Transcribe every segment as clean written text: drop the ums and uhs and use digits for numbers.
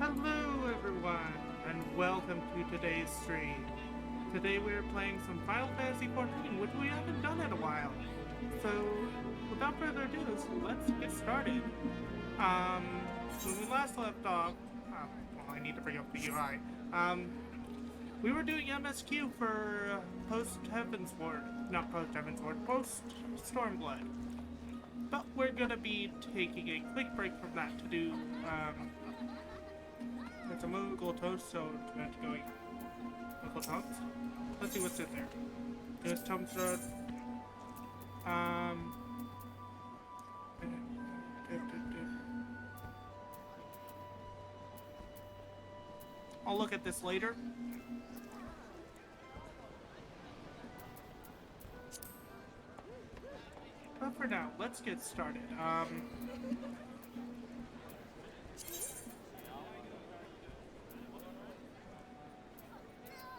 Hello everyone, and welcome to today's stream. Today we're playing some Final Fantasy XIV, which we haven't done in a while. So, without further ado, let's get started. Um, when we last left off, I need to bring up the UI. We were doing MSQ for post Heavensward, not post Heavensward, post Stormblood. But we're gonna be taking a quick break from that to do it's a movable toast, so it's meant to go eat movable toast. Let's see what's in there. There's tombstone. Um. I'll look at this later. But for now, let's get started.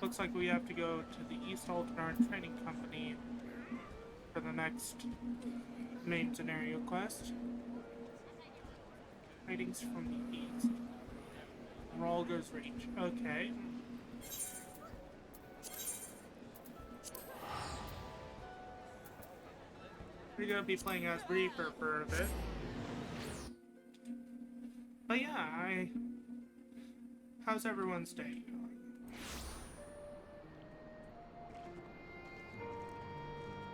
Looks like we have to go to the East Altanar Training Company for the next main scenario quest. Tidings from the East. Ralger's Reach. Okay. We're gonna be playing as Reaper for a bit. But yeah, how's everyone's day going?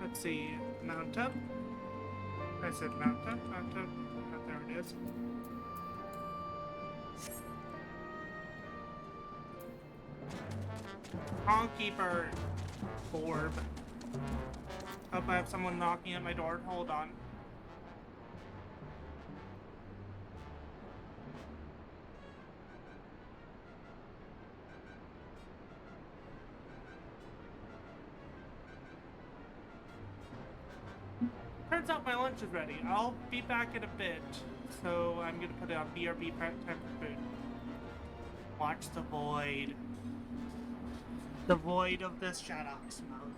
Let's see, mount up. I said mount up. Oh, there it is. Honky bird. Orb. Hope I have someone knocking at my door. Hold on. Turns out my lunch is ready. I'll be back in a bit. So I'm gonna put it on BRB time for food. Watch the void. The void of this Shadox mode.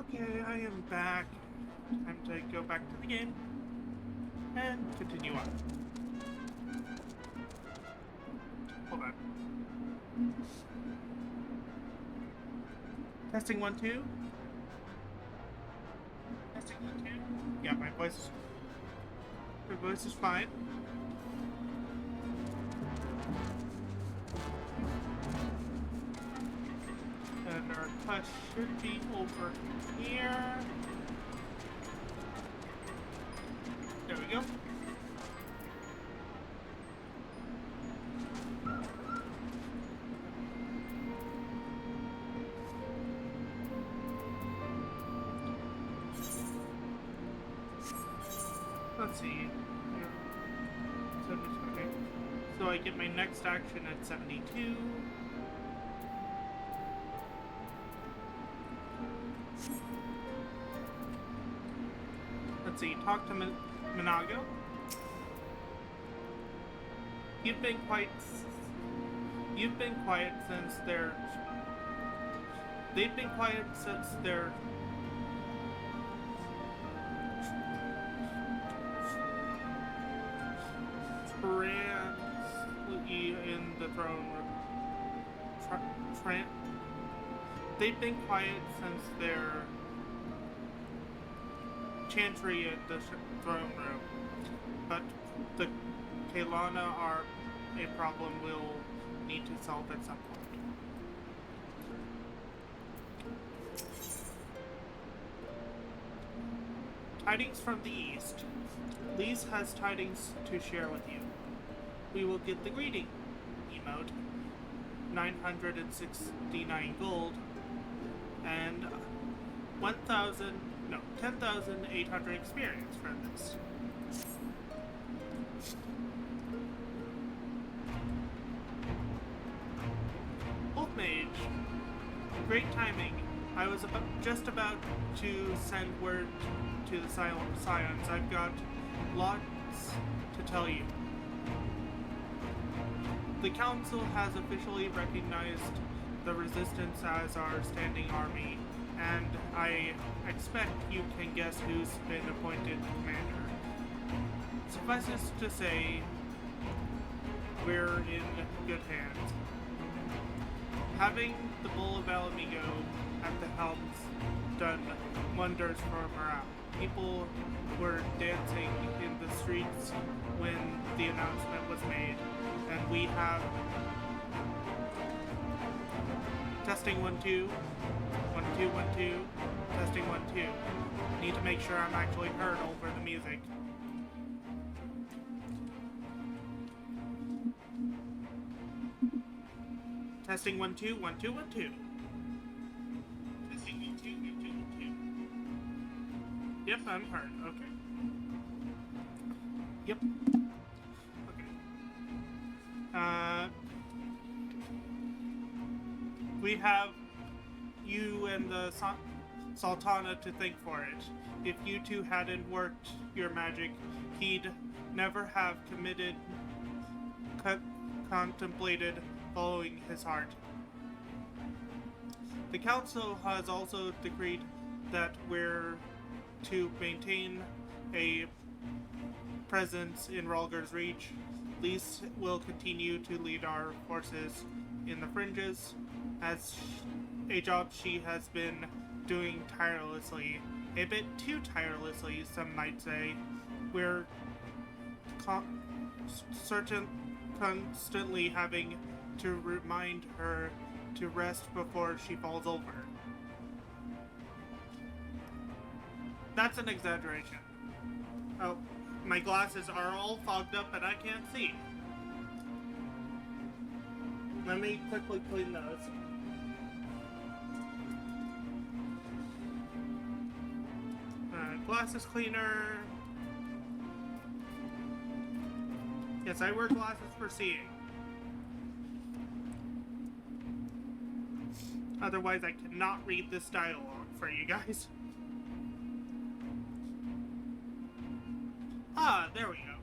Okay, I am back. Time to go back to the game and continue on. Hold on. Testing 1, 2. Testing 1, 2. Yeah, my voice is fine. And our quest should be over here. There we go. Let's see. Okay. So I get my next action at 72. Let's see. Talk to Minago. You've been quiet since their. They've been quiet since their. In the throne room. They've been quiet since their chantry at the throne room, but the Kailana are a problem we'll need to solve at some point. Tidings from the east. Lise has tidings to share with you. We will get the greeting emote, 969 gold, and 10,800 experience for this. Mage, great timing. I was just about to send word to the Scions. I've got lots to tell you. The Council has officially recognized the Resistance as our standing army, and I expect you can guess who's been appointed commander. Suffice it to say, we're in good hands. Having the Bull of Alamigo at the helm's done wonders for morale. People were dancing in the streets when the announcement was made, and we have testing 1 2 1 2 1 2 testing 1 2. Need to make sure I'm actually heard over the music. Testing 1 2 1 2 1 2. Testing 1 2 1 2 1 2. Yep, I'm heard. Okay. Yep. Okay. We have you and the Sultana to thank for it. If you two hadn't worked your magic, he'd never have contemplated following his heart. The Council has also decreed that we're to maintain a presence in Rhalgr's Reach. Lise will continue to lead our forces in the fringes, as a job she has been doing tirelessly. A bit too tirelessly, some might say. We're constantly having to remind her to rest before she falls over. That's an exaggeration. Oh, my glasses are all fogged up and I can't see. Let me quickly clean those. Glasses cleaner. Yes, I wear glasses for seeing. Otherwise, I cannot read this dialogue for you guys. Ah, there we go.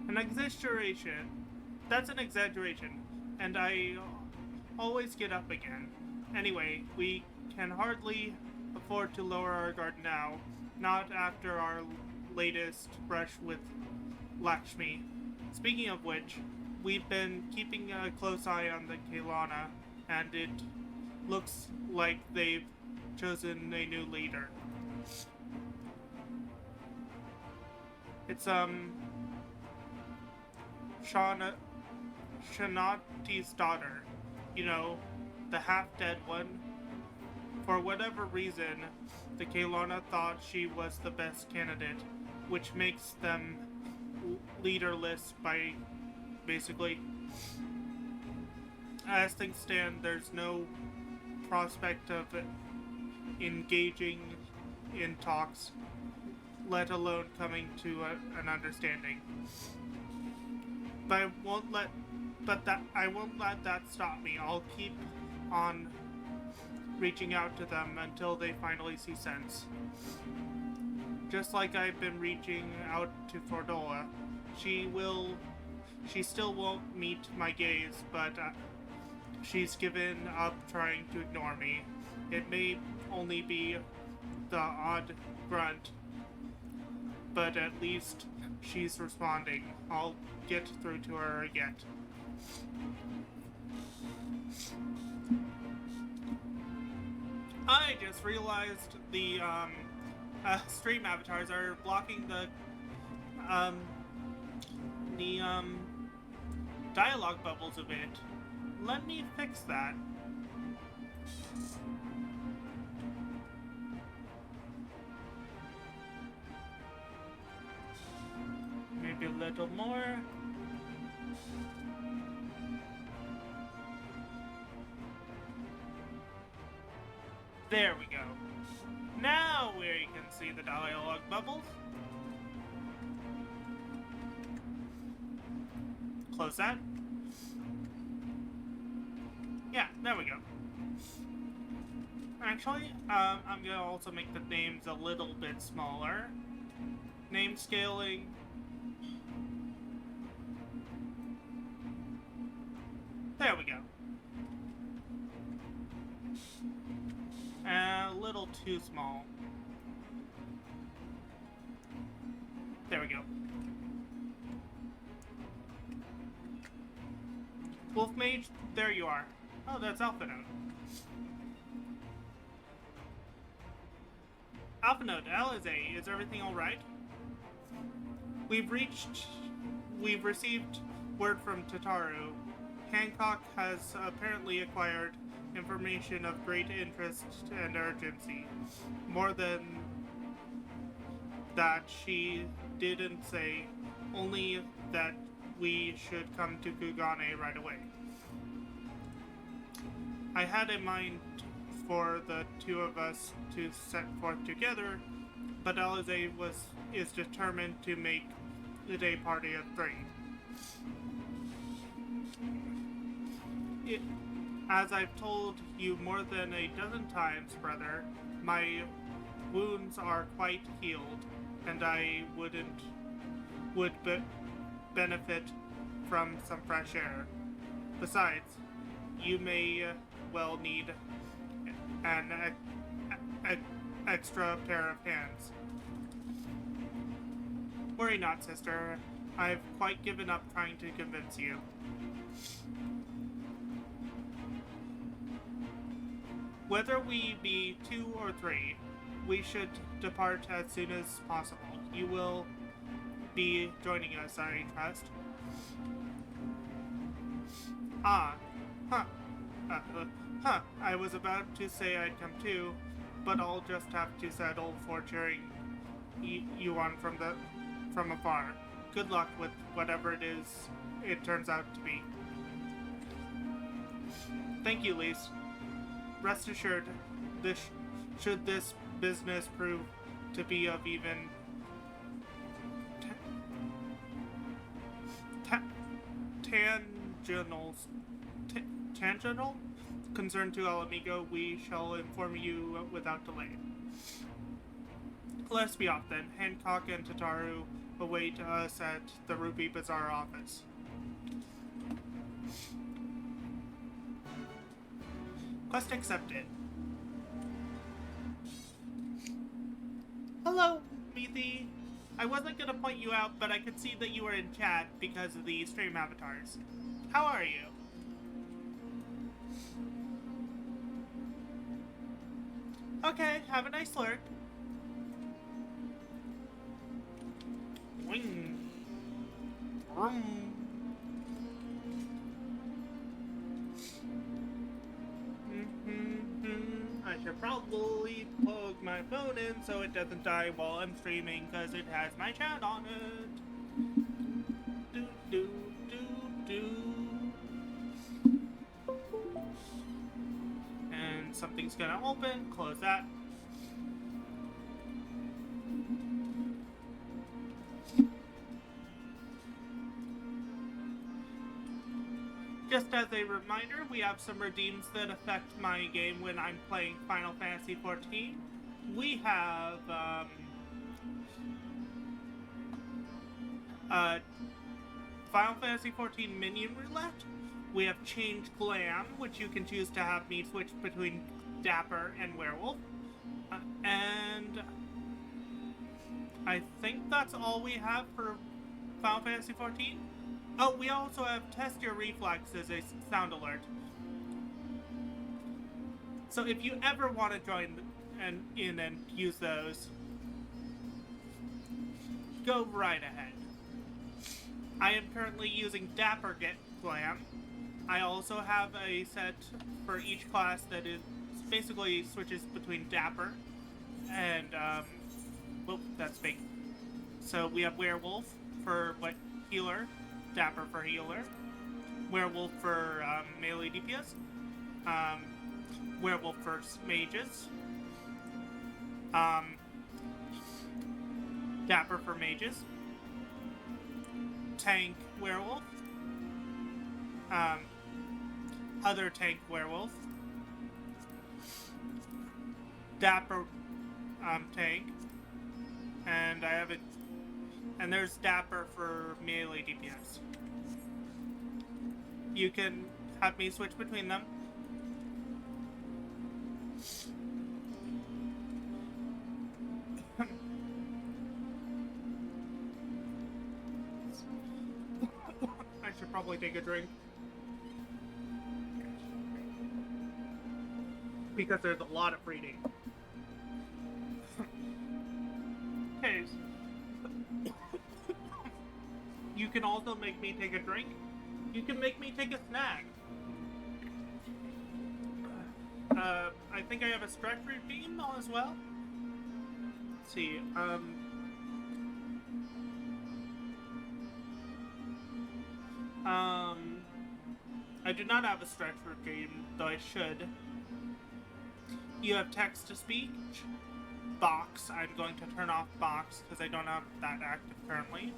An exaggeration. That's an exaggeration. And I always get up again. Anyway, we can hardly afford to lower our guard now, not after our latest brush with Lakshmi. Speaking of which, we've been keeping a close eye on the Kailana, and it looks like they've chosen a new leader. It's Shanati's daughter. You know, the half-dead one. For whatever reason, the Kailana thought she was the best candidate, which makes them leaderless by, basically. As things stand, there's no prospect of engaging in talks, let alone coming to an understanding. But I won't let that stop me. I'll keep on reaching out to them until they finally see sense. Just like I've been reaching out to Fordola, she still won't meet my gaze, but she's given up trying to ignore me. It may only be the odd grunt, but at least she's responding. I'll get through to her yet. I just realized the stream avatars are blocking the dialogue bubbles a bit. Let me fix that. Maybe a little more. There we go. Now we can see the dialogue bubbles. Close that. Yeah, there we go. Actually, I'm gonna also make the names a little bit smaller. Name scaling. There we go. A little too small. There we go. Wolf Mage, there you are. Oh, that's Alpha Note. Alpha Note, Alizé, is everything alright? We've received word from Tataru. Hancock has apparently acquired information of great interest and urgency. More than that, she didn't say, only that we should come to Kugane right away. I had in mind for the two of us to set forth together, but Alizé is determined to make it a party of three. As I've told you more than a dozen times, brother, my wounds are quite healed, and I would benefit from some fresh air. Besides, you may well need an extra pair of hands. Worry not, sister. I've quite given up trying to convince you. Whether we be 2 or 3, we should depart as soon as possible. You will be joining us, I trust. I was about to say I'd come too, but I'll just have to settle for cheering you on from afar. Good luck with whatever it turns out to be. Thank you, Lise. Rest assured, should this business prove to be of even tangential concern to El Amigo, we shall inform you without delay. Let's be off then. Hancock and Tataru await us at the Ruby Bazaar office. Request accepted. Hello, Mithi. I wasn't gonna point you out, but I could see that you were in chat because of the stream avatars. How are you? Okay, have a nice lurk. Wing. Vroom. I should probably plug my phone in so it doesn't die while I'm streaming because it has my chat on it. Do, do, do, do. And something's gonna open, close that. Just as a reminder, we have some redeems that affect my game when I'm playing Final Fantasy XIV. We have Final Fantasy XIV Minion Roulette. We have Change Glam, which you can choose to have me switch between Dapper and Werewolf. And I think that's all we have for Final Fantasy XIV. Oh, we also have Test Your Reflex as a sound alert. So if you ever want to join and use those, go right ahead. I am currently using Dapper Get Glam. I also have a set for each class that is basically switches between Dapper and well, that's fake. So we have Werewolf for healer. Dapper for healer, Werewolf for melee DPS, Werewolf for mages, Dapper for mages, Tank Werewolf, other Tank Werewolf, Dapper Tank, and I have it. And there's Dapper for melee DPS. You can have me switch between them. I should probably take a drink. Because there's a lot of reading. Okay. You can also make me take a drink. You can make me take a snack. I think I have a stretch routine as well. Let's see. I do not have a stretch routine, though I should. You have text to speech. Box. I'm going to turn off box because I don't have that active currently.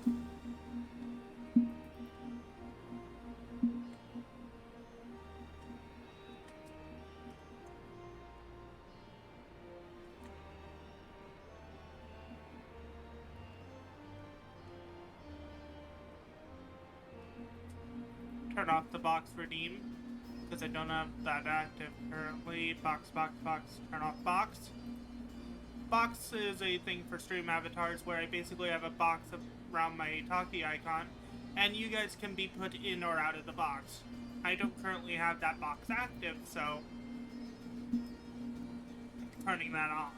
Turn off the box redeem because I don't have that active currently. Box, turn off box. Box is a thing for stream avatars where I basically have a box around my talkie icon and you guys can be put in or out of the box. I don't currently have that box active, so turning that off.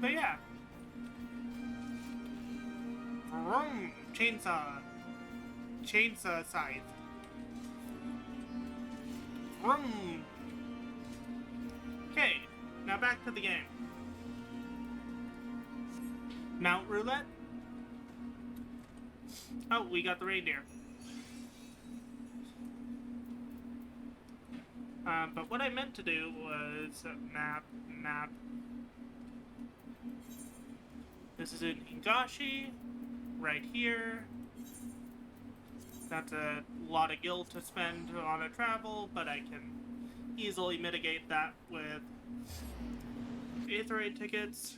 But yeah. Vroom. Chainsaw scythe. Vroom. Okay, now back to the game. Mount roulette. Oh, we got the reindeer. But what I meant to do was map. This is in Ingashi, right here. That's a lot of gil to spend on a travel, but I can easily mitigate that with Aetherite tickets.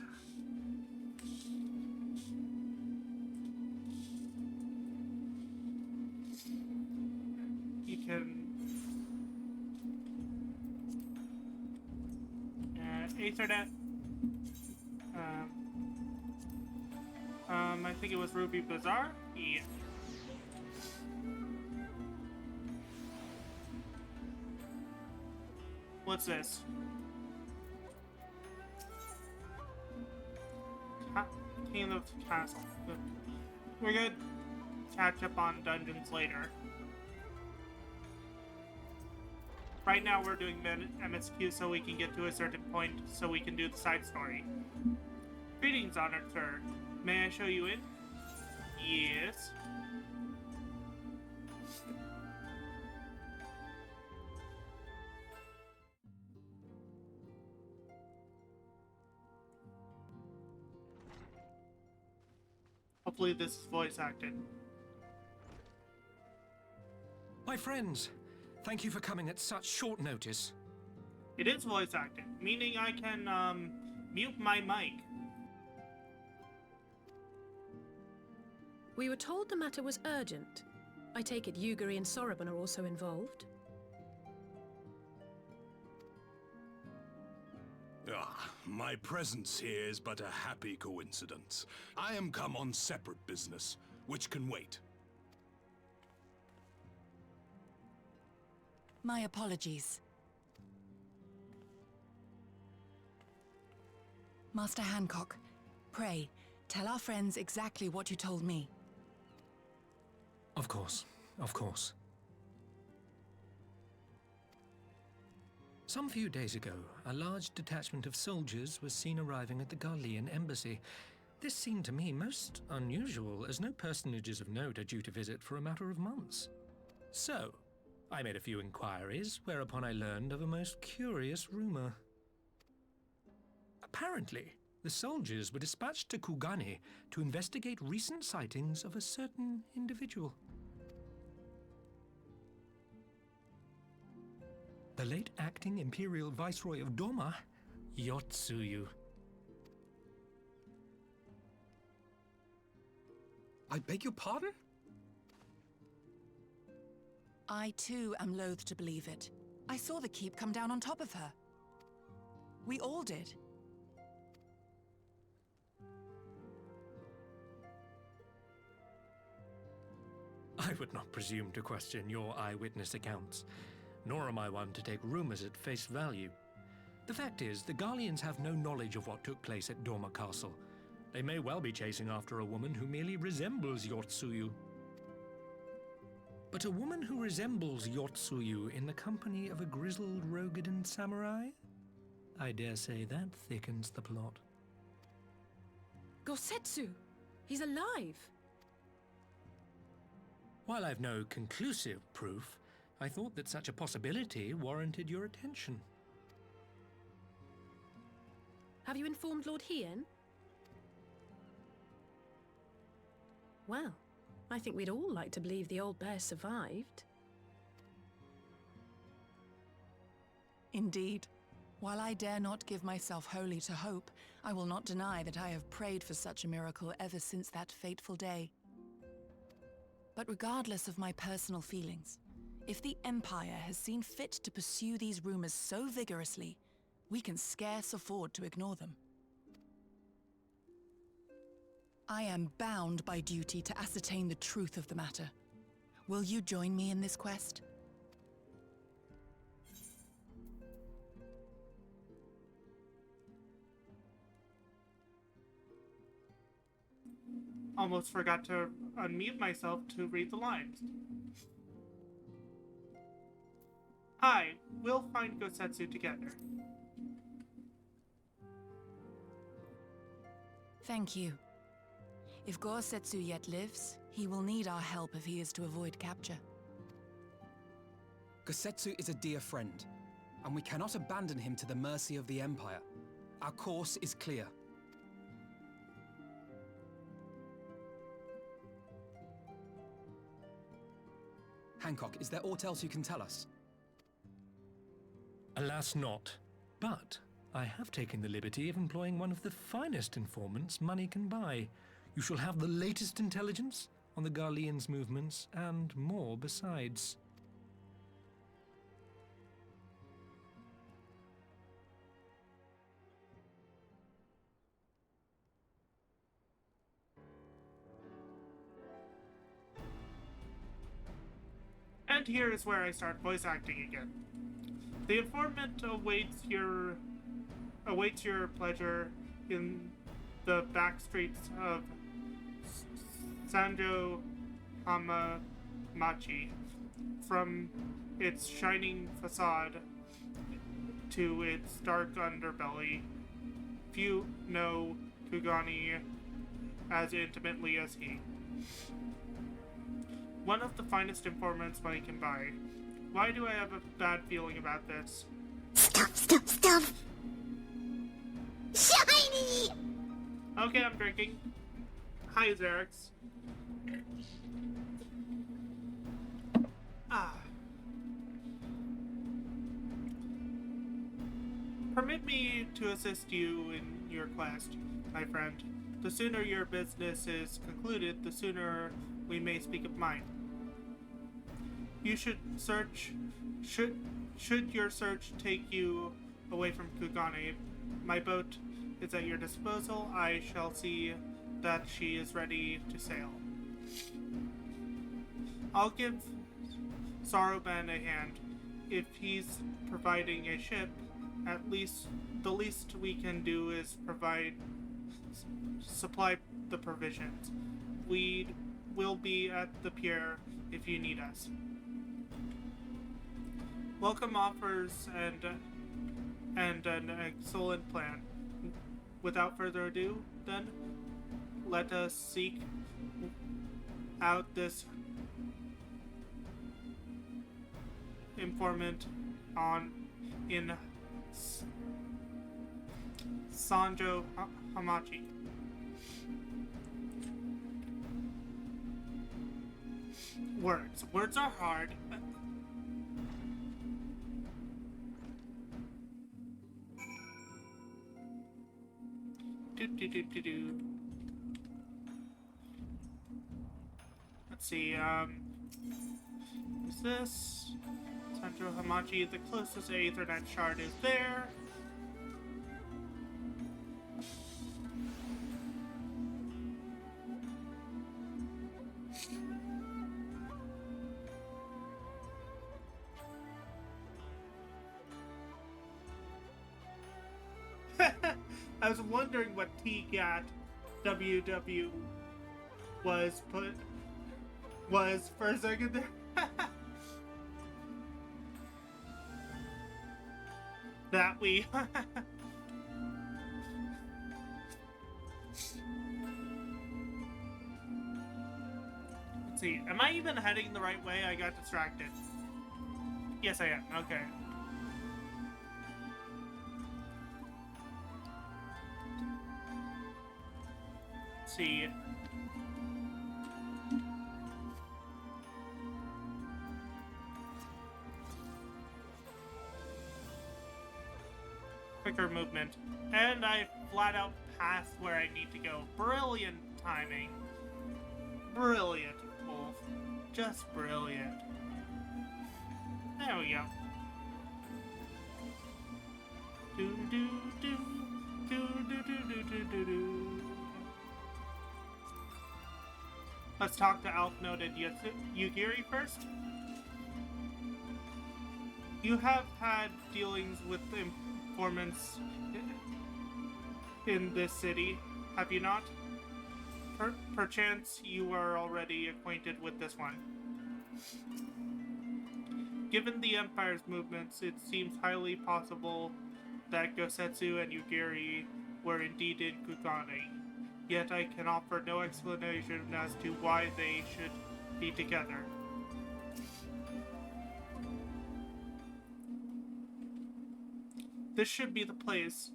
You can Aethernet. I think it was Ruby Bazaar. Yeah. What's this? King of the Castle. We're good. Catch up on dungeons later. Right now we're doing MSQ so we can get to a certain point so we can do the side story. Greetings, honored sir. May I show you in? Yes. Hopefully this is voice acted. My friends, thank you for coming at such short notice. It is voice acted, meaning I can, mute my mic. We were told the matter was urgent. I take it Yugiri and Soroban are also involved? My presence here is but a happy coincidence. I am come on separate business, which can wait. My apologies. Master Hancock, pray, tell our friends exactly what you told me. Of course, of course. Some few days ago, a large detachment of soldiers was seen arriving at the Garlean embassy. This seemed to me most unusual, as no personages of note are due to visit for a matter of months. So, I made a few inquiries, whereupon I learned of a most curious rumor. Apparently, the soldiers were dispatched to Kugani to investigate recent sightings of a certain individual. The late acting Imperial Viceroy of Doma, Yotsuyu. I beg your pardon? I too am loath to believe it. I saw the keep come down on top of her. We all did. I would not presume to question your eyewitness accounts, nor am I one to take rumors at face value. The fact is, the Garleans have no knowledge of what took place at Doma Castle. They may well be chasing after a woman who merely resembles Yotsuyu. But a woman who resembles Yotsuyu in the company of a grizzled Rogadan samurai? I dare say that thickens the plot. Gosetsu! He's alive! While I've no conclusive proof, I thought that such a possibility warranted your attention. Have you informed Lord Hien? Well, I think we'd all like to believe the old bear survived. Indeed. While I dare not give myself wholly to hope, I will not deny that I have prayed for such a miracle ever since that fateful day. But regardless of my personal feelings, if the Empire has seen fit to pursue these rumors so vigorously, we can scarce afford to ignore them. I am bound by duty to ascertain the truth of the matter. Will you join me in this quest? Almost forgot to unmute myself to read the lines. Hi, we'll find Gosetsu together. Thank you. If Gosetsu yet lives, he will need our help if he is to avoid capture. Gosetsu is a dear friend, and we cannot abandon him to the mercy of the Empire. Our course is clear. Hancock, is there aught else you can tell us? Alas not. But I have taken the liberty of employing one of the finest informants money can buy. You shall have the latest intelligence on the Garleans' movements, and more besides. And here is where I start voice acting again. The informant awaits your pleasure in the back streets of Sanjo Hamamachi. From its shining facade to its dark underbelly, few know Kugani as intimately as he. One of the finest informants money can buy. Why do I have a bad feeling about this? Stuff! Shiny! Okay, I'm drinking. Hi, Xerix. Permit me to assist you in your quest, my friend. The sooner your business is concluded, the sooner we may speak of mine. You should your search take you away from Kugane, my boat is at your disposal. I shall see that she is ready to sail. I'll give Saruban a hand. If he's providing a ship, at least the least we can do is supply the provisions. We will be at the pier if you need us. Welcome offers and an excellent plan. Without further ado, then, let us seek out this informant in Sanjo Hamachi. Words are hard. Let's see, is this Sanjo Hamachi? The closest Aethernet shard is there. I was wondering what TGAT WW was for a second there. That we Let's see, am I even heading the right way? I got distracted. Yes, I am. Okay. Let's see. Quicker movement. And I flat out passed where I need to go. Brilliant timing. Brilliant, Wolf. Just brilliant. There we go. Do do do do do do do do do. Let's talk to Elf Noted Yugiri first. You have had dealings with informants in this city, have you not? Perchance you are already acquainted with this one. Given the Empire's movements, it seems highly possible that Gosetsu and Yugiri were indeed in Kugane. Yet I can offer no explanation as to why they should be together. This should be the place.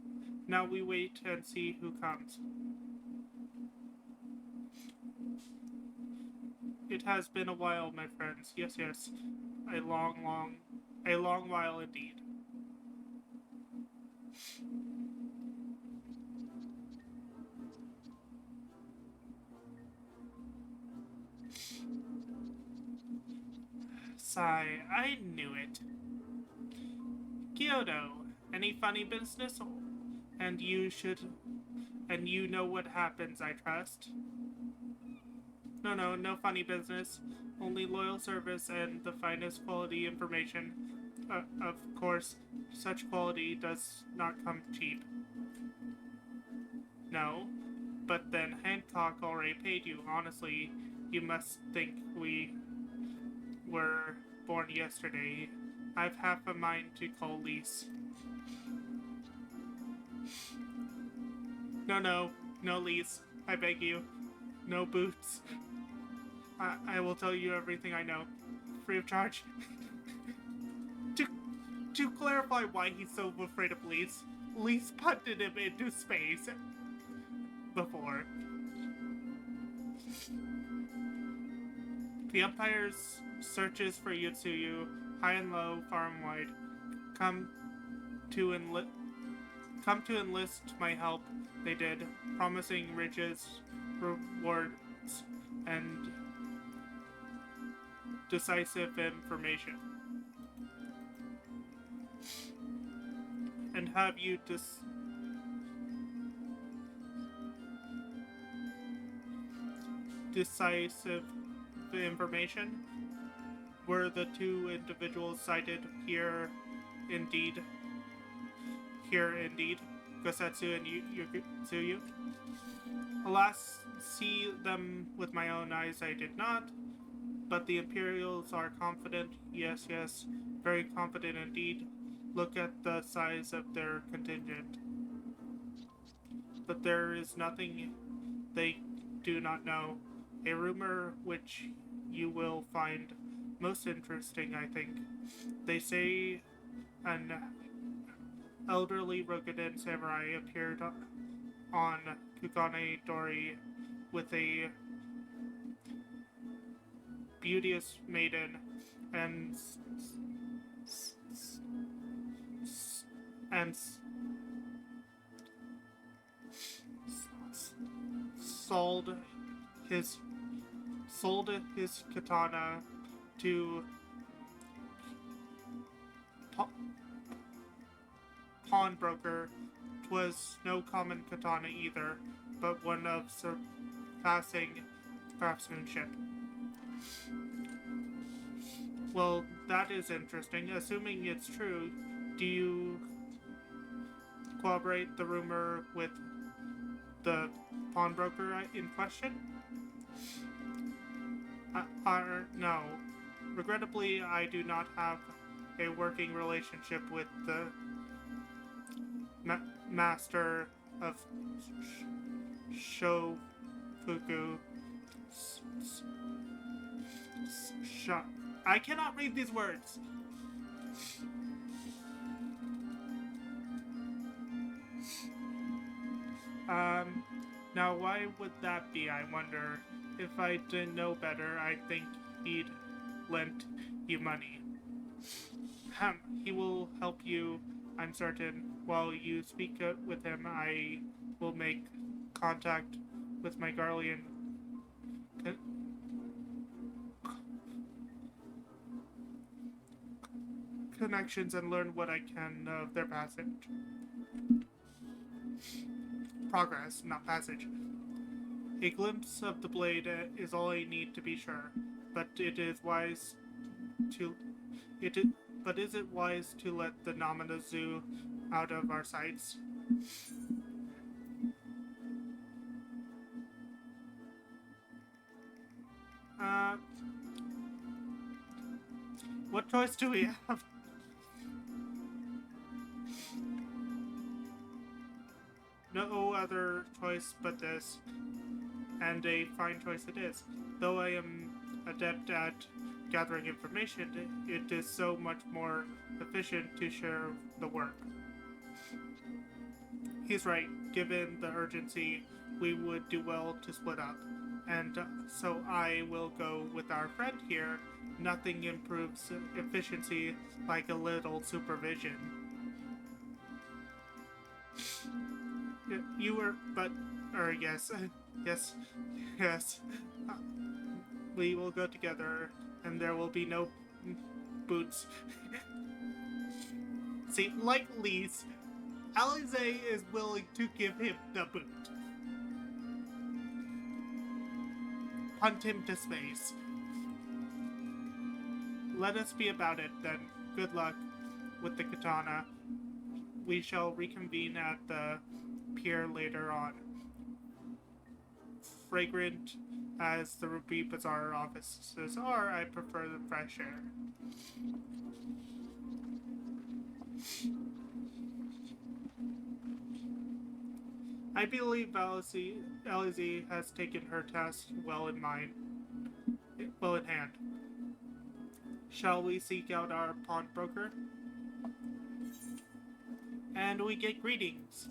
Now we wait and see who comes. It has been a while, my friends. Yes, yes. A long while indeed. Sigh, I knew it. Kyoto, any funny business? And you know what happens, I trust. No funny business. only loyal service and the finest quality information. Of course, such quality does not come cheap. No, but then Hancock already paid you. Honestly, you must think we were born yesterday. I've half a mind to call Lise. No, Lise. I beg you. No boots. I will tell you everything I know. Free of charge. To clarify why he's so afraid of Lise, Lise punted him into space before. The Empire's searches for Yutsuyu, high and low, far and wide, come to enlist my help. They did, promising riches, rewards, and decisive information. And have you decisive information? Were the two individuals cited here indeed? Gosetsu and Yutsuyu? Alas, see them with my own eyes I did not, but the Imperials are confident, yes, very confident indeed. Look at the size of their contingent. But there is nothing they do not know. A rumor which you will find most interesting, I think. They say an elderly Rokuden samurai appeared on Kugane Dori with a beauteous maiden and sold his katana to pawnbroker. 'Twas no common katana either, but one of surpassing craftsmanship. Well, that is interesting. Assuming it's true, do you corroborate the rumor with the pawnbroker in question? No. Regrettably, I do not have a working relationship with the master of Shofuku. I cannot read these words. Now why would that be, I wonder? If I didn't know better, I'd think he'd lent you money. He will help you, I'm certain. While you speak with him, I will make contact with my Garlean connections and learn what I can of their passage. Progress, not passage. A glimpse of the blade is all I need to be sure, but is it wise to let the Namanazu out of our sights? What choice do we have? No other choice but this, and a fine choice it is. Though I am adept at gathering information, it is so much more efficient to share the work. He's right. Given the urgency, we would do well to split up. And so I will go with our friend here. Nothing improves efficiency like a little supervision. You were, yes. We will go together, and there will be no boots. See, like Lise, Alize is willing to give him the boot. Punt him to space. let us be about it then. Good luck with the katana. We shall reconvene at the pier later on. Fragrant as the Ruby Bazaar offices are, I prefer the fresh air. I believe Alizy has taken her task well in hand. Shall we seek out our pawnbroker? And we get greetings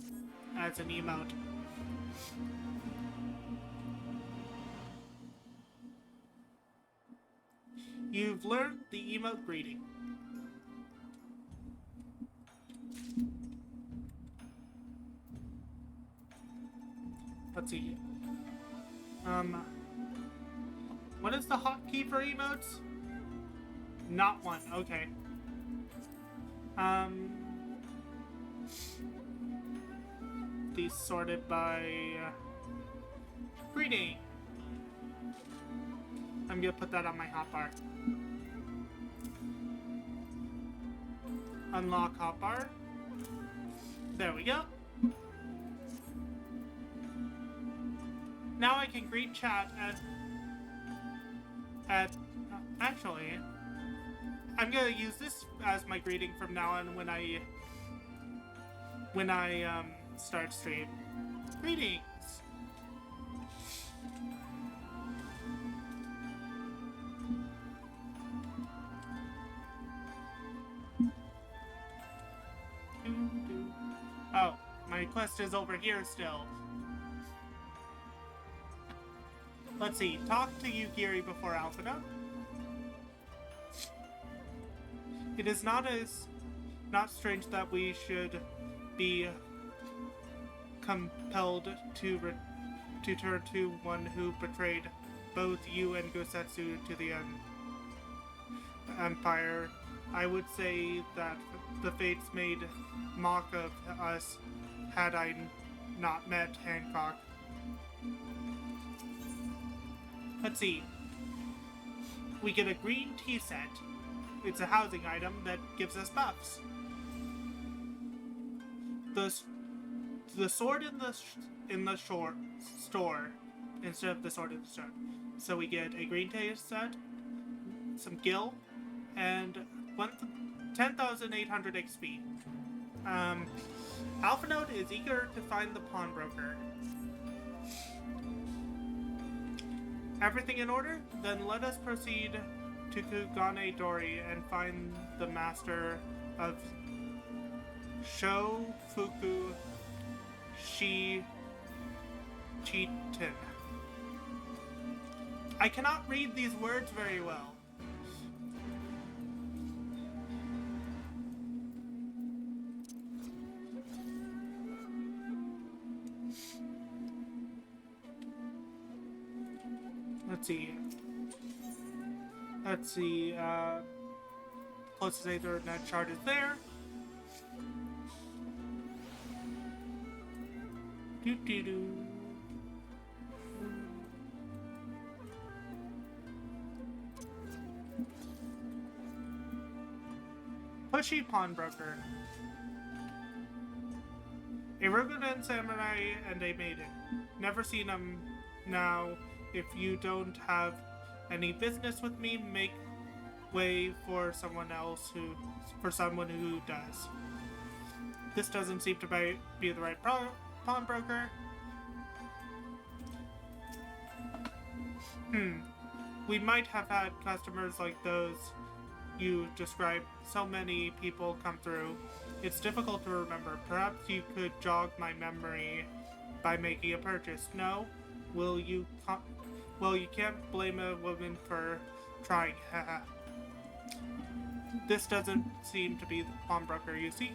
as an emote. You've learned the emote greeting. Let's see. What is the hotkey for emotes? Not one. Okay. These sorted by greeting. I'm gonna put that on my hotbar. Unlock hotbar. There we go. Now I can greet chat actually, I'm gonna use this as my greeting from now on when I start stream. Greetings. Oh, my quest is over here still. Let's see, talk to Yugiri before Alphina. It is not strange that we should be compelled to turn to one who betrayed both you and Gosetsu to the Empire. I would say that the fates made mock of us had I not met Hancock. Let's see. We get a green tea set. It's a housing item that gives us buffs. The sword in the store instead of the sword in the store. So we get a green tea set, some gil, and 10,800 XP. Alpha Node is eager to find the pawnbroker. Everything in order? Then let us proceed to Kugane Dori and find the master of Shofuku Shichitin. I cannot read these words very well. Let's see, closest Aether net chart is there. Doo-doo-doo. Pushy pawnbroker. A Rokugan samurai and a maiden. Never seen them now. If you don't have any business with me, make way for someone who does. This doesn't seem to be the right pawnbroker. We might have had customers like those you described. So many people come through. It's difficult to remember. Perhaps you could jog my memory by making a purchase. No? Well, you can't blame a woman for trying. This doesn't seem to be the pawnbroker you seek.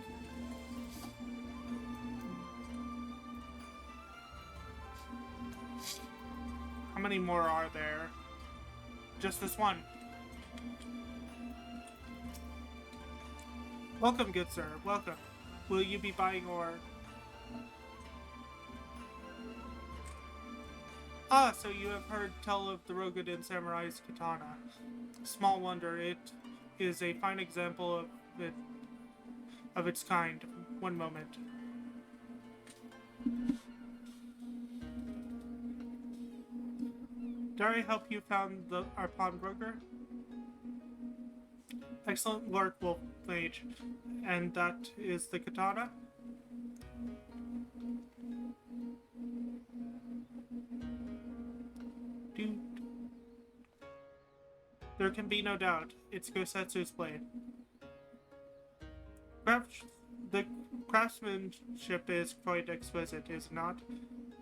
How many more are there? Just this one. Welcome, good sir. Welcome. Will you be buying or... Ah, so you have heard tell of the Rokugan Samurai's katana. Small wonder, it is a fine example of its kind. One moment. Did I help you found our pawnbroker? Excellent work, Wolf Mage. And that is the katana? Dude. There can be no doubt. It's Gosetsu's blade. The craftsmanship is quite exquisite, is it not?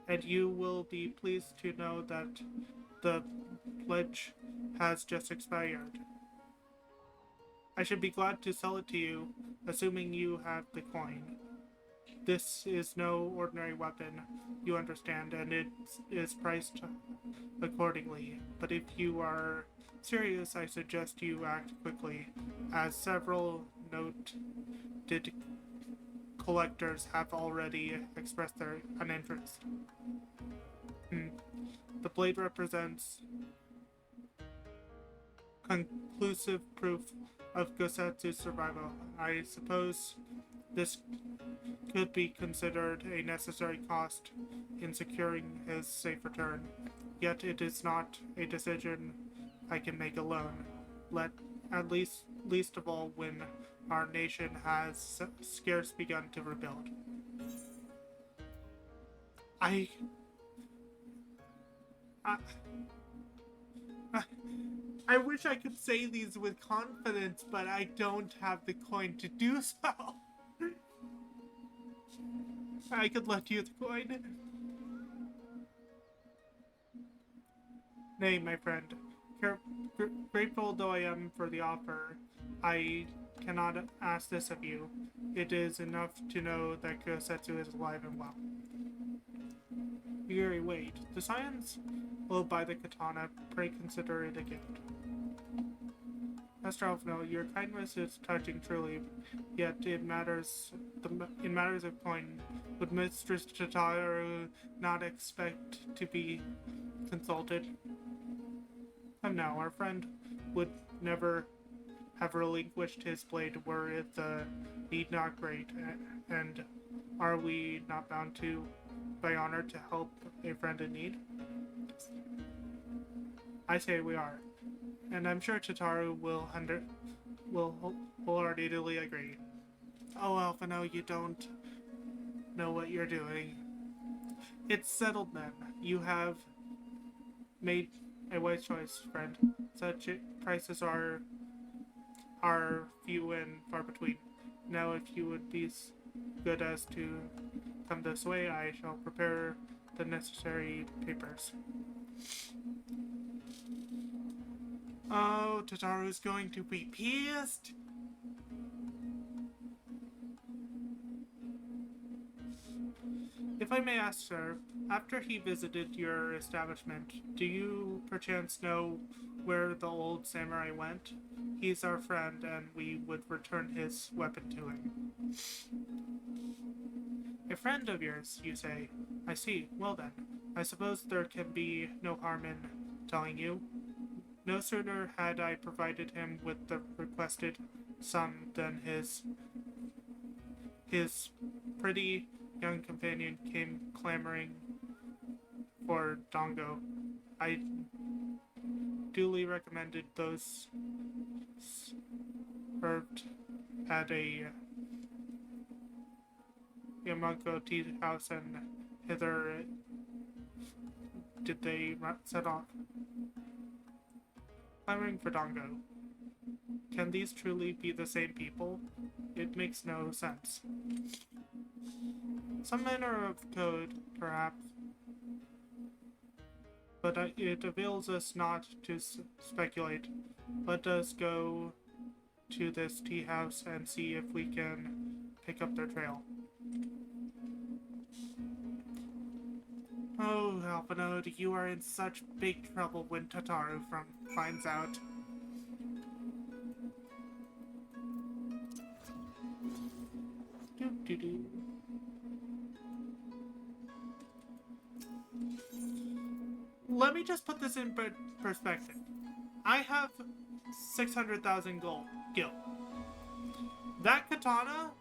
And you will be pleased to know that the pledge has just expired. I should be glad to sell it to you, assuming you have the coin. This is no ordinary weapon, you understand, and it is priced accordingly. But if you are serious, I suggest you act quickly, as several noted collectors have already expressed an interest. The blade represents conclusive proof of Gosetsu's survival. I suppose this could be considered a necessary cost in securing his safe return. Yet it is not a decision I can make alone. At least of all when our nation has scarce begun to rebuild. I wish I could say these with confidence, but I don't have the coin to do so. I could lend you the coin. Nay, my friend. Grateful though I am for the offer, I cannot ask this of you. It is enough to know that Gosetsu is alive and well. Yuri, wait. The Scions will buy the katana. Pray consider it a gift. Master Alphino, your kindness is touching truly, yet in matters of coin, would Mistress Tataru not expect to be consulted? And now, our friend would never have relinquished his blade were it the need not great, and are we not bound to, by honor, to help a friend in need? I say we are, and I'm sure Tataru will wholeheartedly agree. Oh, Alphino, you don't know what you're doing. It's settled then. You have made a wise choice, friend. Such prices are few and far between. Now, if you would be good as to come this way, I shall prepare the necessary papers. Oh, Tataru's going to be pissed. If I may ask, sir, after he visited your establishment, do you perchance know where the old samurai went? He's our friend, and we would return his weapon to him. A friend of yours, you say? I see. Well then, I suppose there can be no harm in telling you. No sooner had I provided him with the requested sum than his pretty young companion came clamoring for Dongo. I duly recommended those served at a Yamanko tea house, and hither did they set off. Clamoring for Dongo. Can these truly be the same people? It makes no sense. Some manner of code, perhaps, but it avails us not to speculate. Let us go to this tea house and see if we can pick up their trail. Oh, Alphino, you are in such big trouble when Tataru finds out. Doo-doo-doo. Let me just put this in perspective. I have 600,000 gold gil. That katana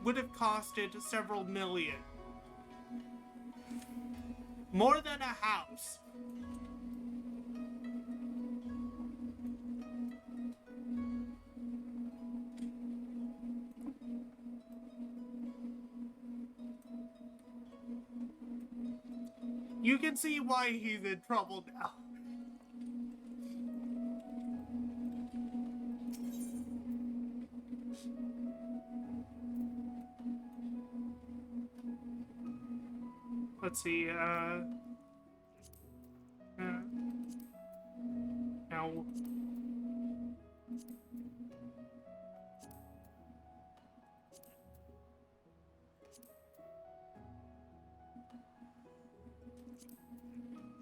would have costed several million. More than a house. You can see why he's in trouble now. Let's see, now...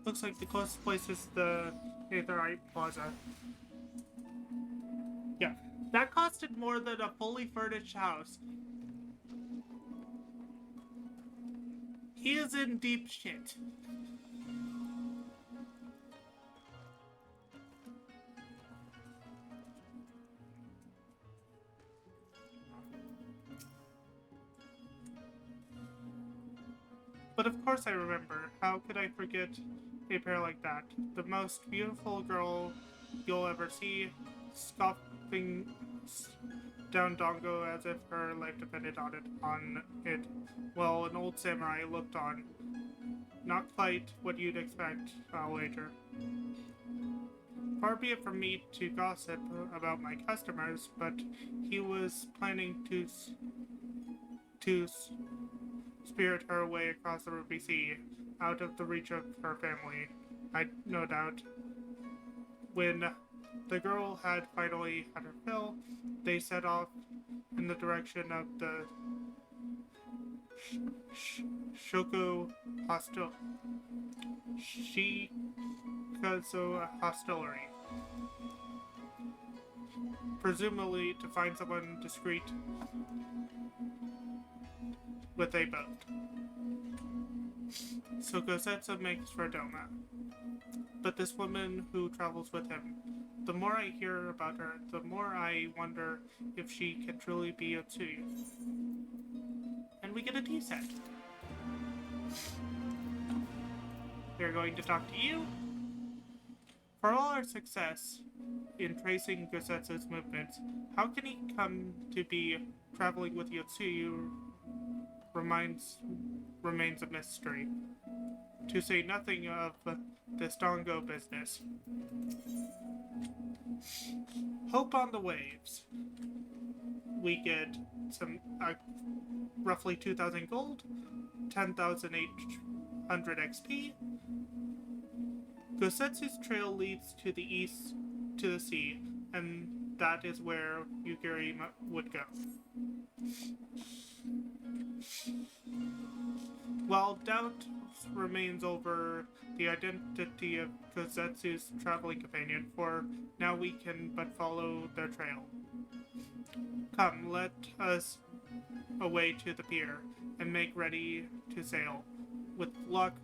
Looks like the closest place is the Aetherite Plaza. Yeah, that costed more than a fully furnished house. He is in deep shit. But of course I remember. How could I forget a pair like that? The most beautiful girl you'll ever see, scoffing down Dongo as if her life depended on it. Well, an old samurai looked on. Not quite what you'd expect, I'll wager. Far be it from me to gossip about my customers, but he was planning to spirit her away across the Ruby Sea, out of the reach of her family, I no doubt. When the girl had finally had her fill, they set off in the direction of the Shoko Shikazo hostelry. Presumably to find someone discreet with a boat. So Gosetsu makes for Doma. But this woman who travels with him, the more I hear about her, the more I wonder if she can truly be Yotsuyu. And we get a tea set. We're going to talk to you. For all our success in tracing Gosetsu's movements, how can he come to be traveling with Yotsuyu remains a mystery. To say nothing of this Dongo business. Hope on the waves. We get some roughly 2,000 gold, 10,800 XP. Gosetsu's trail leads to the east to the sea, and that is where Yugiri would go. While doubt remains over the identity of Gosetsu's traveling companion, for now we can but follow their trail. Come, let us away to the pier and make ready to sail. With luck,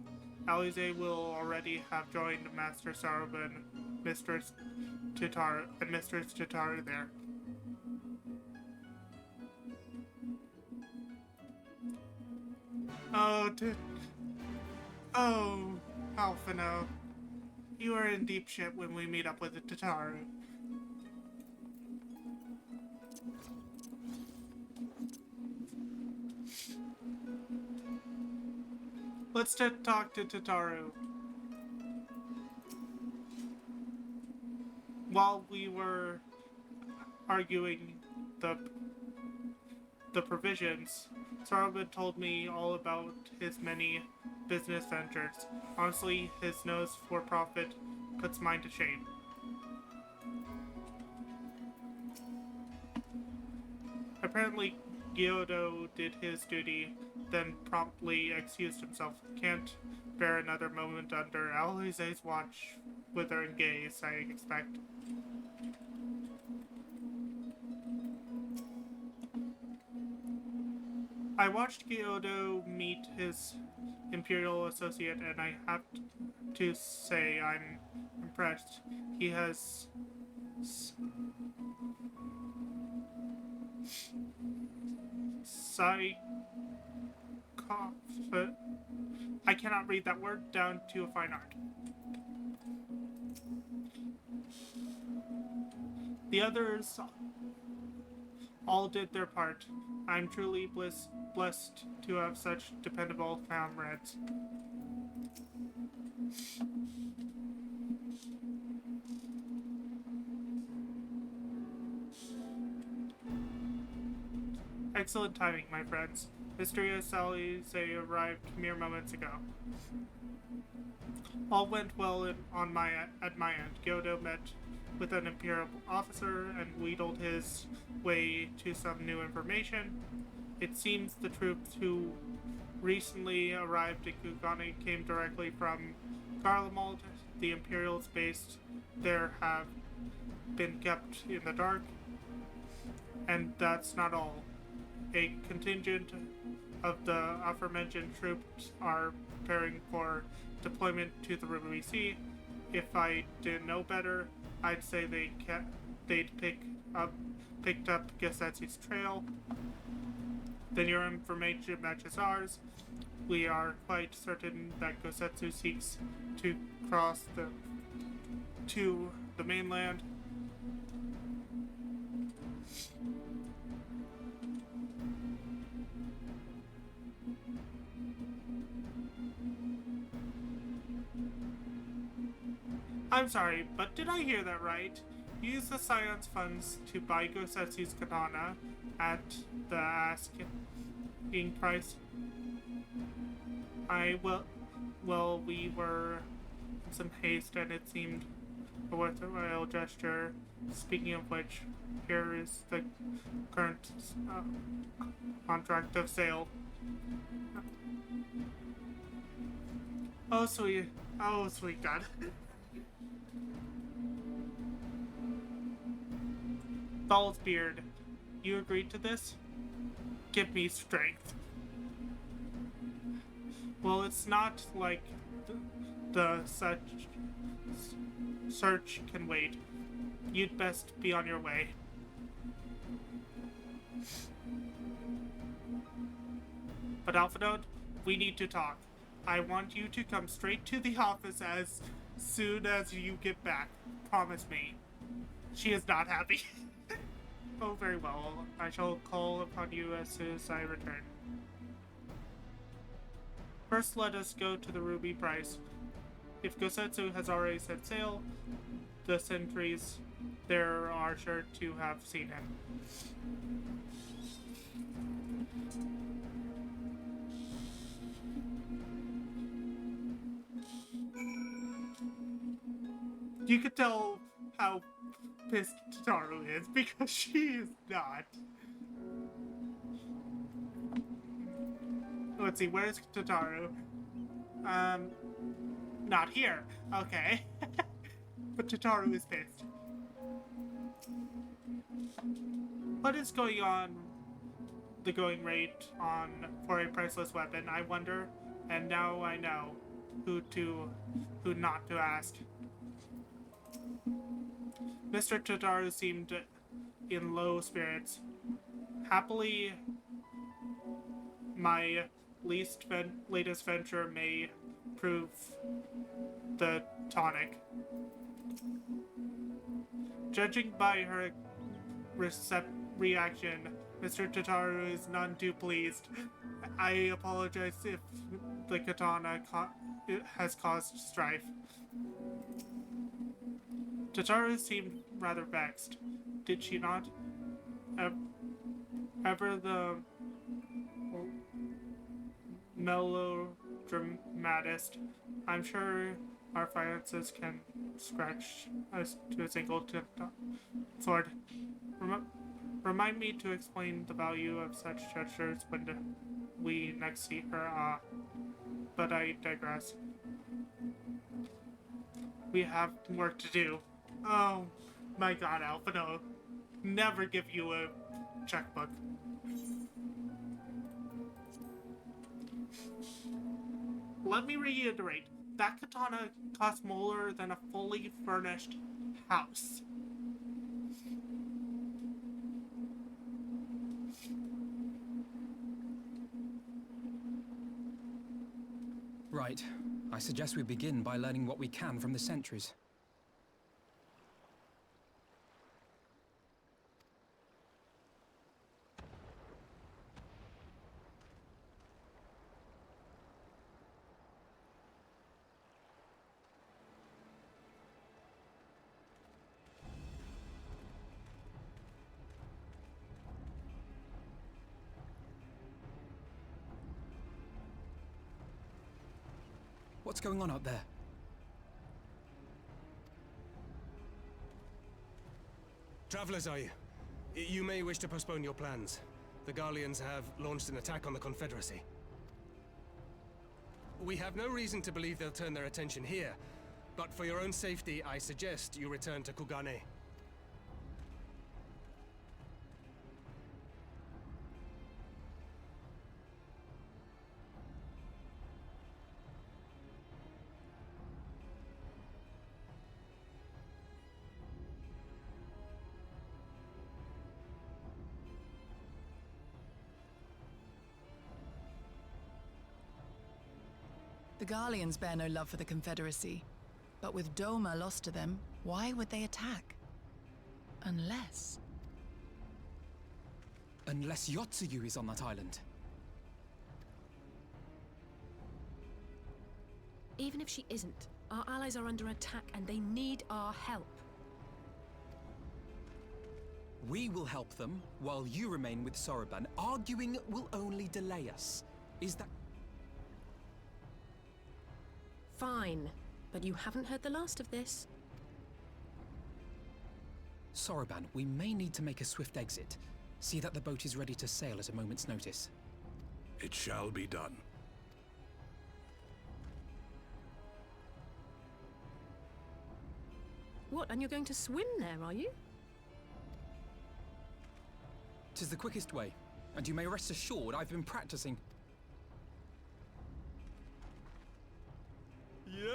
Alize will already have joined Master Saruba and Mistress Tataru there. Oh, Alphino. You are in deep shit when we meet up with the Tataru. Let's talk to Tataru. While we were arguing the provisions, Saruba told me all about his many business ventures. Honestly, his nose for profit puts mine to shame. Apparently, Gyodo did his duty, then promptly excused himself. Can't bear another moment under Alize's watch, wither and gaze, I expect. I watched Gyodo meet his Imperial associate, and I have to say I'm impressed. He has I cannot read that word down to a fine art. The others all did their part. I'm truly blessed to have such dependable comrades. Excellent timing, my friends. Mysterious Sally's arrived mere moments ago. All went well at my end. Gyodo met with an Imperial officer and wheedled his way to some new information. It seems the troops who recently arrived at Kugani came directly from Garlemald. The Imperials based there have been kept in the dark. And that's not all. A contingent of the aforementioned troops are preparing for deployment to the Ruby Sea. If I didn't know better, I'd say they'd picked up Gasetsu's trail. Then your information matches ours. We are quite certain that Gosetsu seeks to cross to the mainland. I'm sorry, but did I hear that right? Use the Scion's funds to buy Gosetsu's katana at the asking price. We were in some haste and it seemed a worthwhile gesture. Speaking of which, here is the current contract of sale. Oh, sweet God. Thal's beard. You agreed to this? Give me strength. Well, it's not like the search can wait. You'd best be on your way. But Alphadode, we need to talk. I want you to come straight to the office as soon as you get back. Promise me. She is not happy. Oh, very well. I shall call upon you as soon as I return. First, let us go to the ruby price. If Gosetsu has already set sail, the sentries there are sure to have seen him. You could tell how pissed Tataru is because she is not. Let's see, where's Tataru? Not here. Okay. But Tataru is pissed. What is going on? The going rate for a priceless weapon, I wonder. And now I know who not to ask. Mr. Tataru seemed in low spirits. Happily, my latest venture may prove the tonic. Judging by her reaction, Mr. Tataru is none too pleased. I apologize if the katana has caused strife. Tataru seemed rather vexed. Did she not? Ever the melodramatist, I'm sure our finances can scratch us to a single sword. Remind me to explain the value of such gestures when we next see her. But I digress. We have work to do. Oh my God, Alphino. Never give you a checkbook. Let me reiterate, that katana costs more than a fully furnished house. Right. I suggest we begin by learning what we can from the sentries. What's going on out there? Travelers, are you? You may wish to postpone your plans. The Garleans have launched an attack on the Confederacy. We have no reason to believe they'll turn their attention here, but for your own safety, I suggest you return to Kugane. The Garleans bear no love for the Confederacy. But with Doma lost to them, why would they attack? Unless... Unless Yotsuyu is on that island. Even if she isn't, our allies are under attack and they need our help. We will help them, while you remain with Soroban. Arguing will only delay us. Is that... Fine, but you haven't heard the last of this. Soroban, we may need to make a swift exit. See that the boat is ready to sail at a moment's notice. It shall be done. What, and you're going to swim there, are you? 'Tis the quickest way, and you may rest assured I've been practicing. Yeah!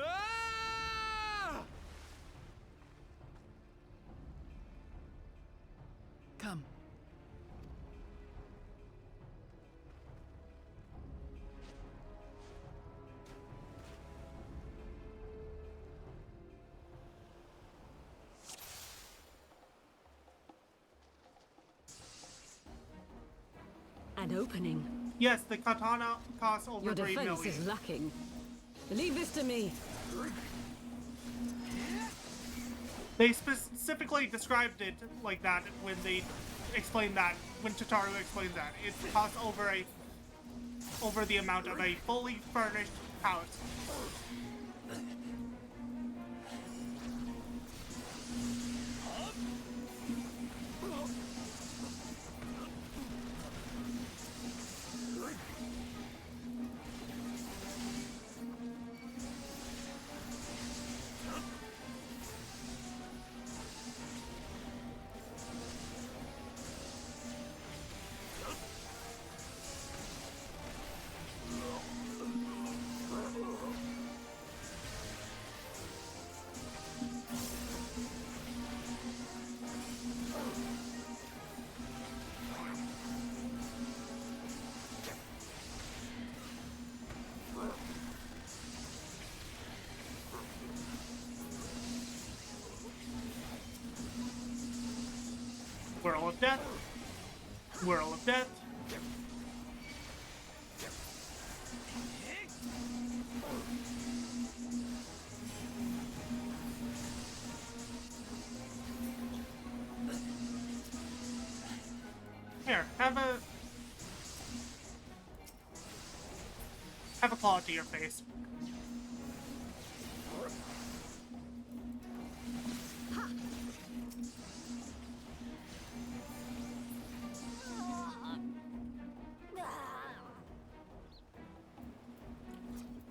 Come. An opening. Yes, the katana costs over Your 3 defense million. is lacking. Leave this to me. They specifically described it like that when they explained that, when Tataru explained that. It costs over the amount of a fully furnished house. Whirl of Death. Whirl of Death. Here, have a claw to your face.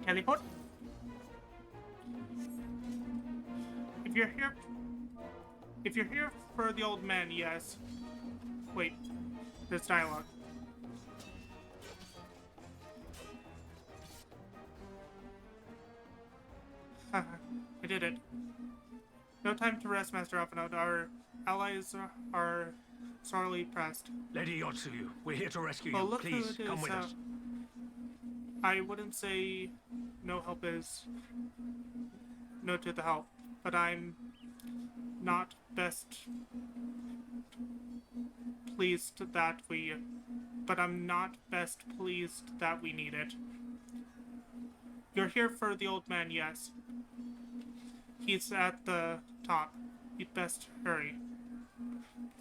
Teleport. If you're here for the old man, yes. Wait, there's dialogue. Haha, I did it. No time to rest, Master Alphinaud. Our allies are sorely pressed. Lady Yotsuyu, we're here to rescue Well, you. look who Please, it come is, with us. I wouldn't say no help is no to the help, but I'm not best pleased that we need it. You're here for the old man, yes. He's at the top. You'd best hurry.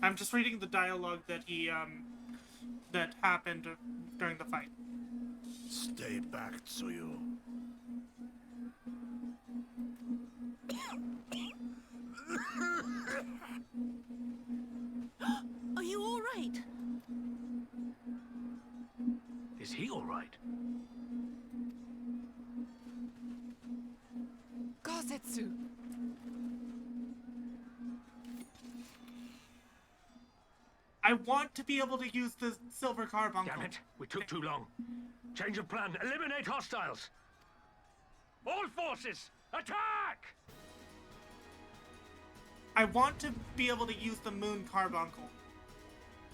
I'm just reading the dialogue that that happened during the fight. Stay back, Tsuyu. Are you all right? Is he all right? Gosetsu! I want to be able to use the silver carbuncle. Damn it, we took too long. Change of plan. Eliminate hostiles. All forces, attack! I want to be able to use the moon carbuncle.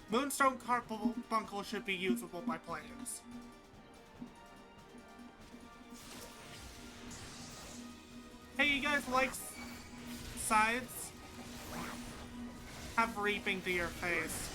Moonstone carbuncle should be usable by players. Hey, you guys like sides? Have reaping to your face.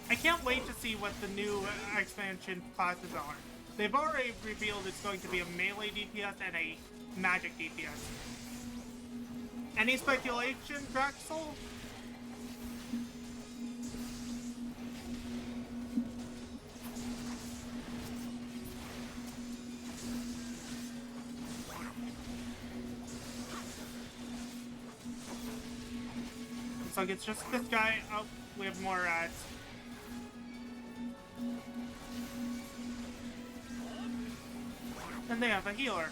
I can't wait to see what the new expansion classes are. They've already revealed it's going to be a melee DPS and a magic DPS. Any speculation, Draxel? Looks like it's just this guy. Oh, we have more ads. And they have a healer.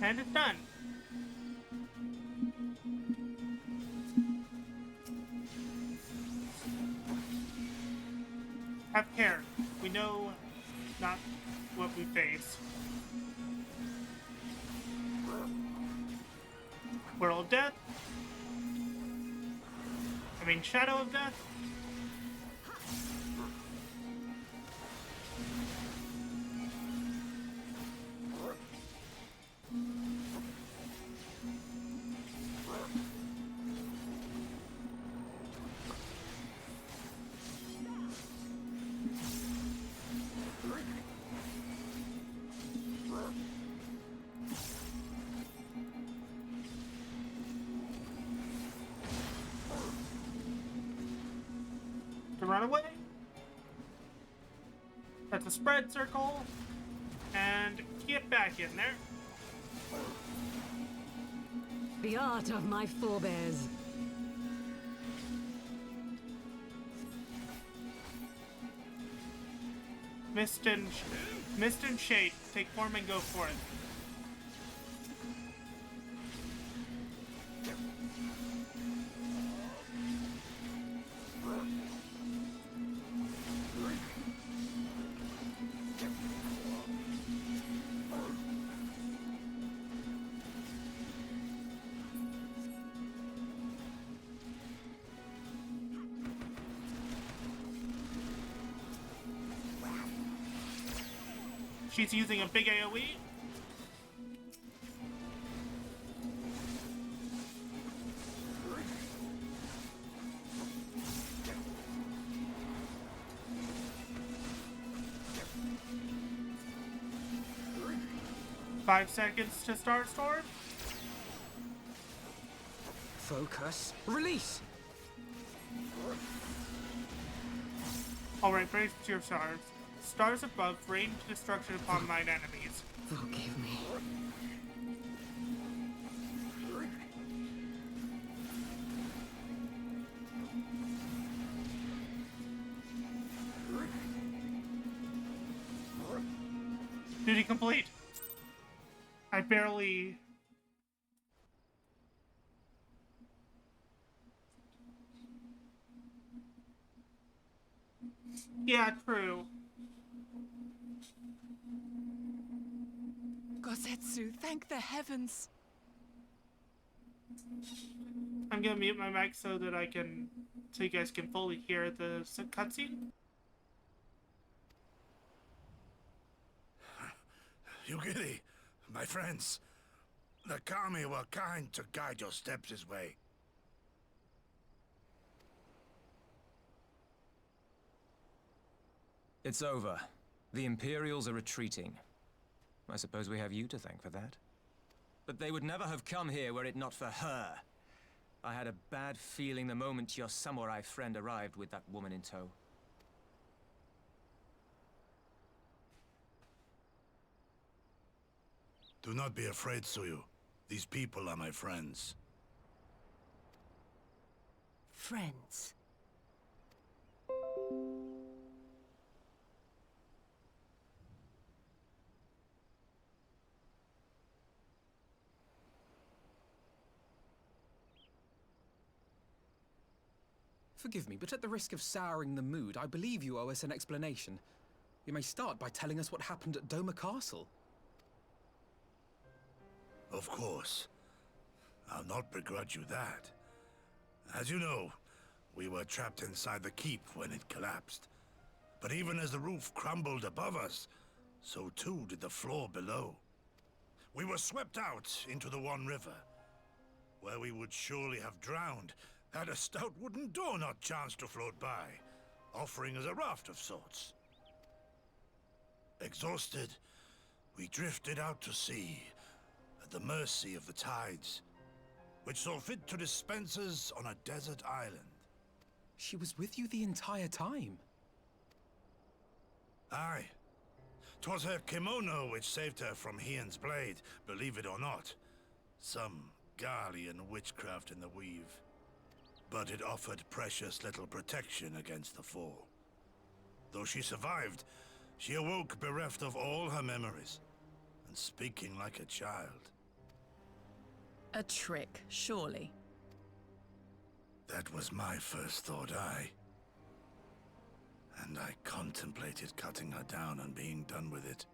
And it's done. Have care. We know not what we face. World of Death. I mean, Shadow of Death. run away. That's a spread circle. And get back in there. The art of my forebears. Mist and Shade, take form and go for it. She's using a big AoE. Five seconds to start Storm. Focus. Release! Alright, brace your stars. Stars above, rain destruction upon mine enemies. Forgive me. Duty complete. I barely... Yeah, true. Gosetsu, thank the heavens. I'm gonna mute my mic so that so you guys can fully hear the cutscene. Yugiri, my friends, the Kami were kind to guide your steps this way. It's over. The Imperials are retreating. I suppose we have you to thank for that. But they would never have come here were it not for her. I had a bad feeling the moment your samurai friend arrived with that woman in tow. Do not be afraid, Suyu. These people are my friends. Friends. Forgive me, but at the risk of souring the mood, I believe you owe us an explanation. You may start by telling us what happened at Doma Castle. Of course. I'll not begrudge you that. As you know, we were trapped inside the keep when it collapsed. But even as the roof crumbled above us, so too did the floor below. We were swept out into the One River, where we would surely have drowned had a stout wooden door not chanced to float by, offering us a raft of sorts. Exhausted, we drifted out to sea, at the mercy of the tides, which saw fit to dispense us on a desert island. She was with you the entire time? Aye. 'Twas her kimono which saved her from Hien's blade, believe it or not. Some Garlean witchcraft in the weave. But it offered precious little protection against the fall. Though she survived, she awoke bereft of all her memories, and speaking like a child. A trick, surely. That was my first thought, aye. And I contemplated cutting her down and being done with it.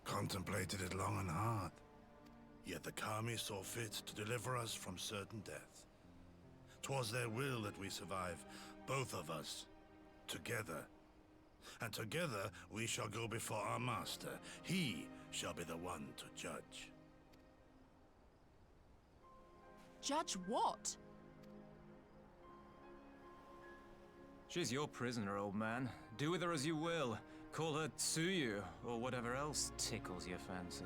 Contemplated it long and hard. Yet the Kami saw fit to deliver us from certain death. 'Twas their will that we survive, both of us, together. And together we shall go before our master. He shall be the one to judge. Judge what? She's your prisoner, old man. Do with her as you will. Call her Tsuyu, or whatever else tickles your fancy.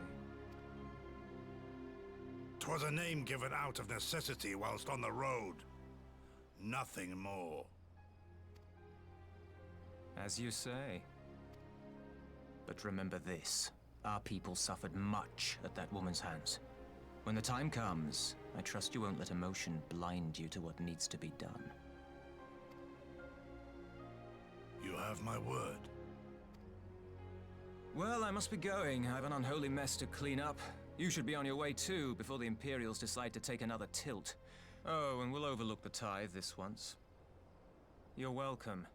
'Twas a name given out of necessity whilst on the road. Nothing more. As you say. But remember this. Our people suffered much at that woman's hands. When the time comes, I trust you won't let emotion blind you to what needs to be done. You have my word. Well, I must be going. I have an unholy mess to clean up. You should be on your way too, before the Imperials decide to take another tilt. Oh, and we'll overlook the tithe this once. You're welcome.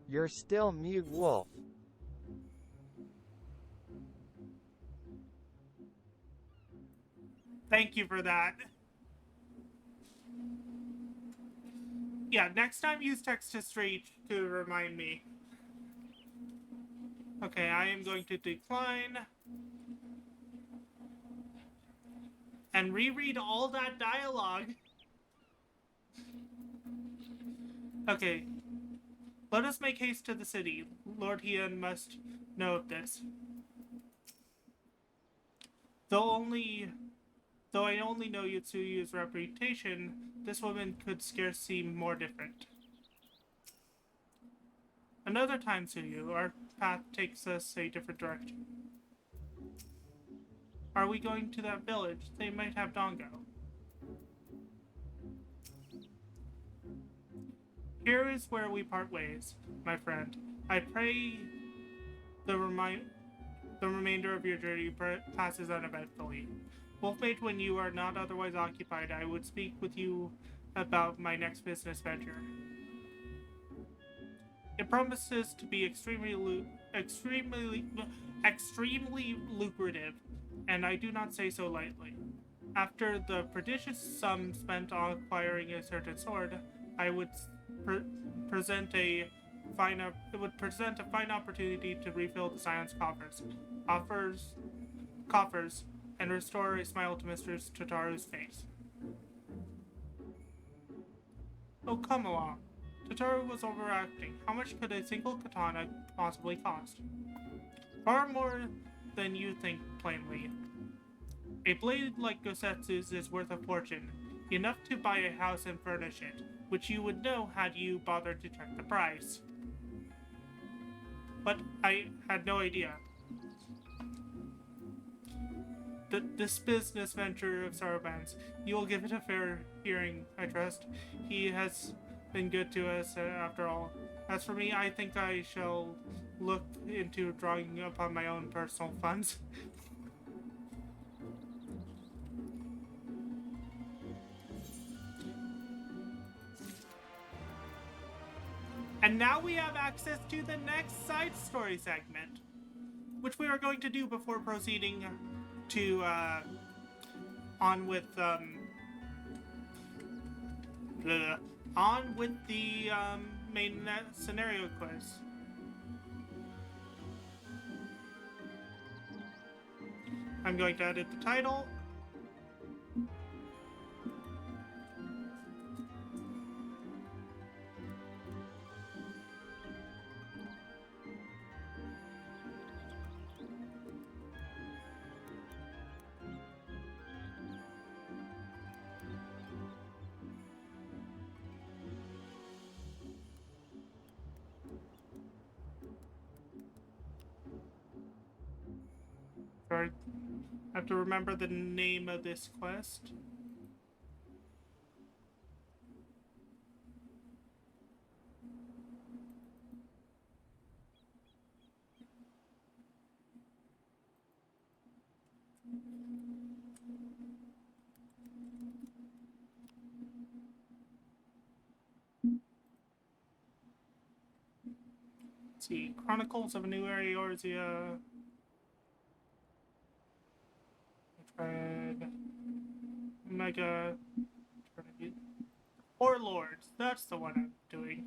You're still mute, Wolf. Thank you for that. Yeah, next time use text-to-speech to remind me. Okay, I am going to decline. And reread all that dialogue. Okay. Let us make haste to the city. Lord Hian must know of this. Though I only know Yutsuyu's reputation, this woman could scarce seem more different. Another time, Tsuyu, our path takes us a different direction. Are we going to that village? They might have Dongo. Here is where we part ways, my friend. I pray the remainder of your journey passes uneventfully. Wolfmate, when you are not otherwise occupied, I would speak with you about my next business venture. It promises to be extremely lucrative, and I do not say so lightly. After the prodigious sum spent on acquiring a certain sword, I would present a fine opportunity to refill the Scion's coffers, and restore a smile to Mistress Totaru's face. Oh, come along. Totaru was overacting. How much could a single katana possibly cost? Far more than you think, plainly. A blade like Gosetsu's is worth a fortune, enough to buy a house and furnish it, which you would know had you bothered to check the price. But I had no idea. This business venture of Saraban's, you will give it a fair hearing, I trust. He has been good to us, after all. As for me, I think I shall look into drawing upon my own personal funds. And now we have access to the next side story segment, which we are going to do before proceeding to on with the main scenario quiz. I'm going to edit the title. Sorry, I have to remember the name of this quest. Let's see, Chronicles of a New Area Eorzea. Mega Four Lords, that's the one I'm doing.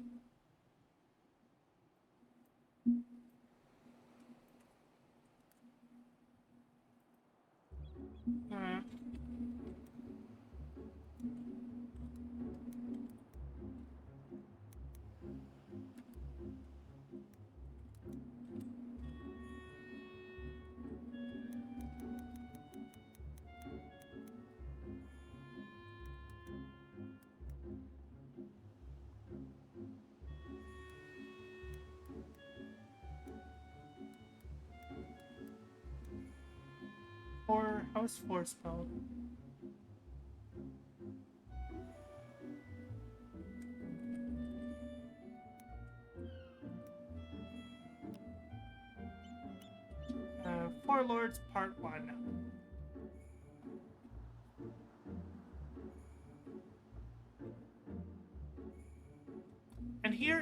Or how's 4 spelled? Four Lords Part 1. And here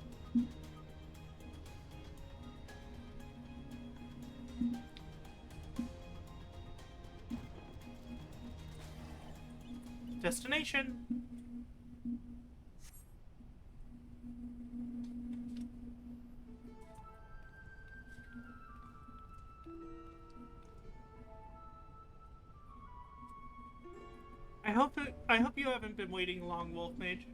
Destination. I hope you haven't been waiting long, Wolf Mage.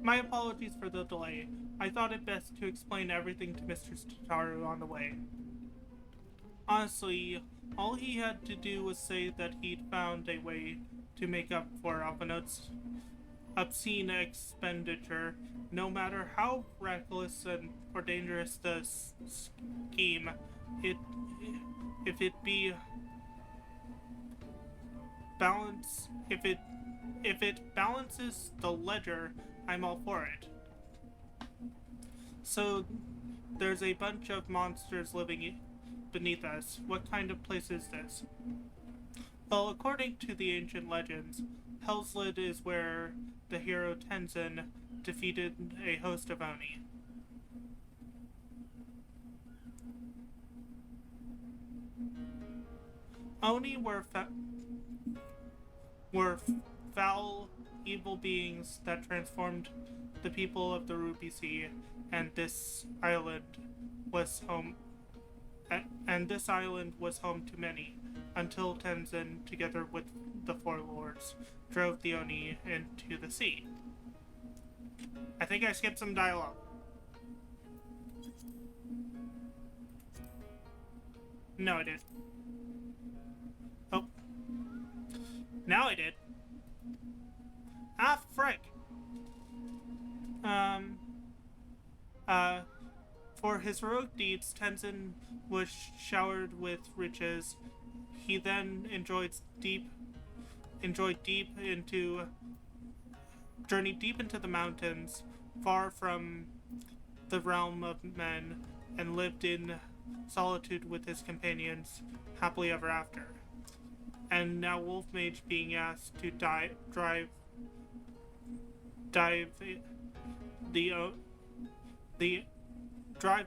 My apologies for the delay. I thought it best to explain everything to Mr. Tataru on the way. Honestly, all he had to do was say that he'd found a way to make up for Alphinaud's obscene expenditure, no matter how reckless and or dangerous the scheme. If it balances the ledger, I'm all for it. So, there's a bunch of monsters living beneath us. What kind of place is this? Well, according to the ancient legends, Hell's Lid is where the hero Tenzin defeated a host of Oni. Oni were foul, evil beings that transformed the people of the Ruby Sea, and this island was home. And this island was home to many, until Tenzin, together with the four lords, drove the Oni into the sea. I think I skipped some dialogue. No, I did. Oh. Now I did. Ah, frick. For his heroic deeds, Tenzin was showered with riches. He then journeyed deep into the mountains, far from the realm of men, and lived in solitude with his companions, happily ever after. And now Wolf Mage being asked to drive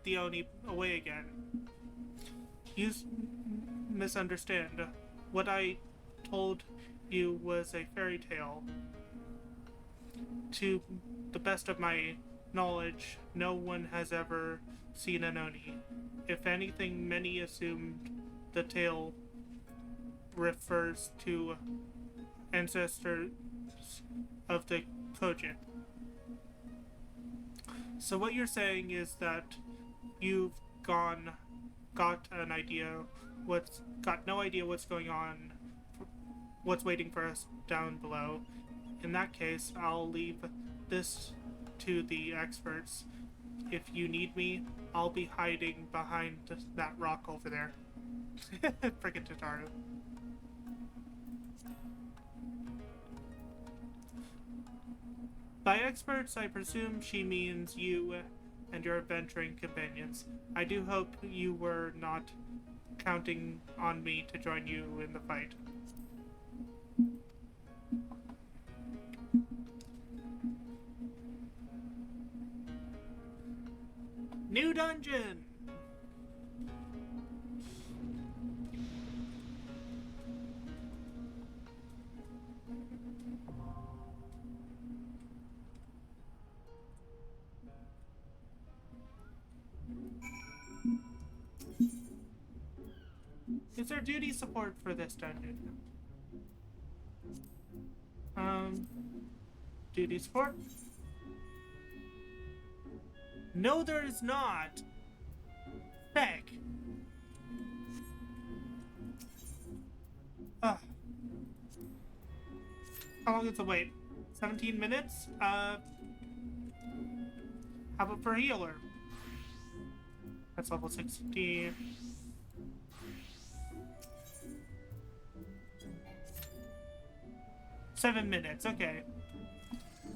the Oni away again. You misunderstand. What I told you was a fairy tale. To the best of my knowledge, no one has ever seen an Oni. If anything, many assumed the tale refers to ancestors of the Kojin. So what you're saying is that you've got no idea what's going on, what's waiting for us down below. In that case, I'll leave this to the experts. If you need me, I'll be hiding behind that rock over there. Frickin' Tataru. By experts, I presume she means you and your adventuring companions. I do hope you were not counting on me to join you in the fight. New dungeon! Is there duty support for this dungeon? Duty support? No, there is not! Heck. Ugh. How long is the wait? 17 minutes? How about for healer? That's level 60. Seven minutes, okay.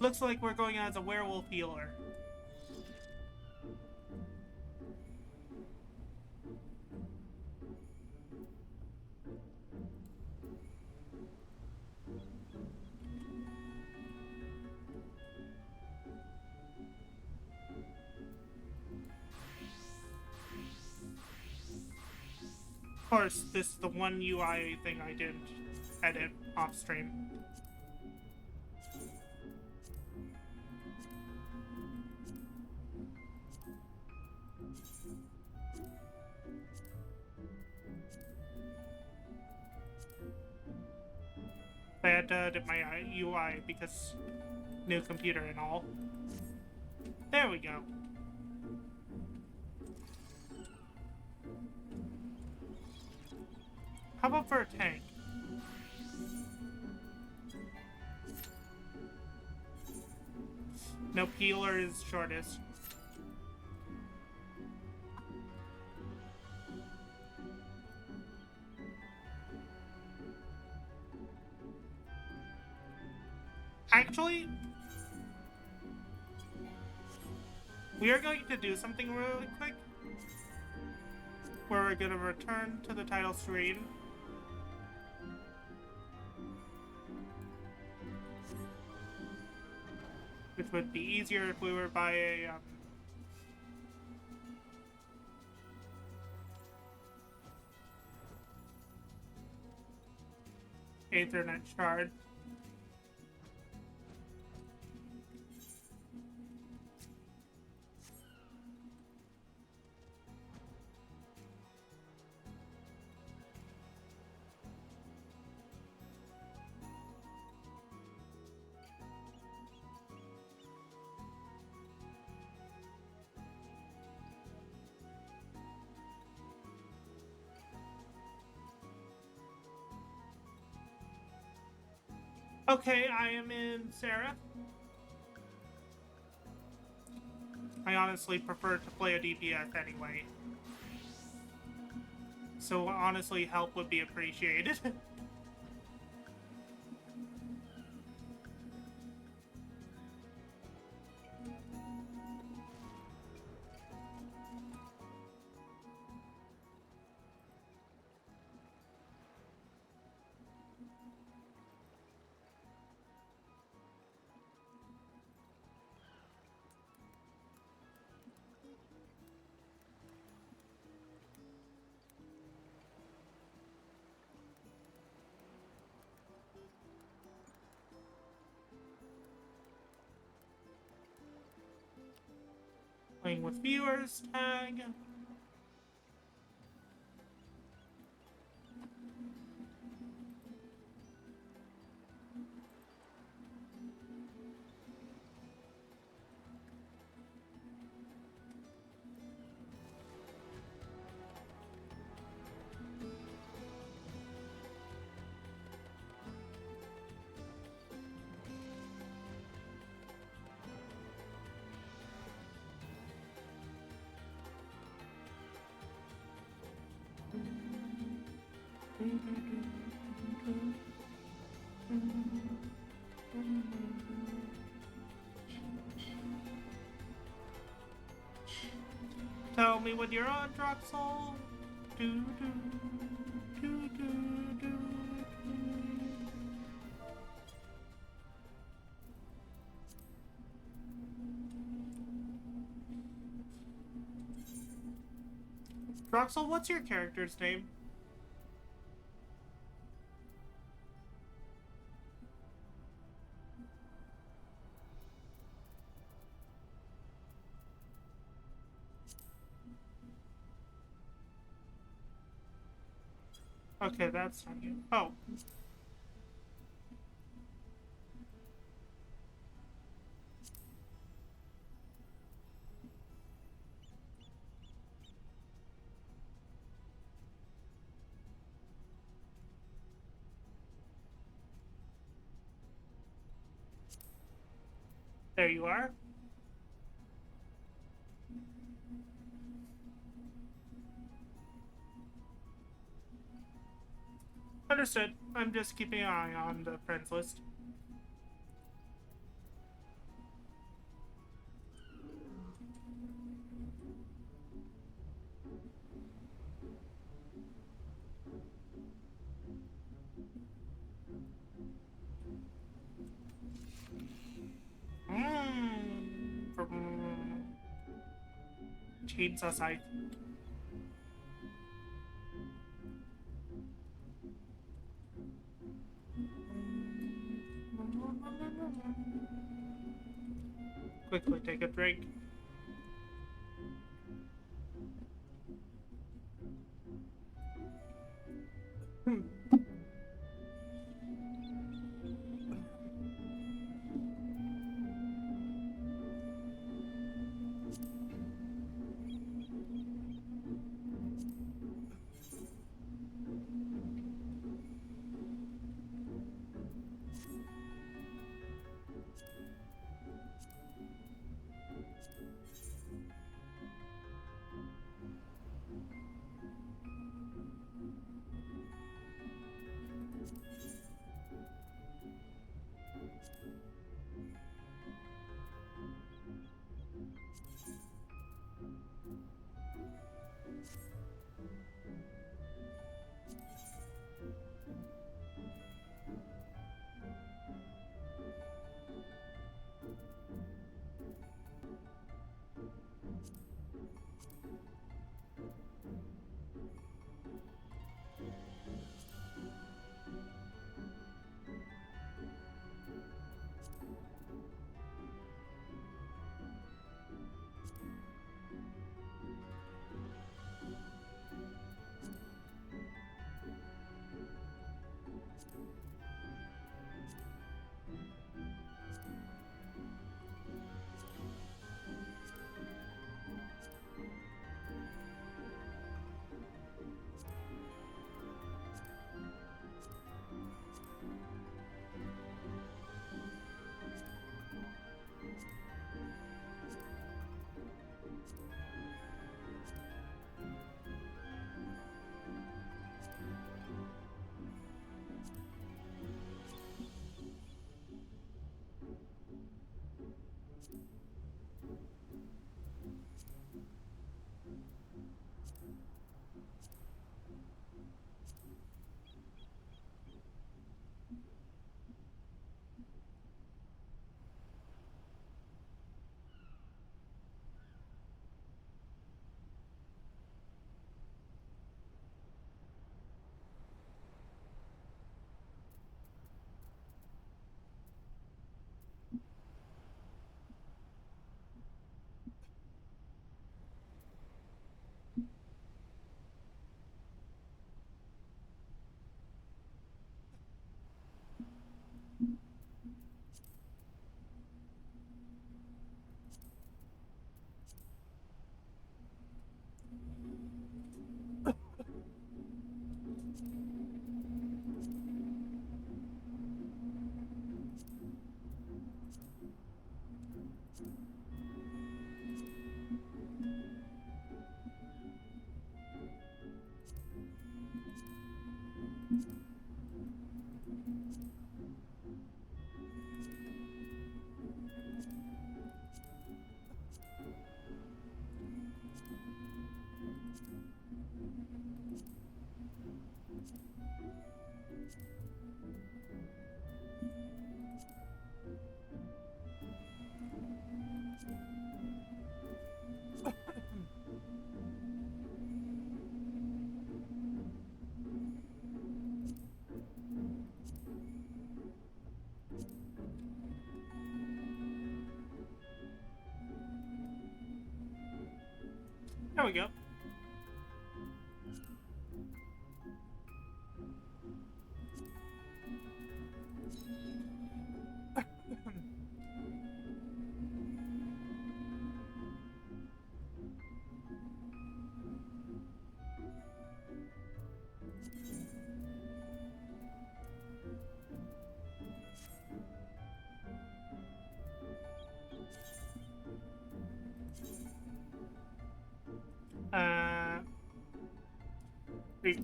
Looks like we're going as a werewolf healer. Of course, this is the one UI thing I didn't edit off stream. I had to edit my UI because new computer and all. There we go. How about for a tank? No, peeler is shortest. Actually, we are going to do something really quick, where we're going to return to the title screen. Which would be easier if we were by a Ethernet shard. Okay, I am in Seraph. I honestly prefer to play a DPS anyway. So honestly, help would be appreciated. Playing with viewers tag. Tell me when you're on Droxel. Do, do, do, do, do, do. Droxel, what's your character's name? Okay, that's not you. Oh. There you are. Understood. I'm just keeping an eye on the friends list. Chainsaw Scythe. quickly take a drink. There we go. Wait.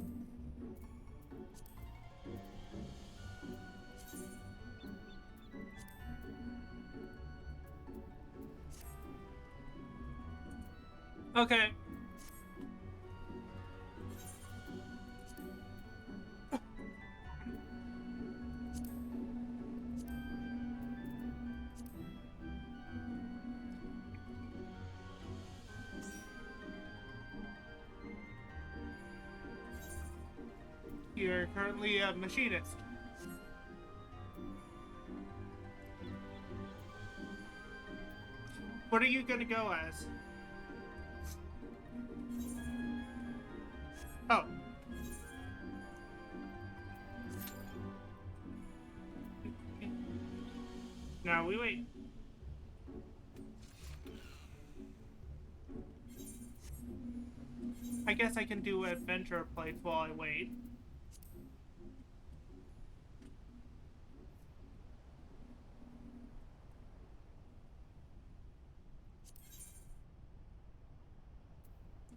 Okay. You're currently a machinist. What are you gonna go as? Oh. Now we wait. I guess I can do adventure plays while I wait.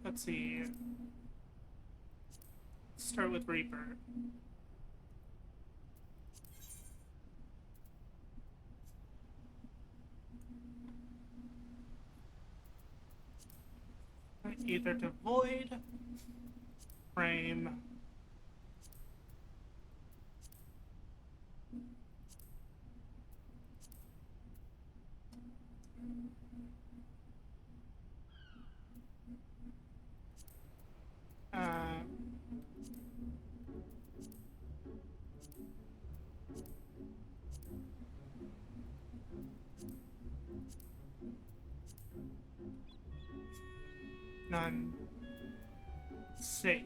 Let's see. Start with Reaper. Either to Void, Frame, none, safe.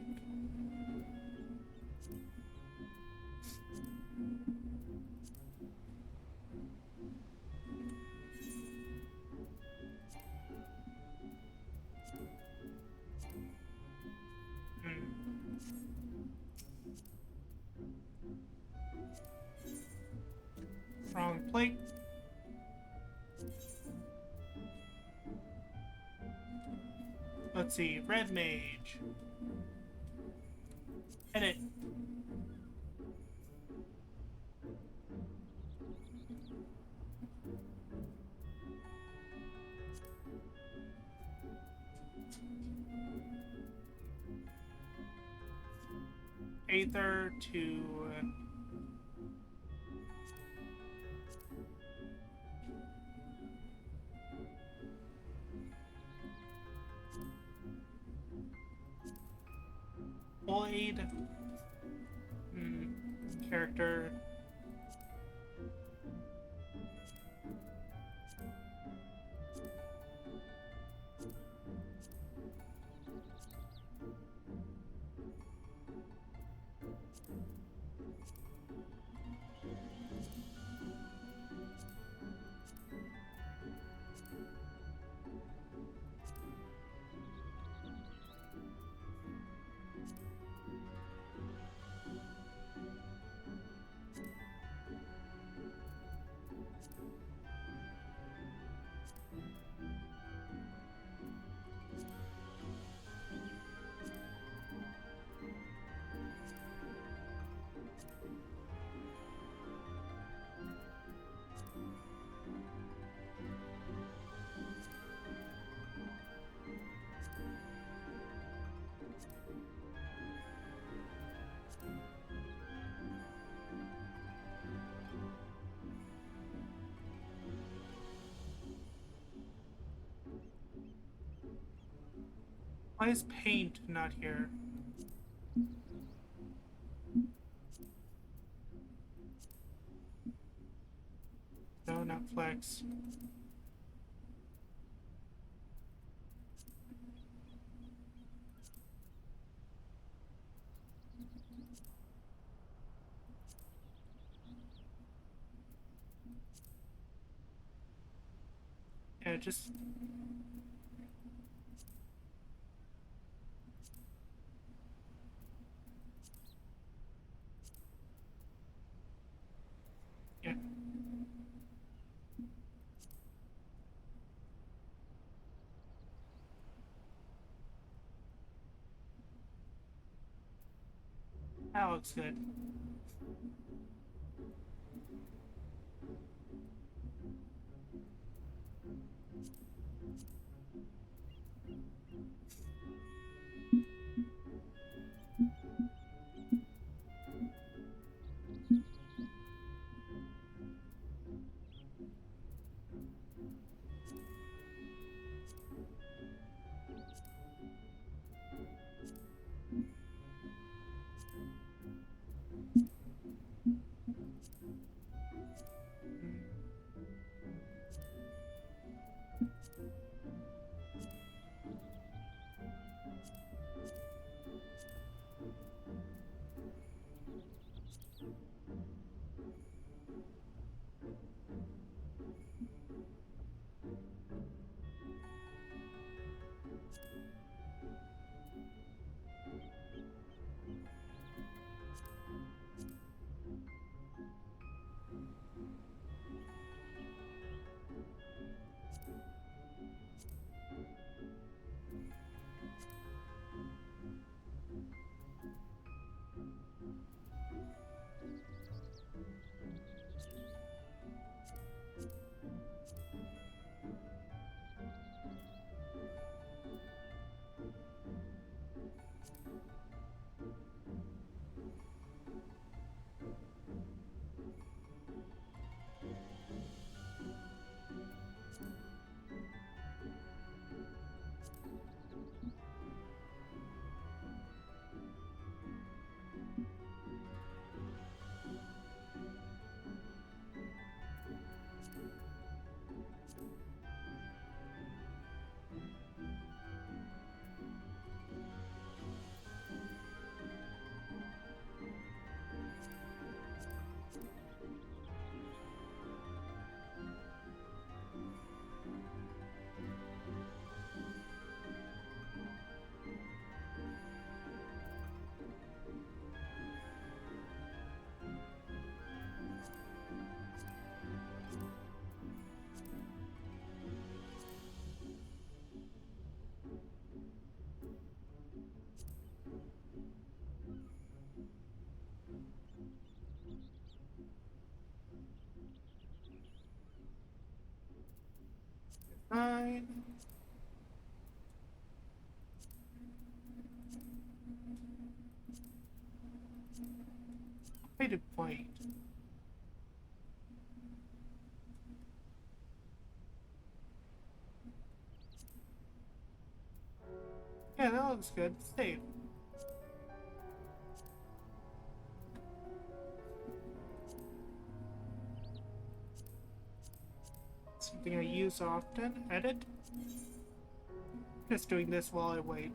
Wrong plate. Let's see, Red Mage. Edit. Aether to Void. Character. Why is paint not here? No, not flex. Yeah, just... Yeah. That looks good. point. Upgraded point. Yeah, that looks good. Save. Something I use often. Edit. Just doing this while I wait.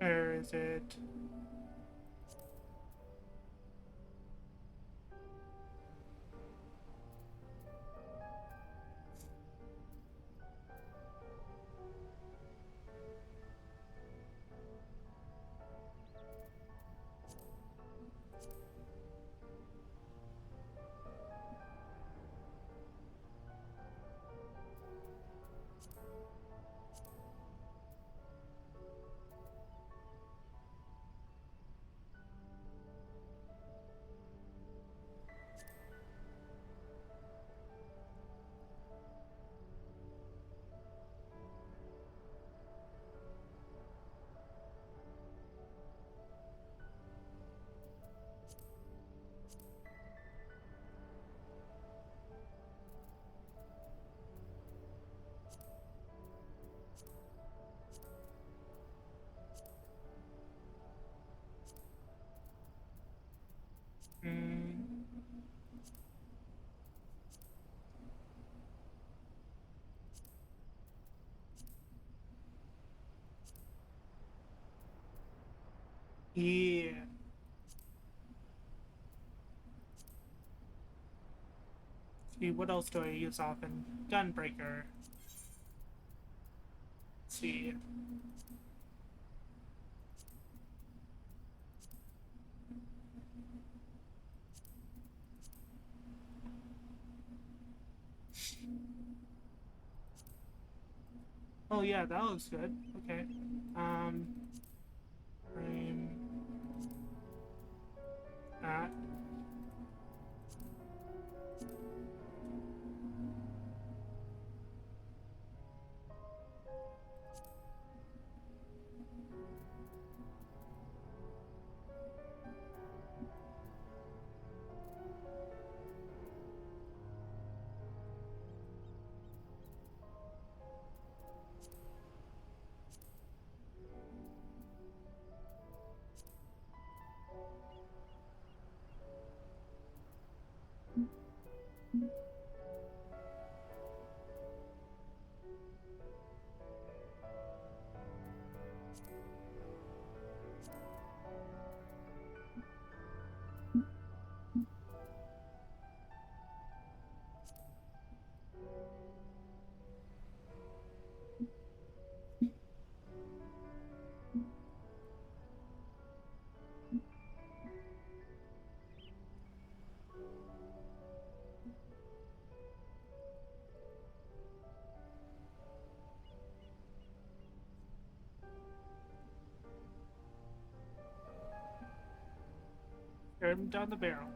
Where is it? Yeah. See, what else do I use often? Gunbreaker. Let's see. Oh yeah, that looks good. Okay. Frame that. Tear him down the barrel.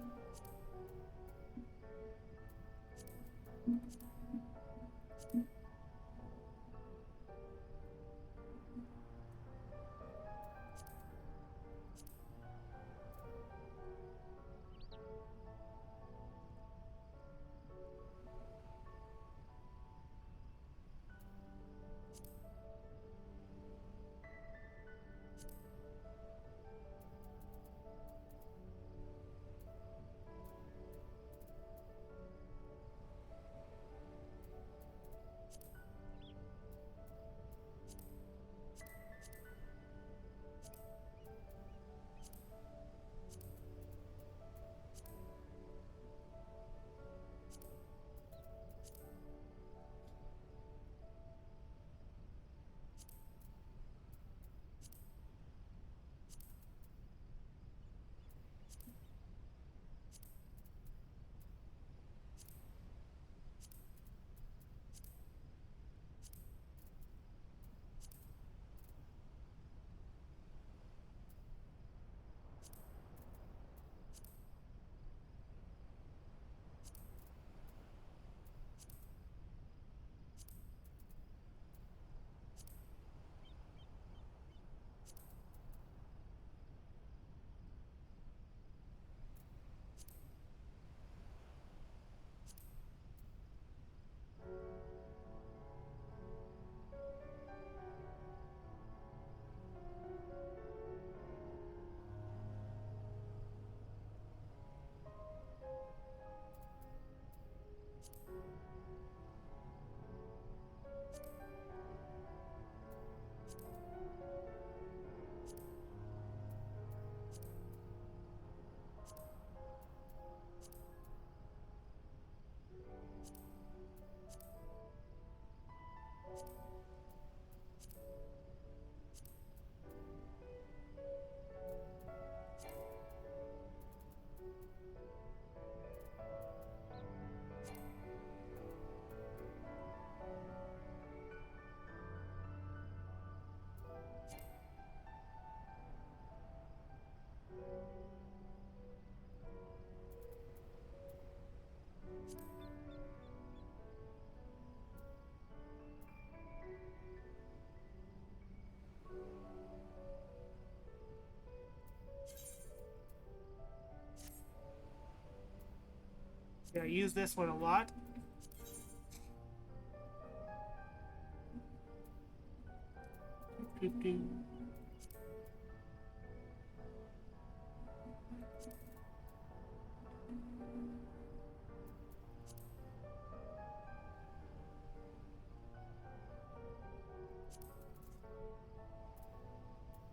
Yeah, I use this one a lot.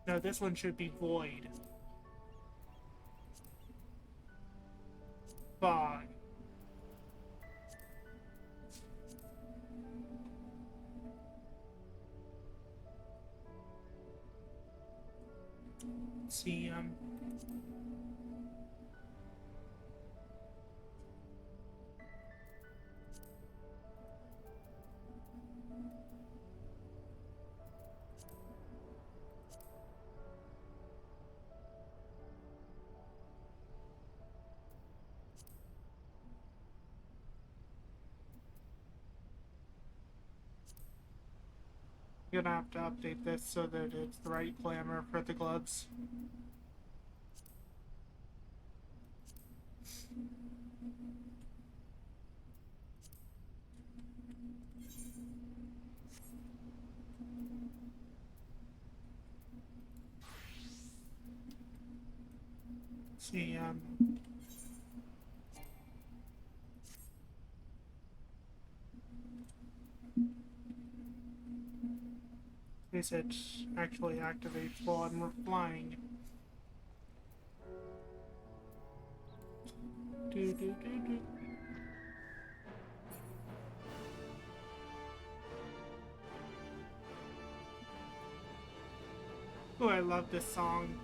No, this one should be void. 5. See, I'm gonna have to update this so that it's the right glamour for the gloves. See, it actually activates while I'm flying. Do, do, do, do. Oh, I love this song.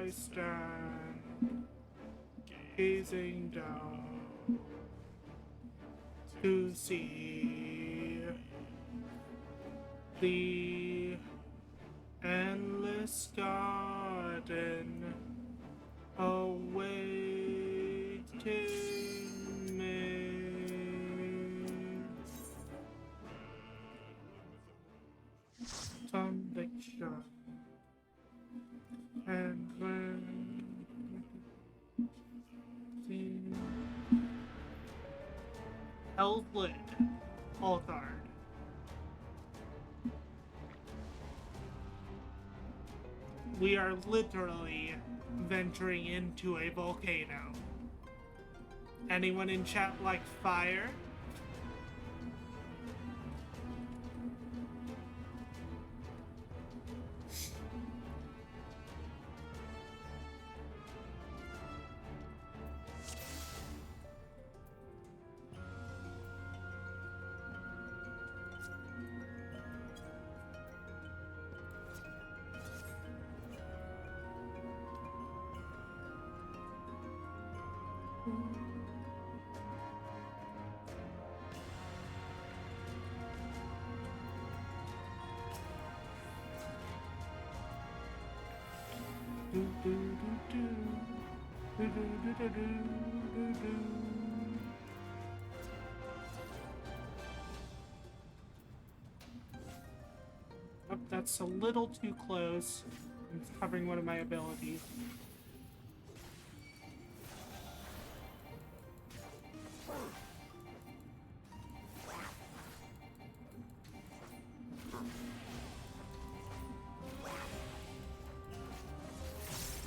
I stand gazing down to see the endless garden awaiting me. Sunlight shine, and when Hell's Lid, Althard. We are literally venturing into a volcano. Anyone in chat like fire? Oh, that's a little too close. It's covering one of my abilities.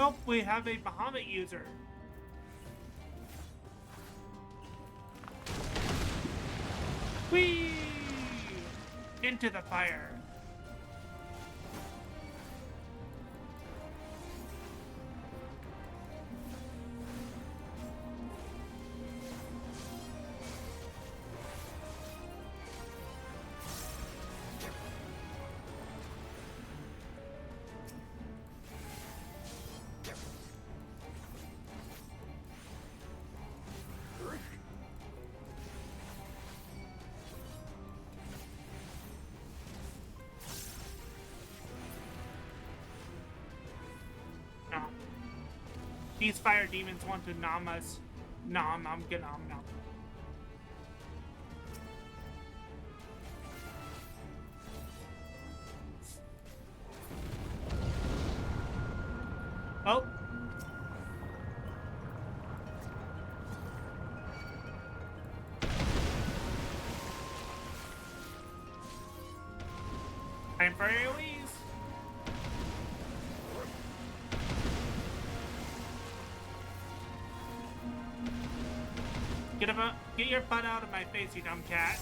Oh, we have a Bahamut user. Whee! Into the fire. These fire demons want to nom us. Nom, nom, nom, nom. fairies. Get your butt out of my face, you dumb cat.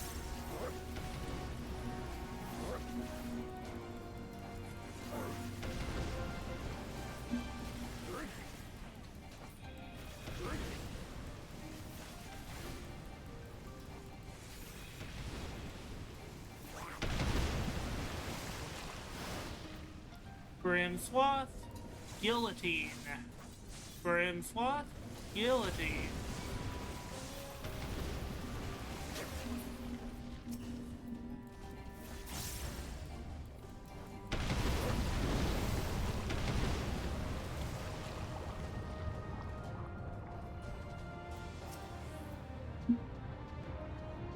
Grim Swath, guillotine. Grim Swath, guillotine.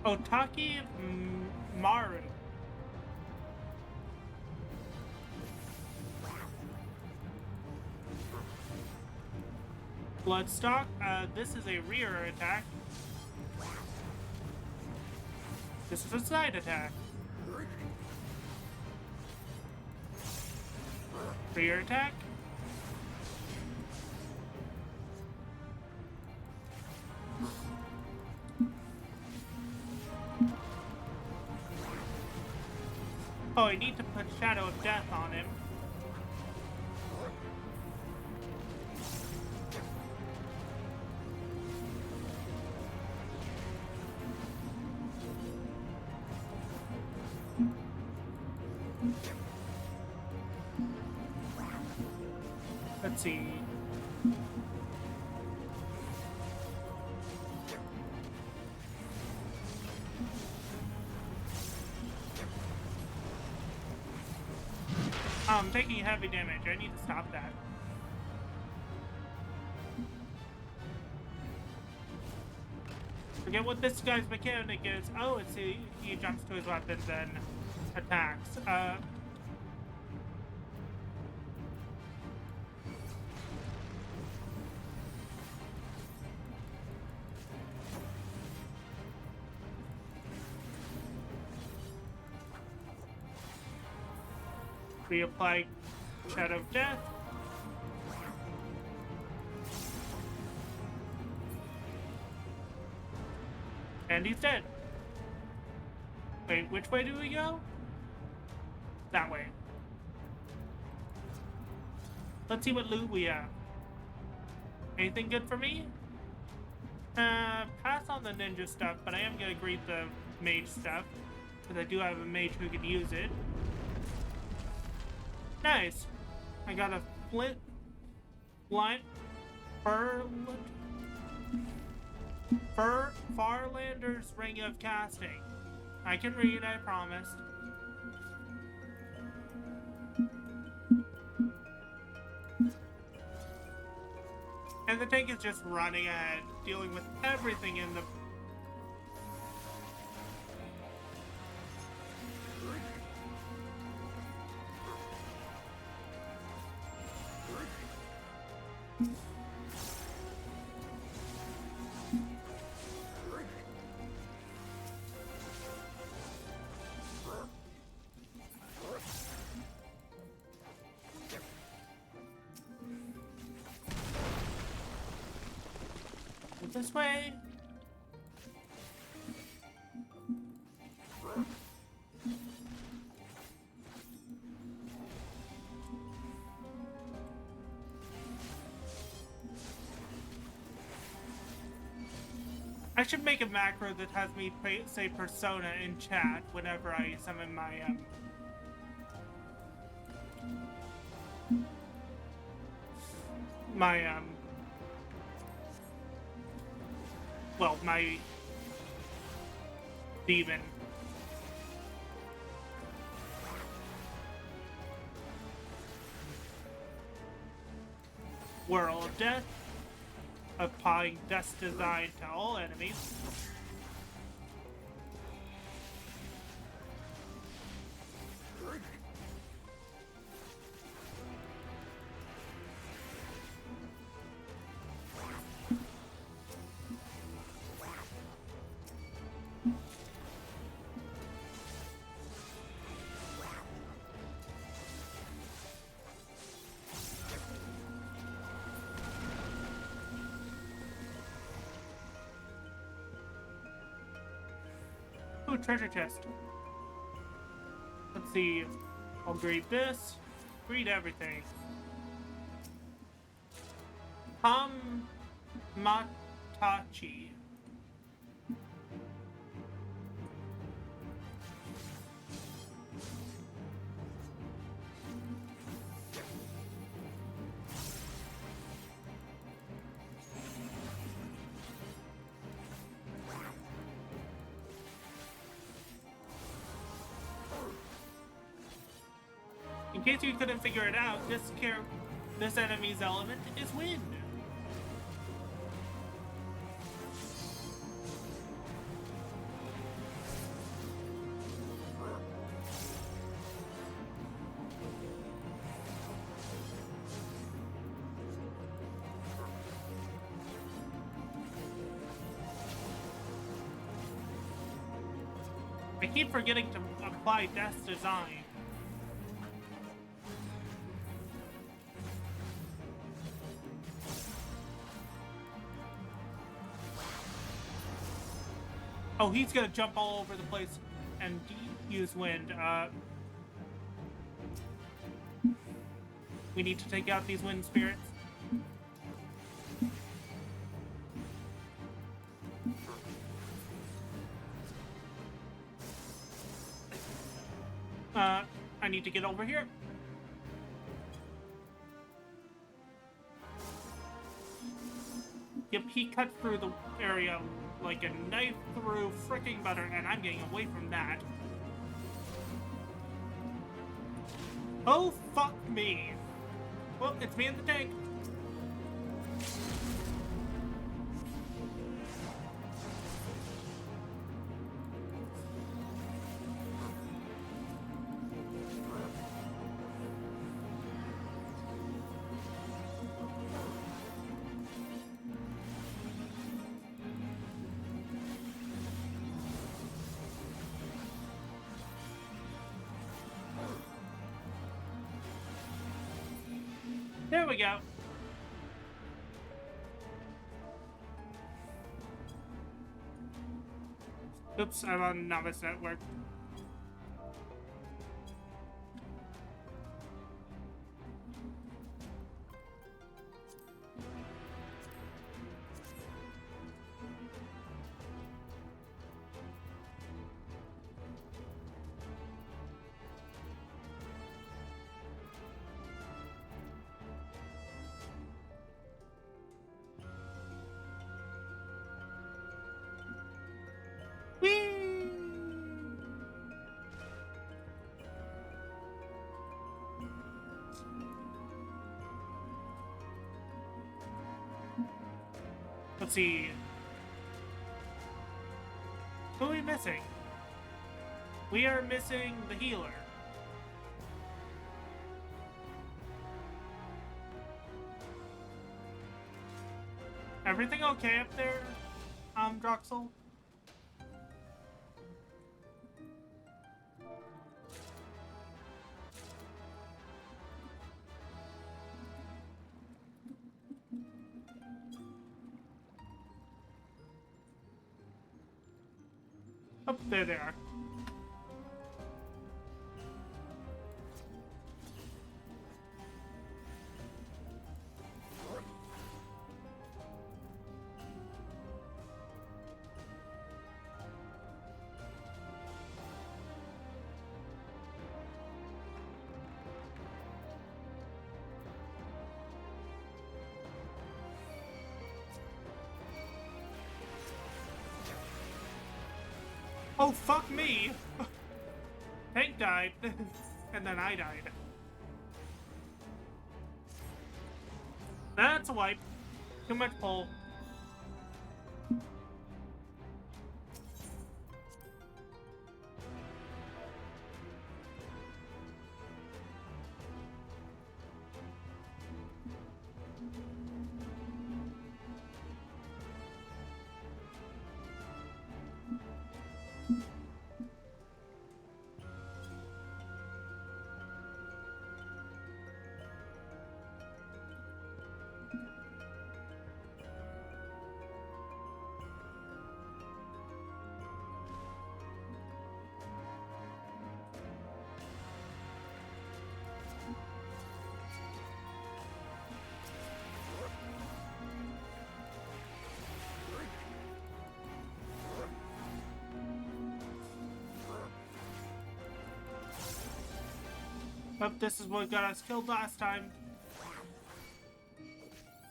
Otaki Maru. Bloodstock, this is a rear attack. This is a side attack. Rear attack. Oh, I need to put Shadow of Death on him. Let's see. I'm taking heavy damage. I need to stop that. Forget what this guy's mechanic is. Oh, it's he jumps to his weapons and attacks. Reapply Shadow of Death. And he's dead. Wait, which way do we go? That way. Let's see what loot we have. Anything good for me? Pass on the ninja stuff, but I am gonna greet the mage stuff, because I do have a mage who can use it. Nice. I got a flint, Farlander's Ring of Casting. I can read, I promise. And the tank is just running ahead, dealing with everything in the... This way. I should make a macro that has me say persona in chat whenever I summon my well, my demon. Whirl of Death, applying Death's Design to all enemies. treasure chest. Let's see. I'll greet this. Greet everything. Matachi. In case you couldn't figure it out, this enemy's element is wind. I keep forgetting to apply Death's Design. Oh, he's gonna jump all over the place and use wind. We need to take out these wind spirits. I need to get over here. Yep, he cut through the area like a knife through fricking butter, and I'm getting away from that. Oh, fuck me. Well, it's me in the tank. There we go. Oops, I'm on Novice Network. Let's see. Who are we missing? We are missing the healer. Everything okay up there, Droxel? Oh, there they are. Oh, fuck me! Hank died, and then I died. That's a wipe. Too much pull. Oh, this is what got us killed last time.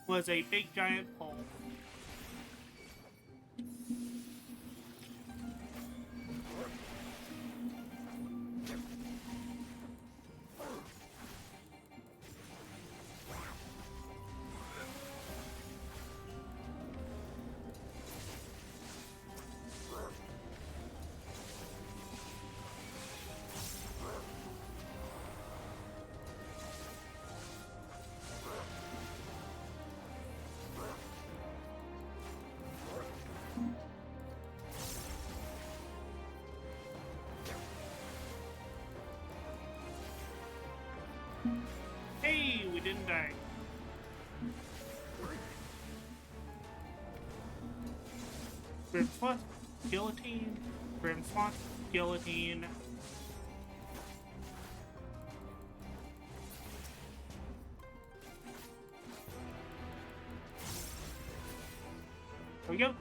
Was a big giant pole. Hey, we didn't die. Grim Swat, Guillotine, Grim Swat, Guillotine. There we go.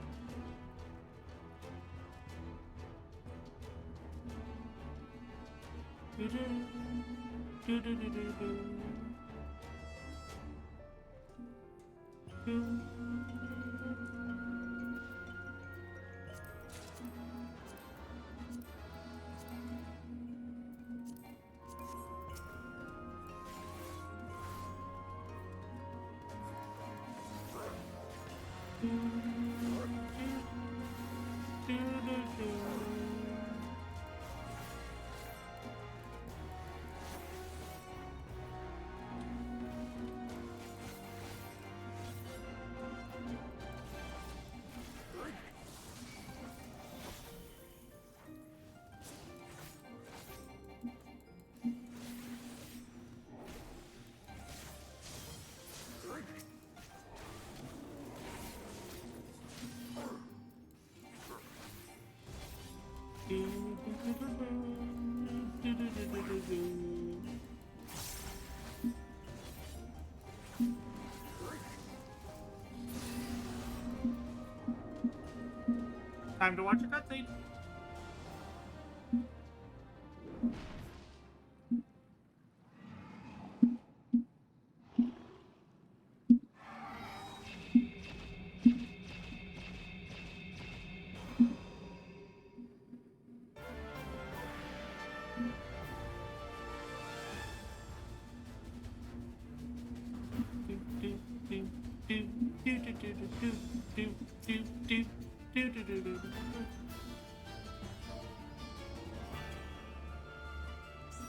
Time to watch a cutscene.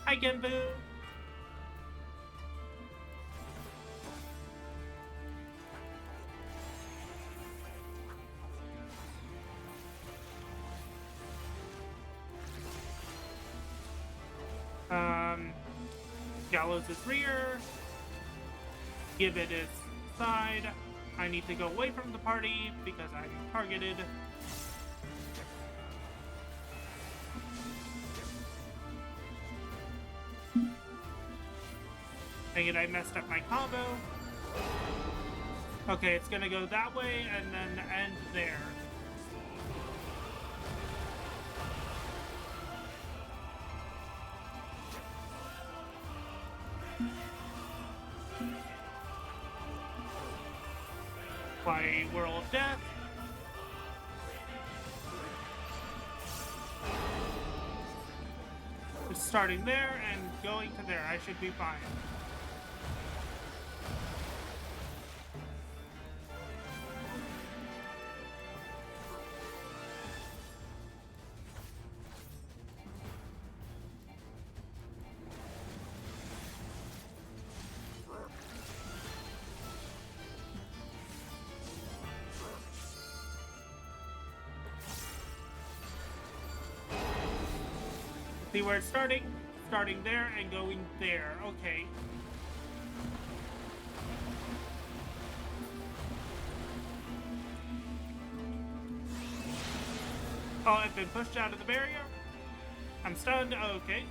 Hi, Genbu. Gallows' rear. Give it its side. I need to go away from the party because I'm targeted. Dang it, I messed up my combo. Okay, it's gonna go that way and then end there. By Whirl of Death. Just starting there and going to there. I should be fine. See where it's starting? Starting there and going there. Okay. Oh, I've been pushed out of the barrier. I'm stunned. Okay.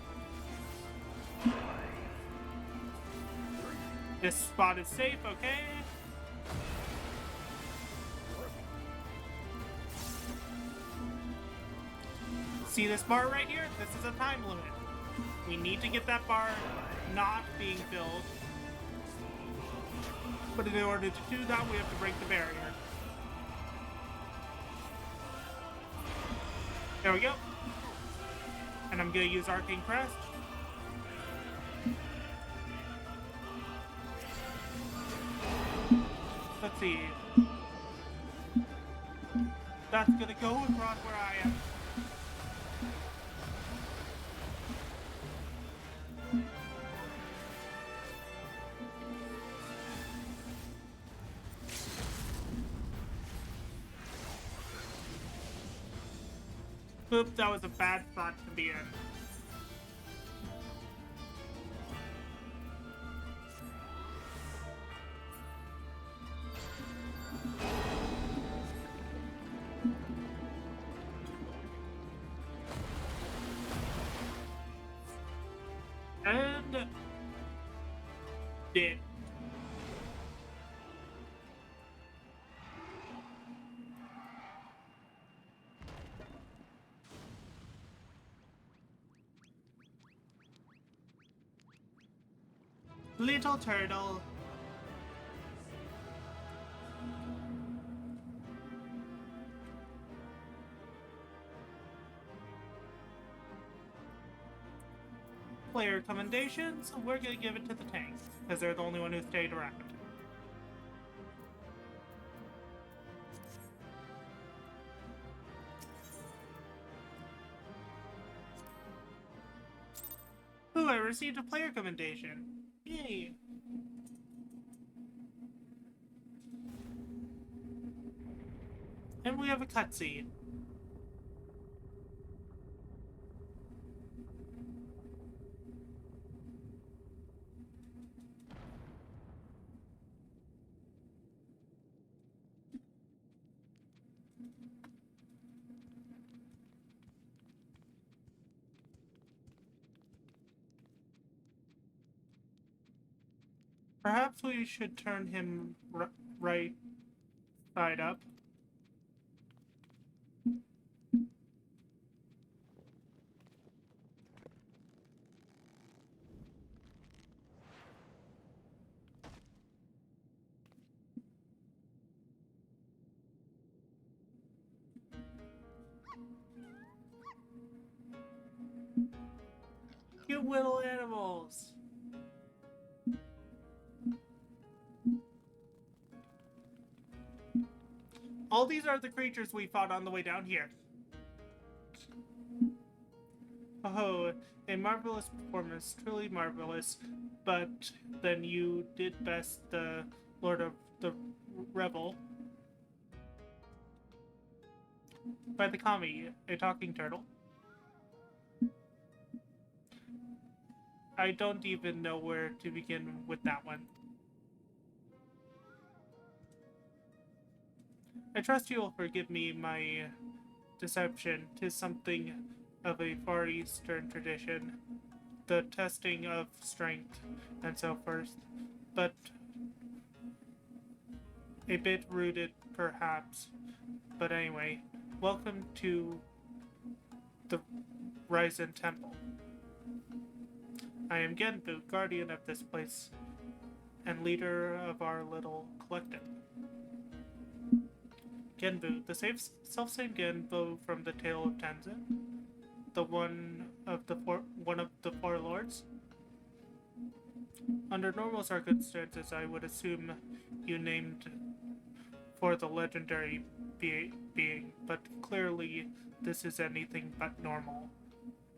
This spot is safe. Okay. See this bar right here? This is a time limit. We need to get that bar not being filled. But in order to do that, we have to break the barrier. There we go. And I'm gonna use Arcane Crest. Let's see. That's gonna go across where I am. Oops, that was a bad spot to be in. And did. Little turtle. Player commendations, we're gonna give it to the tanks, because they're the only one who stayed around. Ooh, I received a player commendation. Yay! And we have a cutscene. Perhaps we should turn him right side up. Cute little animals. All these are the creatures we fought on the way down here. Oh, a marvelous performance, truly marvelous. But then you did best the Lord of the Revel. By the Kami, a talking turtle. I don't even know where to begin with that one. I trust you will forgive me my deception. 'Tis something of a Far Eastern tradition, the testing of strength and so forth, but a bit rooted perhaps. But anyway, welcome to the Ryzen Temple. I am Genbu, guardian of this place, and leader of our little collective. Genbu, the self-same Genbu from the Tale of Tenzin, the one of the four lords. Under normal circumstances, I would assume you named for the legendary being, but clearly this is anything but normal.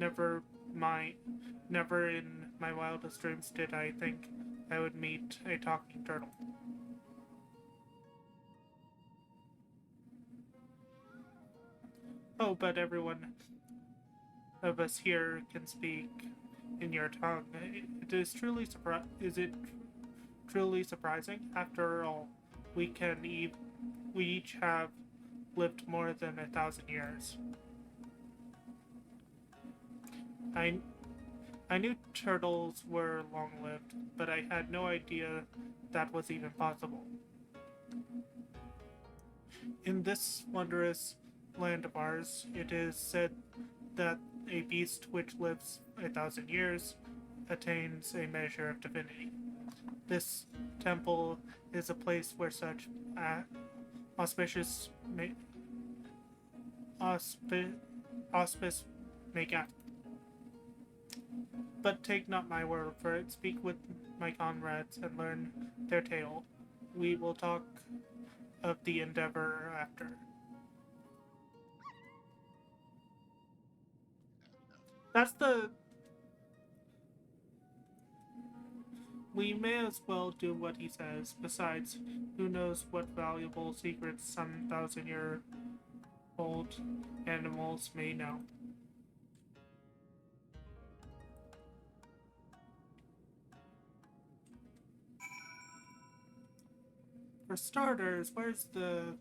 Never in my wildest dreams did I think I would meet a talking turtle. Oh, but everyone of us here can speak in your tongue. Is it truly surprising? After all, we each have lived more than 1,000 years. I knew turtles were long-lived, but I had no idea that was even possible. In this wondrous land of ours, it is said that a beast which lives 1,000 years attains a measure of divinity. This temple is a place where such auspicious auspice may gather. But take not my word for it. Speak with my comrades and learn their tale. We will talk of the endeavor after. That's the... We may as well do what he says. Besides, who knows what valuable secrets some 1,000-year-old animals may know. For starters, where's the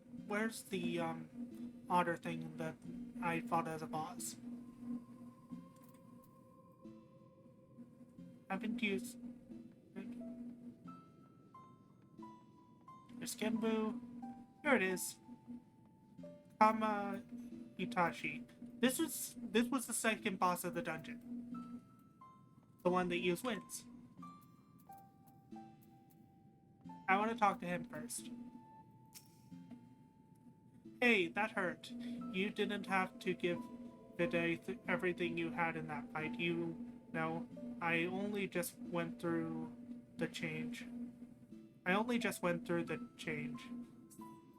otter thing that I fought as a boss? Haven't used. There's Genbu. Here it is. Kama Itachi. This was the second boss of the dungeon. The one that used winds. I want to talk to him first. Hey, that hurt. You didn't have to give Vide everything you had in that fight. You know, I only just went through the change.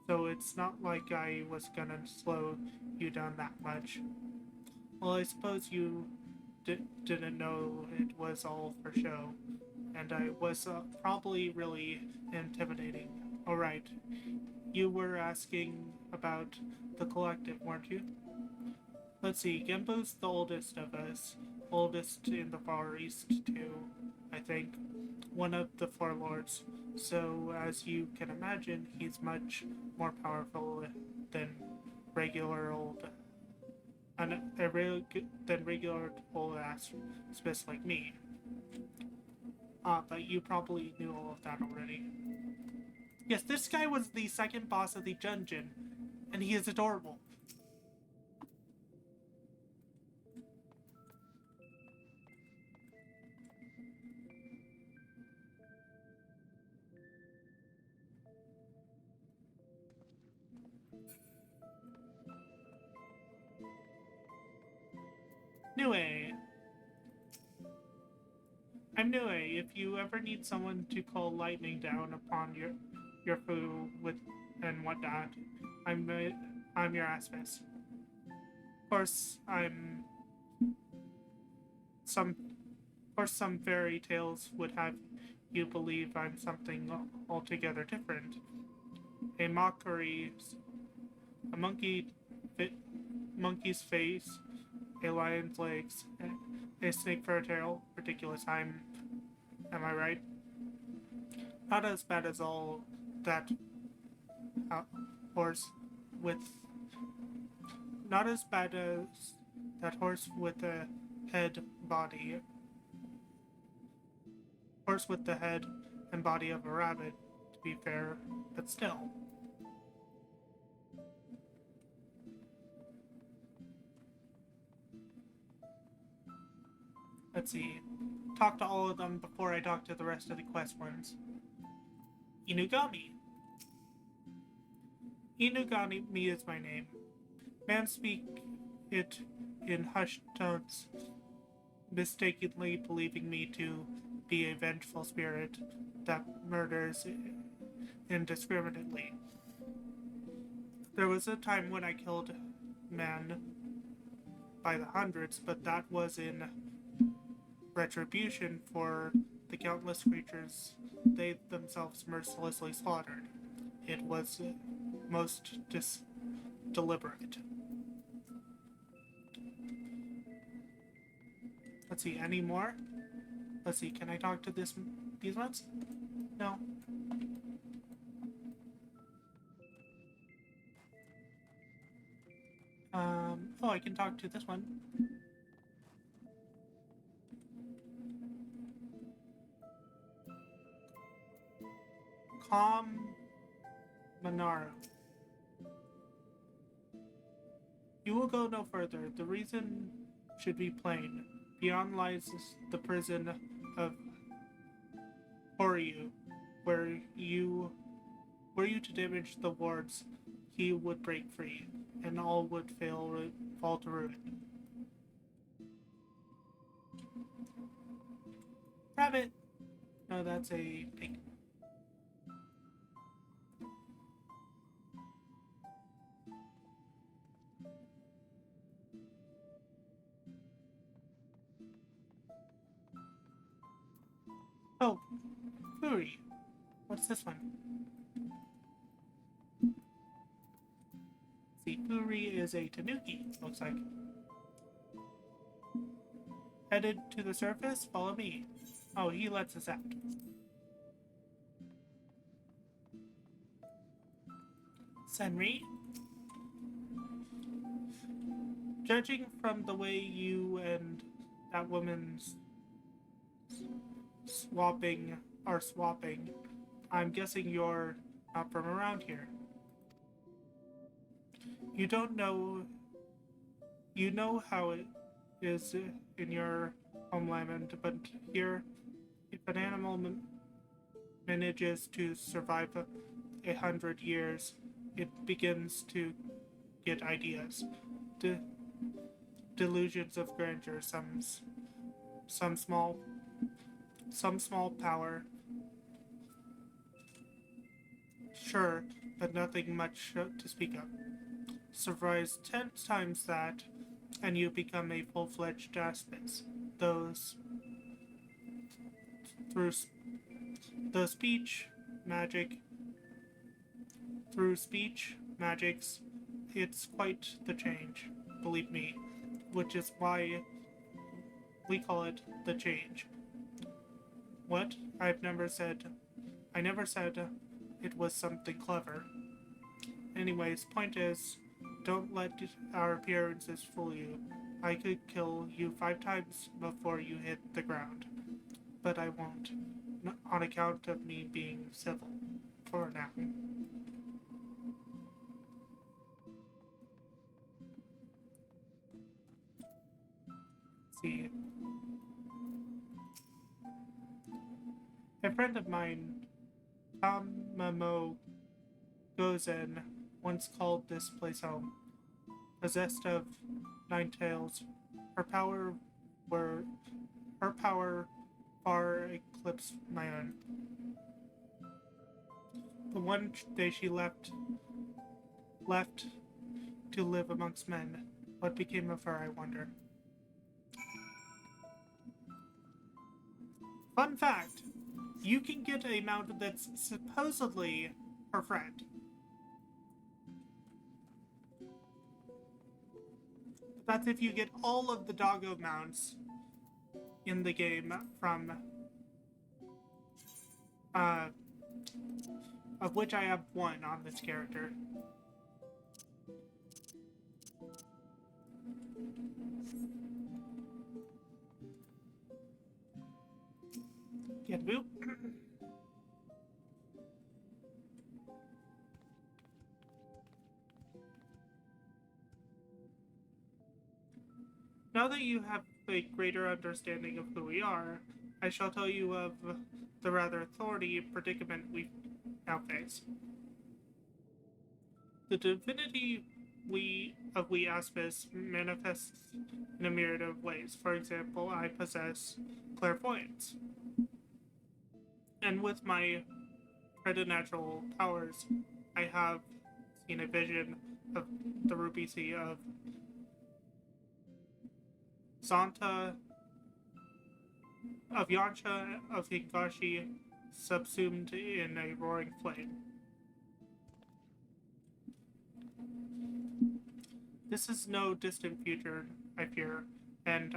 So it's not like I was gonna slow you down that much. Well, I suppose you didn't know it was all for show. And I was probably really intimidating. Alright, you were asking about the collective, weren't you? Let's see, Genbo's the oldest of us. Oldest in the Far East, too, I think. One of the four lords. So, as you can imagine, he's much more powerful than regular old ass smiths like me. But you probably knew all of that already. Yes, this guy was the second boss of the dungeon, and he is adorable. Nue. I'm Nue. If you ever need someone to call lightning down upon your food with and whatnot, I'm your aspect. Of course, some fairy tales would have you believe I'm something altogether different. A mockery, a monkey's face, a lion's legs, a snake for a tail. Ridiculous. Am I right? Not as bad as all that horse with. Not as bad as that horse with the head, body. Horse with the head and body of a rabbit, to be fair, but still. Let's see. Talk to all of them before I talk to the rest of the quest ones. Inugami. Inugami is my name. Man speak it in hushed tones, mistakenly believing me to be a vengeful spirit that murders indiscriminately. There was a time when I killed men by the hundreds, but that was in retribution for the countless creatures they themselves mercilessly slaughtered. It was most deliberate. Let's see, any more? Let's see, can I talk to these ones? No. Oh, I can talk to this one. Monaro. You will go no further. The reason should be plain. Beyond lies the prison of Horyu, were you to damage the wards, he would break free, and all would fall to ruin. Rabbit! No, that's a pig. Oh, Fury. What's this one? See, Fury is a tanuki, looks like. Headed to the surface, follow me. Oh, he lets us out. Senri? Judging from the way you and that woman's swapping, I'm guessing you're not from around here. You don't know... You know how it is in your homeland, but here, if an animal manages to survive 100 years, it begins to get ideas. Delusions of grandeur, some small power. Sure, but nothing much to speak of. Survives 10 times that, and you become a full-fledged aspis. Through speech, magics, it's quite the change, believe me, which is why we call it the change. What? I never said it was something clever. Anyways, point is, don't let our appearances fool you. I could kill you 5 times before you hit the ground. But I won't, on account of me being civil, for now. Let's see. A friend of mine, Tamamo Gozen, once called this place home. Possessed of 9 tails, her power far eclipsed my own. The one day she left to live amongst men. What became of her, I wonder. Fun fact, you can get a mount that's supposedly her friend. That's if you get all of the doggo mounts in the game from, of which I have 1 on this character. Get boop. Now that you have a greater understanding of who we are, I shall tell you of the rather thorny predicament we now face. The divinity we Aspis manifests in a myriad of ways. For example, I possess clairvoyance. And with my preternatural powers, I have seen a vision of the Ruby Sea of Zanta, of Yancha, of Higashi, subsumed in a roaring flame. This is no distant future, I fear, and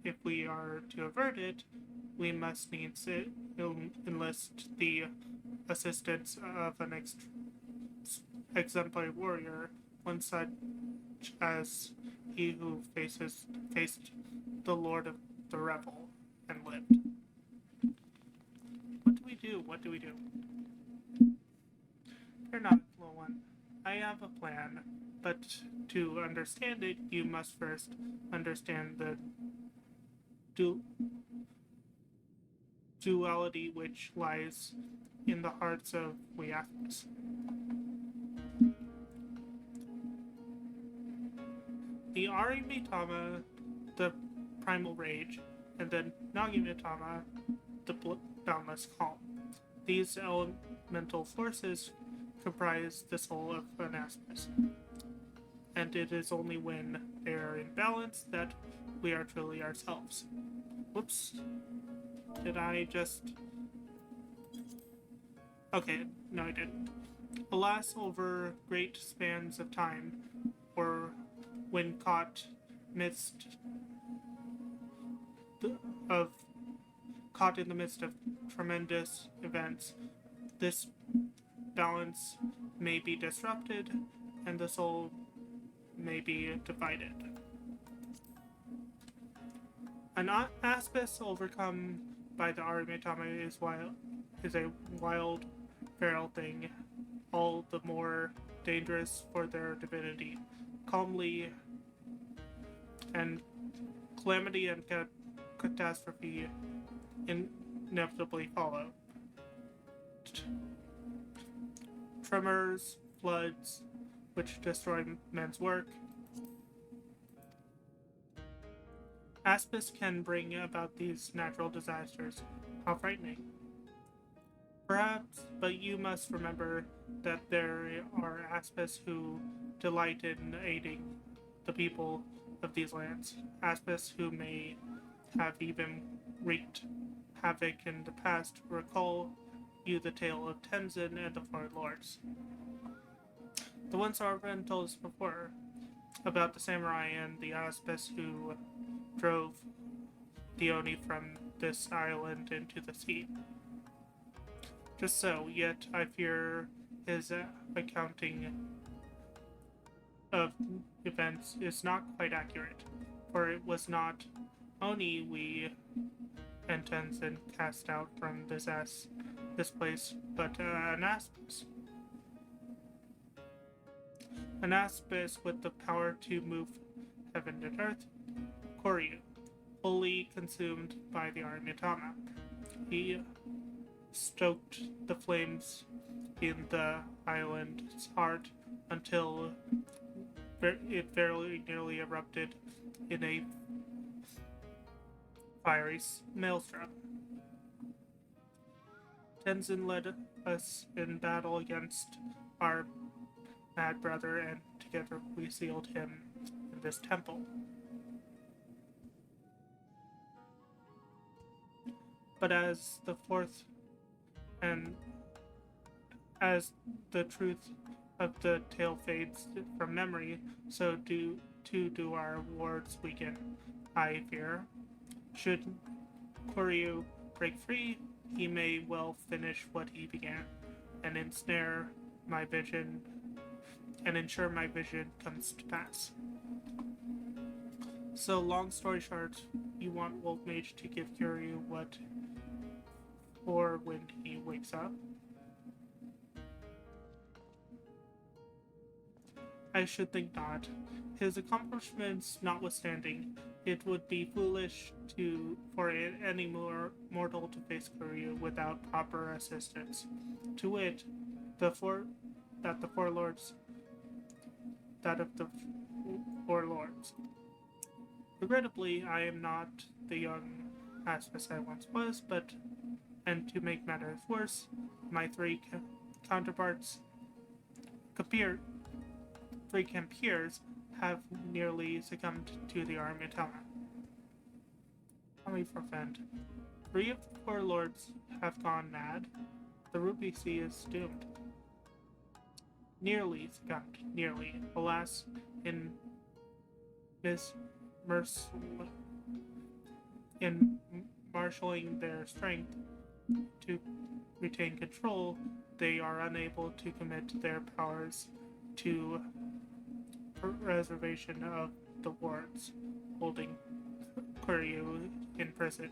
if we are to avert it, we must needs enlist the assistance of an exemplary warrior, one such as he who faced the Lord of the Revel and lived. What do we do? What do we do? Fear not, little one. I have a plan. but to understand it, you must first understand the duality which lies in the hearts of Ffxiv. The Ari Mitama, the primal rage, and the Nagi Mitama, the boundless calm. These elemental forces comprise the soul of an aspect, and it is only when they are in balance that we are truly ourselves. Whoops. Did I just... Okay, no I didn't. Alas, over great spans of time, or when caught in the midst of tremendous events, this balance may be disrupted and the soul may be divided. An aspect overcome by the Arimitama is a wild, feral thing, all the more dangerous for their divinity. Calmly and calamity and catastrophe inevitably follow. Tremors, floods, which destroy men's work. Aspis can bring about these natural disasters. How frightening. Perhaps, but you must remember that there are Aspis who delight in aiding the people of these lands. Aspis who may have even wreaked havoc in the past. Recall you the tale of Tenzin and the Four Lords. The one Sarvan told us before about the samurai and the Aspis who drove Dione from this island into the sea. Just so, yet I fear his accounting of events is not quite accurate, for it was not Oni we and Tenzin cast out from this place, but an Aspis. An Aspis with the power to move heaven and earth, Koryu, fully consumed by the Arimitama. He stoked the flames in the island's heart until it very nearly erupted in a fiery maelstrom. Tenzin led us in battle against our mad brother, and together we sealed him in this temple. But as the fourth and as the truth of the tale fades from memory, so do our wards weaken, I fear. Should Koryu break free, he may well finish what he began, and ensure my vision comes to pass. So, long story short, you want Wolf Mage to give Koryu what for when he wakes up? I should think not. His accomplishments notwithstanding, it would be foolish for any mortal to face Koryu without proper assistance. To wit, the four lords. Regrettably, I am not the young Aspis I once was, and to make matters worse, my three compeers have nearly succumbed to the Arimitama. Let me prevent. 3 of the 4 lords have gone mad. The Ruby Sea is doomed. Nearly succumbed. Nearly. Alas, in marshalling their strength to retain control, they are unable to commit their powers to preservation of the wards, holding Koryu in prison.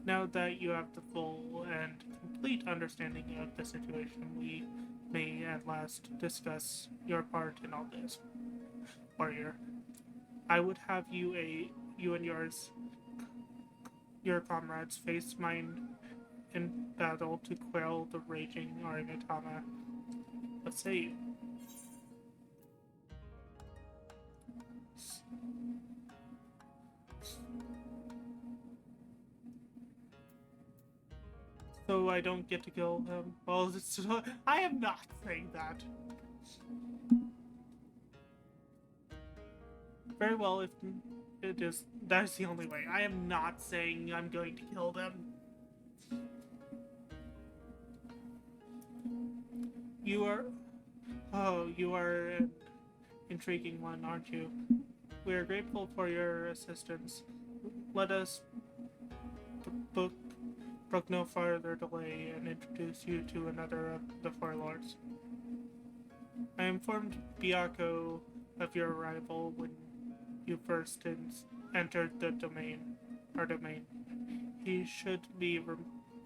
Now that you have the full and complete understanding of the situation, we may at last discuss your part in all this, warrior. I would have you and your comrades face mine in battle to quell the raging Arimitama. What say you? So I don't get to kill him. Well, I am not saying that. Very well, if it is, that's the only way. I am not saying I'm going to kill them. You are an intriguing one, aren't you? We are grateful for your assistance. Let us brook no further delay and introduce you to another of the Four Lords. I informed Biako of your arrival when you first entered our domain. He should be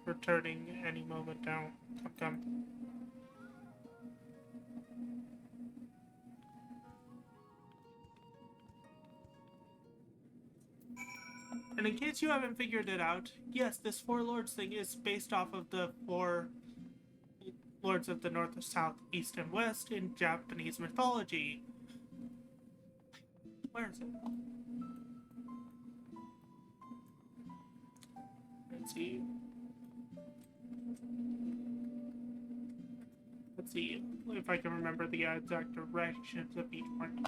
returning any moment now. Come. And in case you haven't figured it out, yes, this Four Lords thing is based off of the Four Lords of the North, South, East, and West in Japanese mythology. Where is it? Let's see if I can remember the exact directions of each one.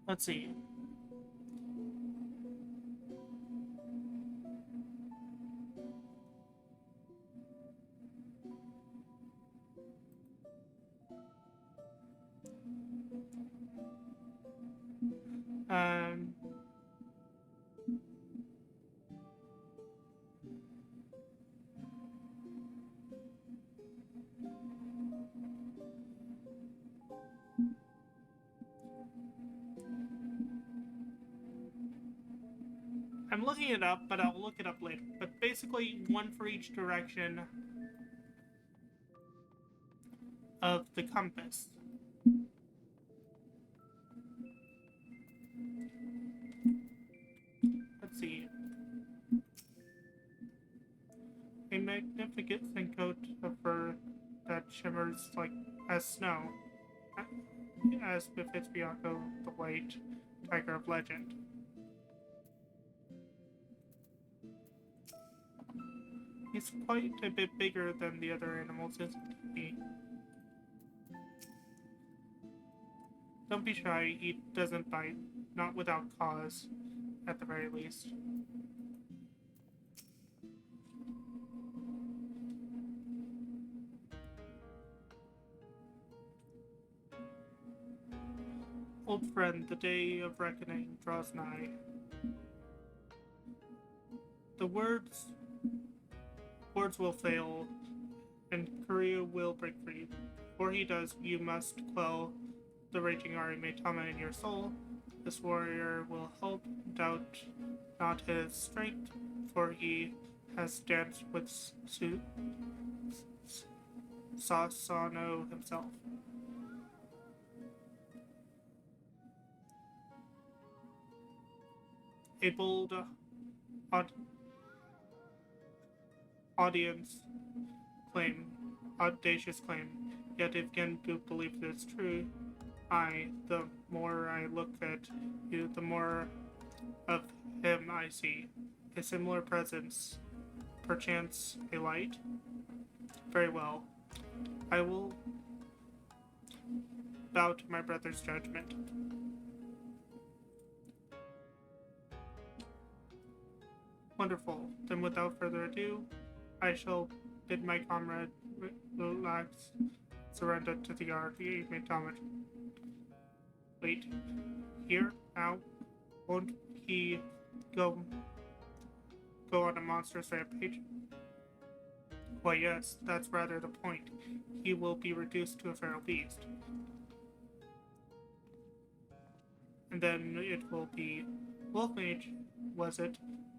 Let's see. Um, I'm looking it up, but I'll look it up later. But basically, one for each direction of the compass. Let's see. A magnificent coat of fur that shimmers like as snow, as befits Biako, the white tiger of legend. He's quite a bit bigger than the other animals, isn't he? Don't be shy, he doesn't bite, not without cause, at the very least. Old friend, the day of reckoning draws nigh. The words will fail, and Korea will break free. Before he does, you must quell the raging Arimitama in your soul. This warrior will help, doubt not his strength, for he has danced with Sasano himself. A bold audacious claim. Yet if Genbu believes it's true, the more I look at you, the more of him I see. A similar presence, perchance a light? Very well. I will bow to my brother's judgment. Wonderful. Then without further ado, I shall bid my comrade relax, surrender to the Arimitama. Wait, here? Now? Won't he go on a monstrous rampage? Why yes, that's rather the point. He will be reduced to a feral beast. And then it will be Wolfmage, was it?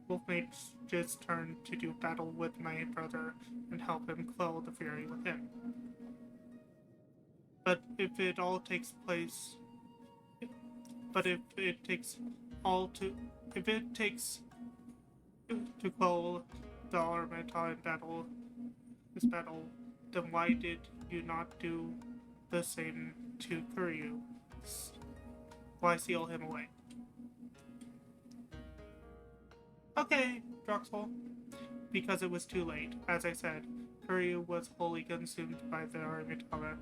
Wolfmage's turn to do battle with my brother and help him quell the fury within. But if it takes to quell the Armatan this battle, then why did you not do the same to Kuryu? Why seal him away? Okay, Droxel. Because it was too late. As I said, Kuryu was wholly consumed by the Arimitara,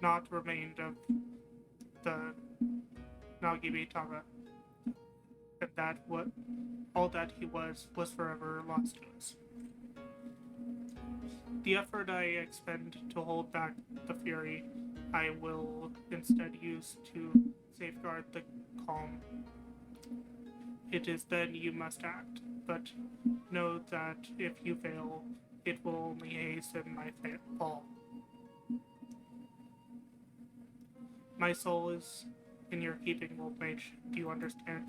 not remained of the Nagimitara. And all that he was forever lost to us. The effort I expend to hold back the fury, I will instead use to safeguard the calm. It is then you must act, but know that if you fail, it will only hasten my fall. My soul is in your keeping, Wolfmage. Do you understand?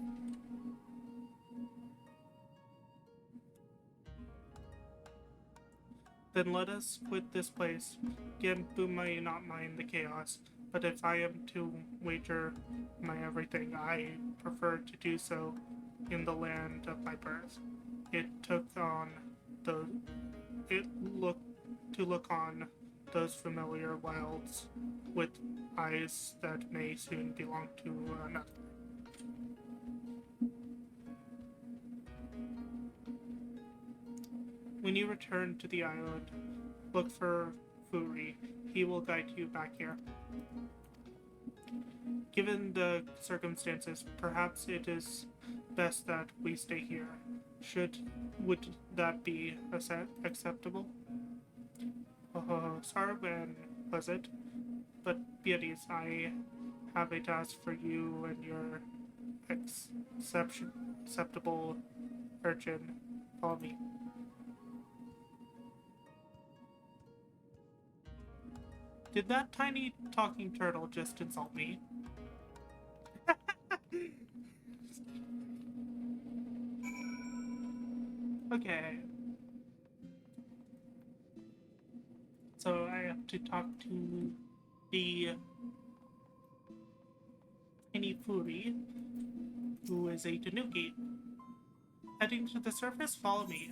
Then let us quit this place. Genbu may not mind the chaos, but if I am to wager my everything, I prefer to do so in the land of my birth. Look on those familiar wilds with eyes that may soon belong to another. When you return to the island, look for Furi. He will guide you back here. Given the circumstances, perhaps it is best that we stay here. Would that be acceptable? Oh, Sarban, was it? But Beatrice, I have a task for you and your acceptable urchin. Follow me. Did that tiny talking turtle just insult me? Okay. So I have to talk to the Inifuri, who is a Tanuki. Heading to the surface, follow me.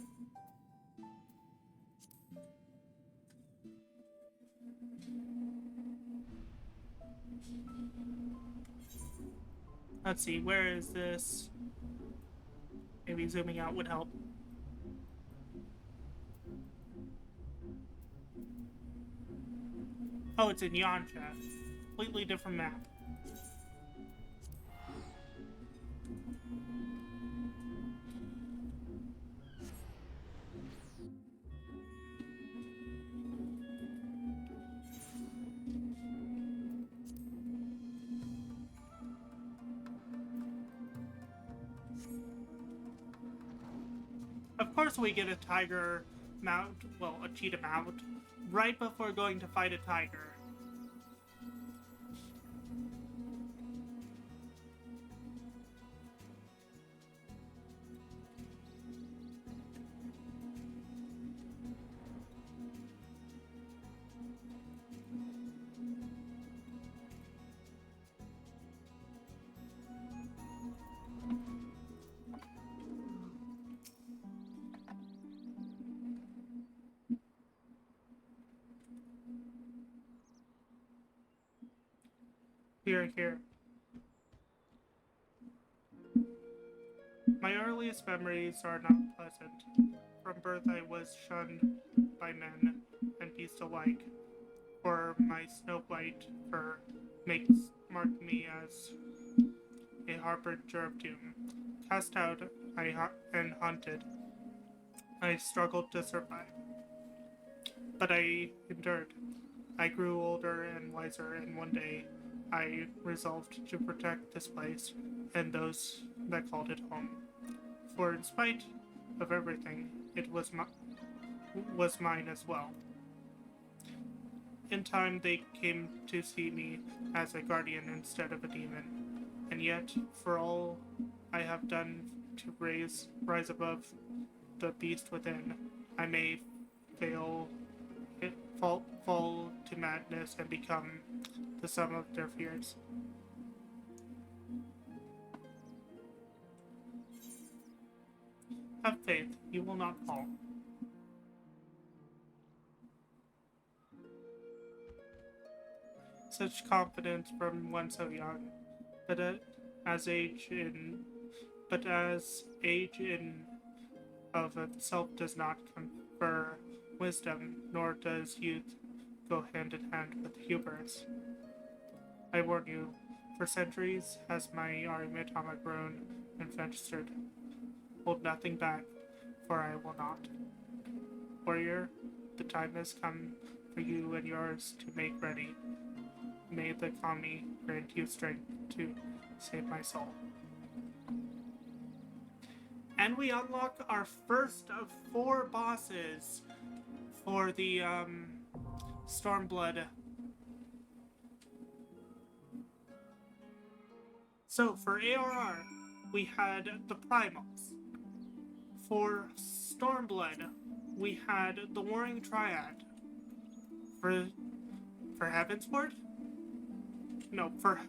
Let's see, where is this? Maybe zooming out would help. Oh, it's in Yansha. Completely different map. Of course we get a tiger mount, well, a cheetah mount, right before going to fight a tiger. Here. My earliest memories are not pleasant. From birth I was shunned by men and beasts alike, for my snow-white fur marked me as a harbinger of doom. Cast out and hunted, I struggled to survive. But I endured. I grew older and wiser, and one day I resolved to protect this place and those that called it home. For in spite of everything, it was mine as well. In time, they came to see me as a guardian instead of a demon, and yet, for all I have done to rise above the beast within, I may fall to madness and become the sum of their fears. Have faith, you will not fall. Such confidence from one so young, but as age in of itself does not confer wisdom, nor does youth go hand in hand with hubris. I warn you, for centuries has my Arimitama grown and festered. Hold nothing back, for I will not. Warrior, the time has come for you and yours to make ready. May the Kami grant you strength to save my soul. And we unlock our first of 4 bosses for the Stormblood. So for ARR, we had the Primals. For Stormblood, we had the Warring Triad. For Heavensward? No, for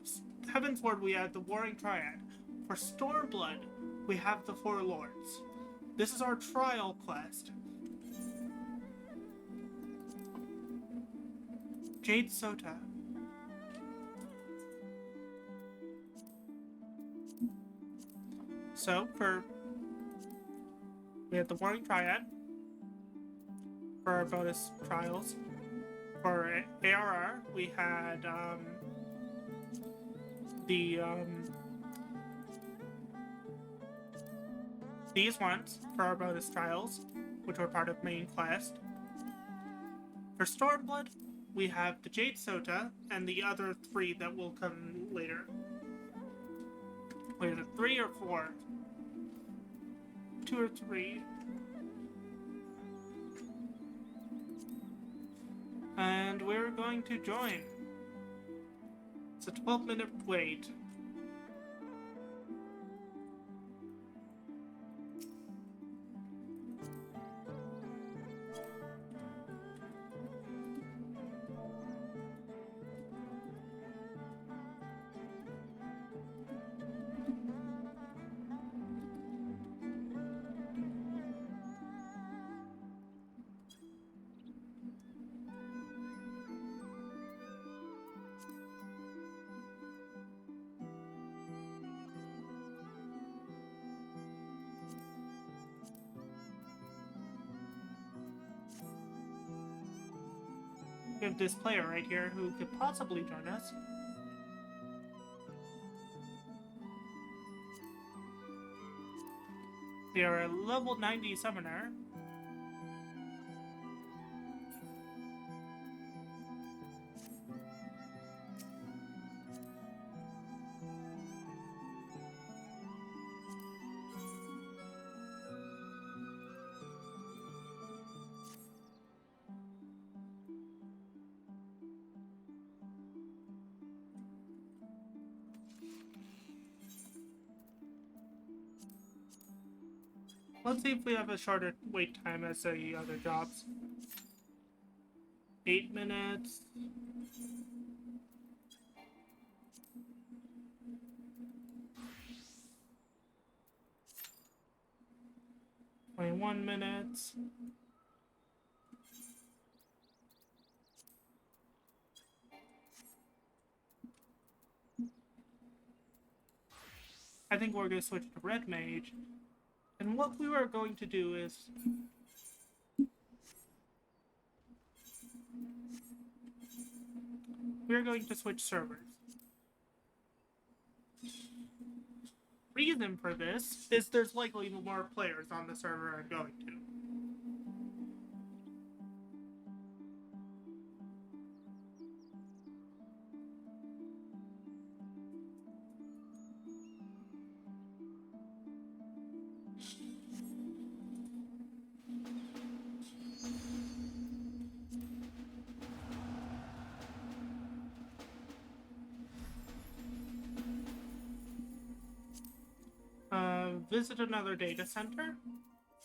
Heavensward we had the Warring Triad. For Stormblood, we have the 4 Lords. This is our trial quest. Jade Sota. So, we had the Warring Triad for our bonus trials. For ARR, we had these ones for our bonus trials, which were part of main quest. For Stormblood, we have the Jade Sota and the other 3 that will come later. Wait, is it 3 or 4? 2 or 3. And we're going to join. It's a 12-minute wait. We have this player right here who could possibly join us. They are a level 90 summoner. Let's see if we have a shorter wait time as the other jobs. 8 minutes. $21 minutes. I think we're going to switch to Red Mage. And what we are going to do is we're going to switch servers. Reason for this is there's likely more players on the server I'm going to. Visit another data center.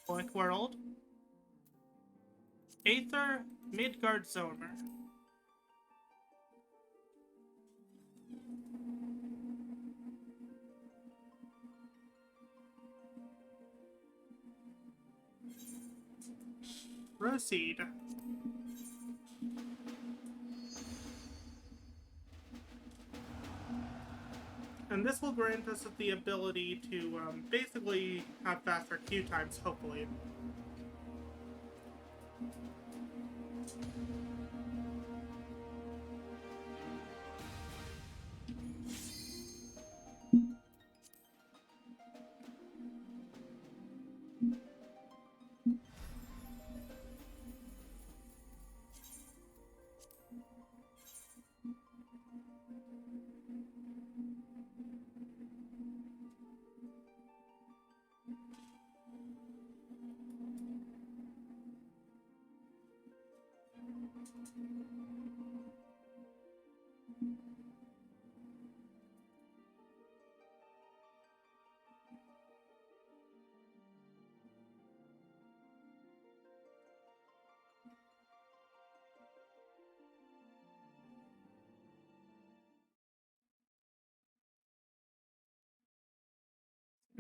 Fourth world. Aether, Midgard Zomer. Proceed. And this will grant us the ability to basically have faster queue times, hopefully.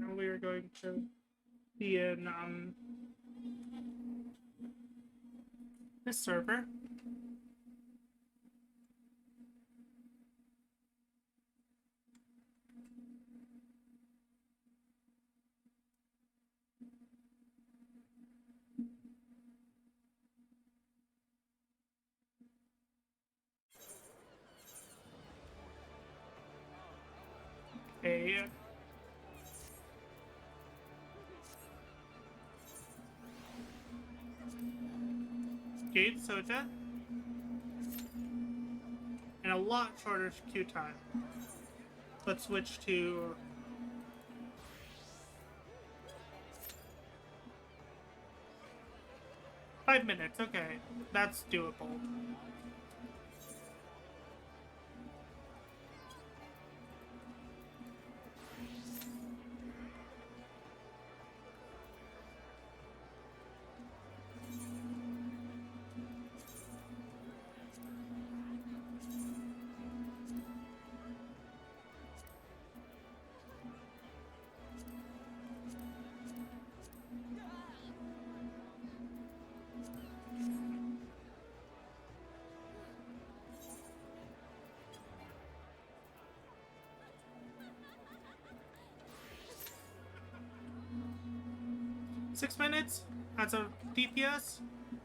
And we are going to be in this server. A Jade Soja, and a lot shorter queue time. Let's switch to five minutes. Okay, that's doable. Six minutes as a DPS,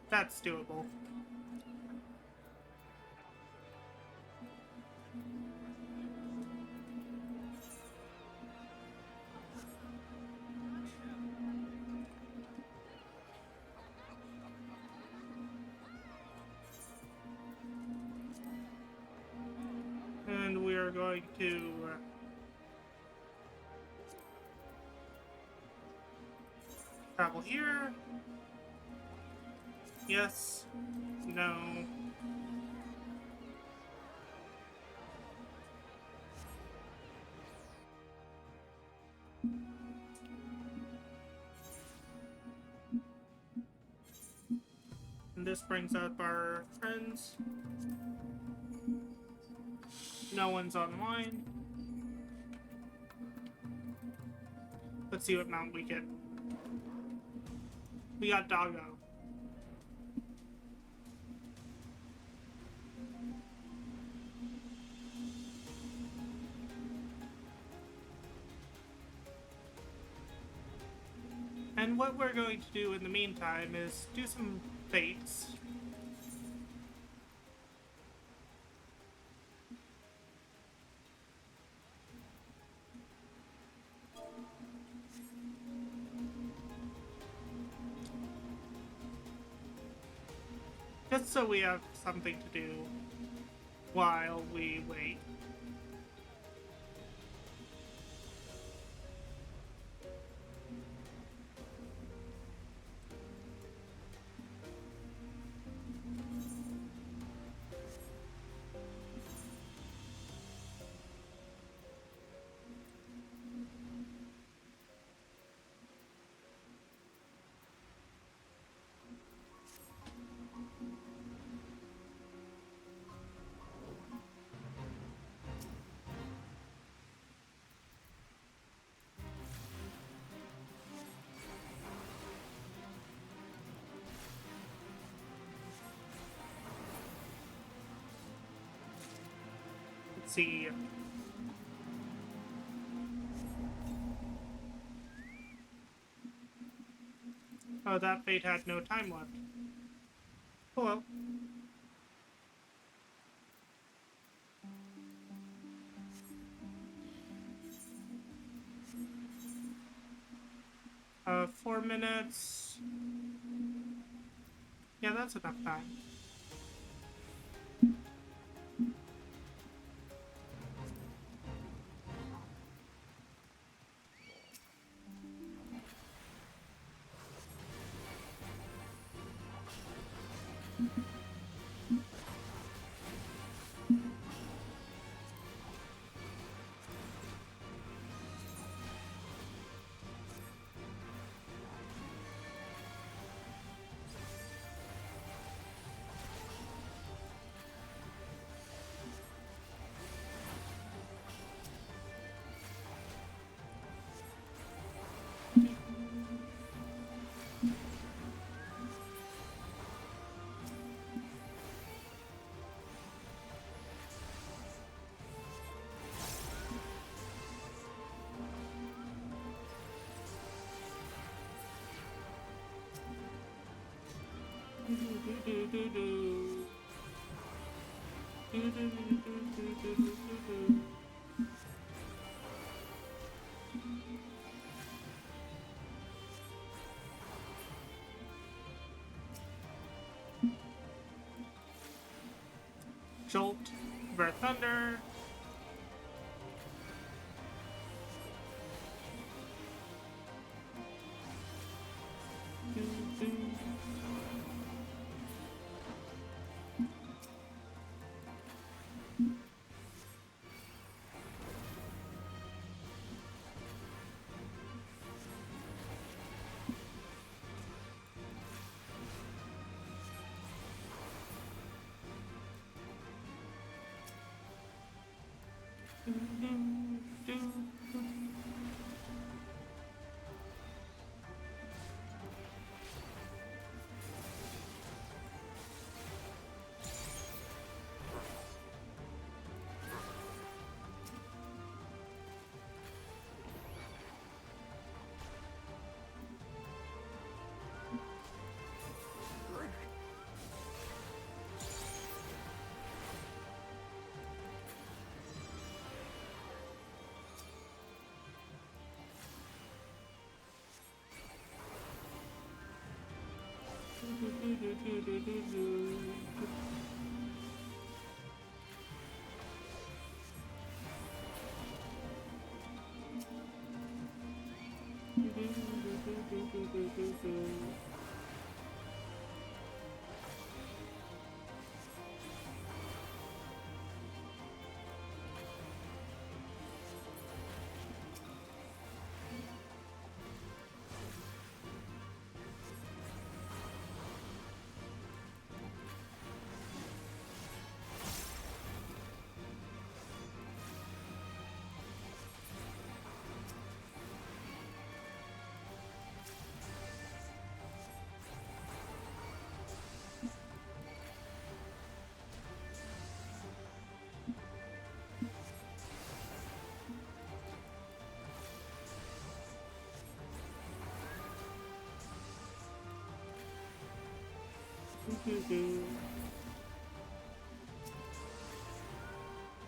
that's doable. And we are going to travel here. Yes. No. And this brings up our friends. No one's online. Let's see what mount we get. We got Doggo. And what we're going to do in the meantime is do some fates. Just so we have something to do while we wait. see. Oh, that fate had no time left. Oh well. 4 minutes. Yeah, that's enough time. Jolt, Ver Thunder.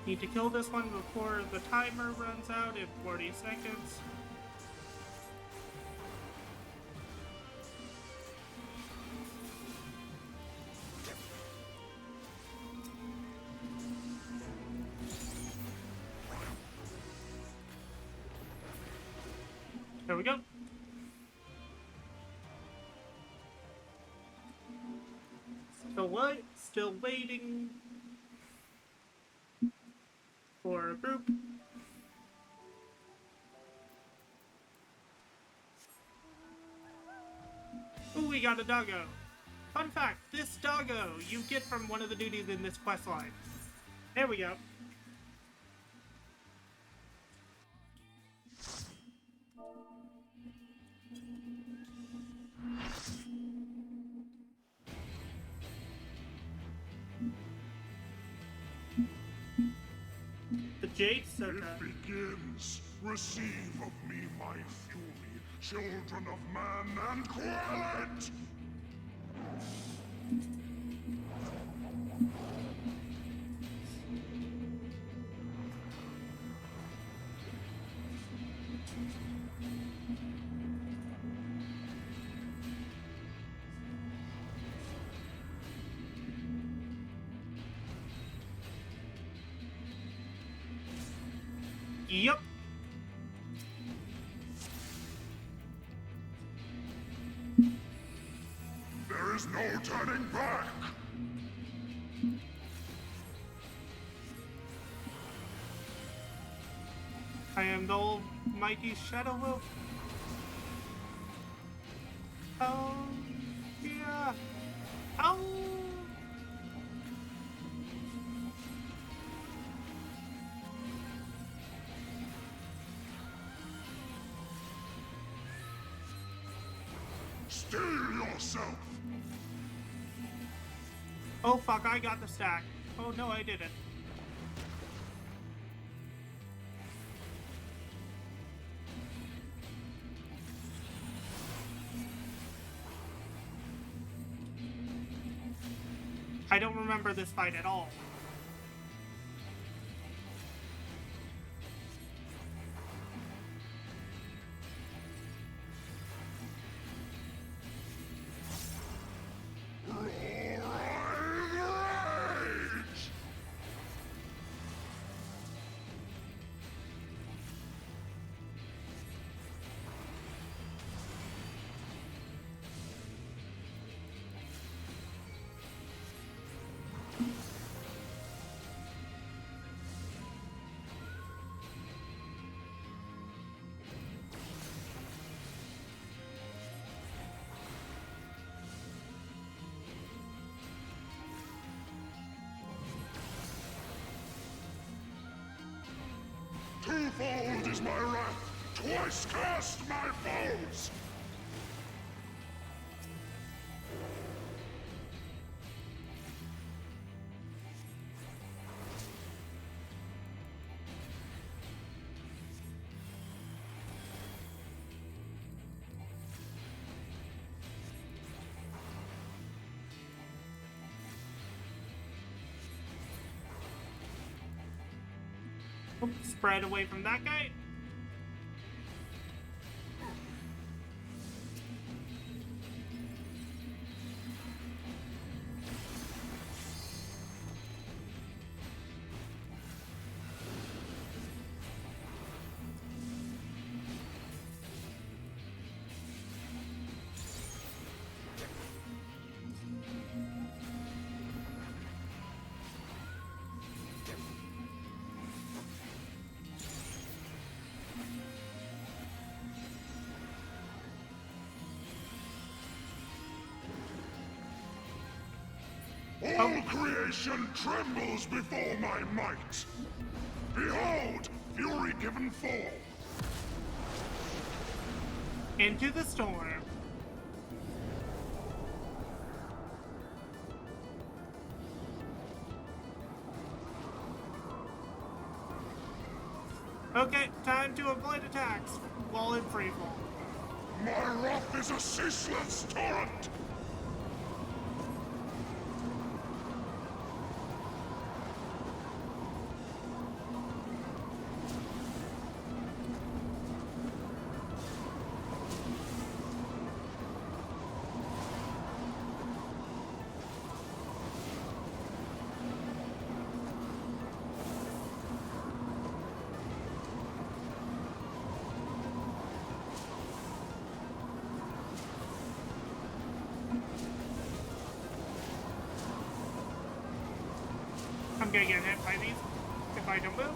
Need to kill this one before the timer runs out in 40 seconds. There we go. Still waiting for a group. Ooh, we got a doggo. Fun fact, this doggo you get from one of the duties in this quest line. There we go. Jade It Circa. begins. Receive of me my fury, children of man, and quell it! Yup. There is no turning back! I am the almighty Shadow Wolf. Oh, yeah. Oh. Steel yourself! Oh fuck, I got the stack. Oh no, I didn't. I don't remember this fight at all. Twofold is my wrath, twice cast my foes! Oops, spread away from that guy. All creation trembles before my might! Behold, fury given fall! Into the storm. Okay, time to avoid attacks while in freefall. My wrath is a ceaseless torrent! I'm gonna get hit by these if I don't move.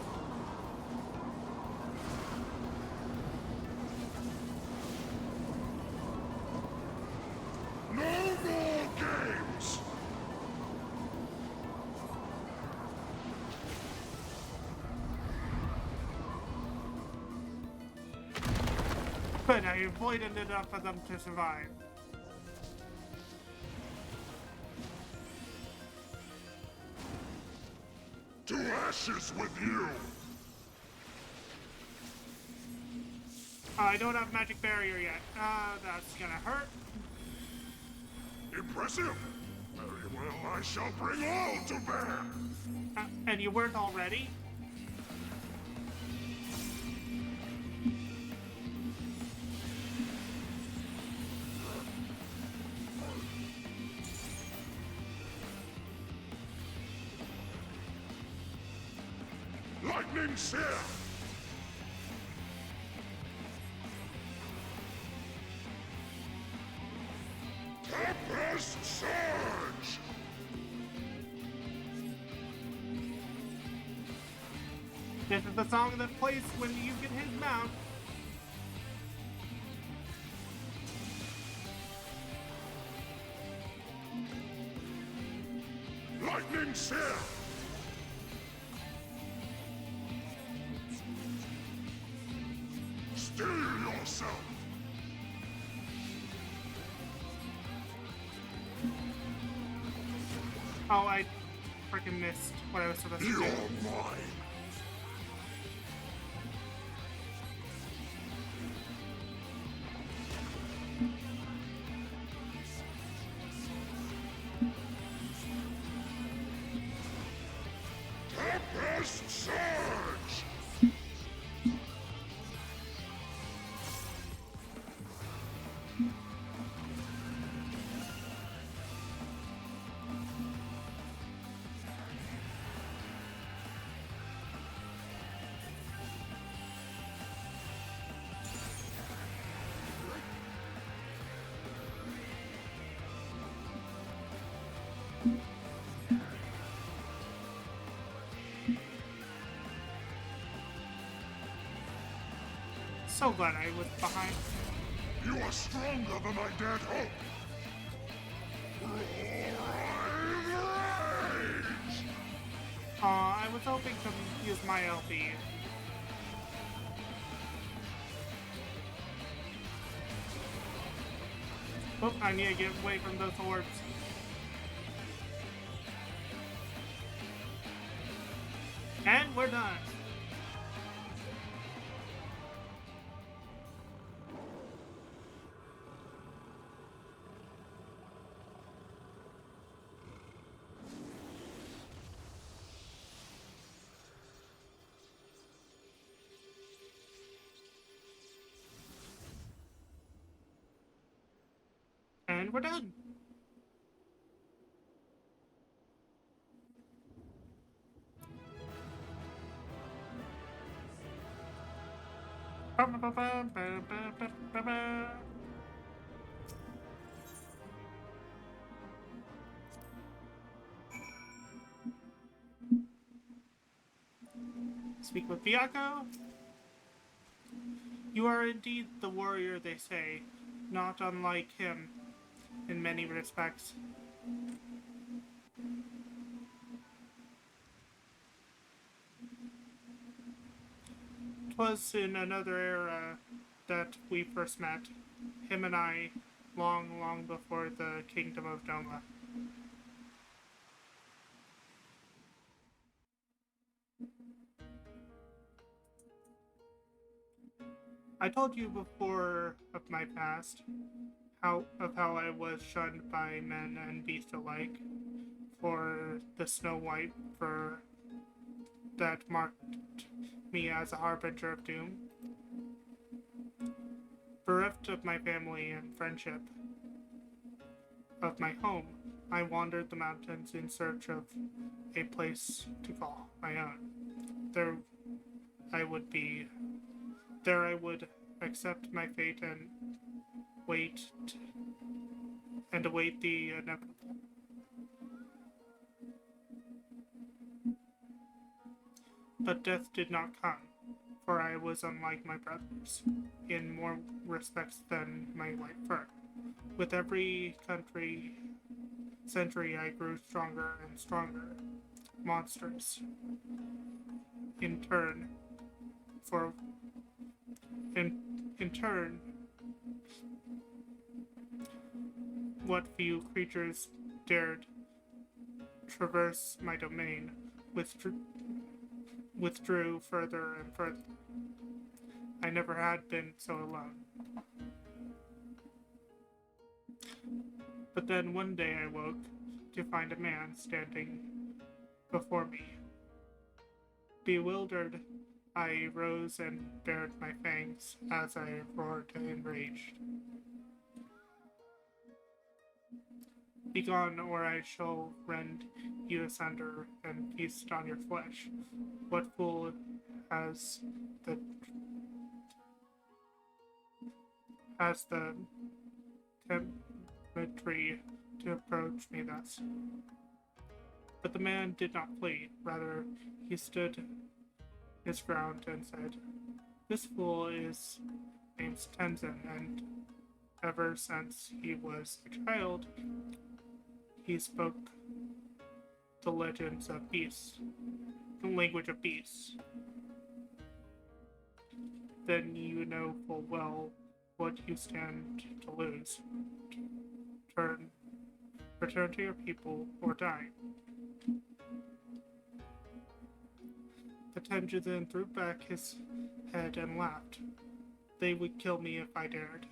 No more games! But I avoided enough for them to survive. To ashes with you! I don't have magic barrier yet. That's gonna hurt. Impressive. Very well, I shall bring all to bear. And you weren't already? Lightning Sear! Tempest Surge! This is the song that plays when you get his mount. Lightning Sear! Still yourself! Oh, I freaking missed what I was supposed to do. You're mine! Tempest Surge! So glad I was behind. You are stronger than I dared hope! Rage! I was hoping to use my LP. Oh, I need to get away from those orbs. And we're done. And we're done. Speak with Viaco. You are indeed the warrior they say, not unlike him in many respects. 'Twas in another era that we first met, him and I, long, long before the kingdom of Doma. I told you before of my past, how I was shunned by men and beasts alike, for the snow white fur that marked me as a harbinger of doom. Bereft of my family and friendship, of my home, I wandered the mountains in search of a place to call my own. There I would accept my fate and await the inevitable. But death did not come, for I was unlike my brothers, in more respects than my white fur. With every century I grew stronger and stronger, monstrous. In turn, what few creatures dared traverse my domain withdrew further and further. I never had been so alone. But then one day I woke to find a man standing before me. Bewildered, I rose and bared my fangs as I roared enraged. Begone, or I shall rend you asunder and feast on your flesh. What fool has the temerity to approach me thus? But the man did not flee. Rather, he stood his ground and said, "This fool is named Tenzin, and ever since he was a child, he spoke the legends of beasts, the language of beasts. Then you know full well what you stand to lose. Return to your people or die." The Tenju then threw back his head and laughed. They would kill me if I dared.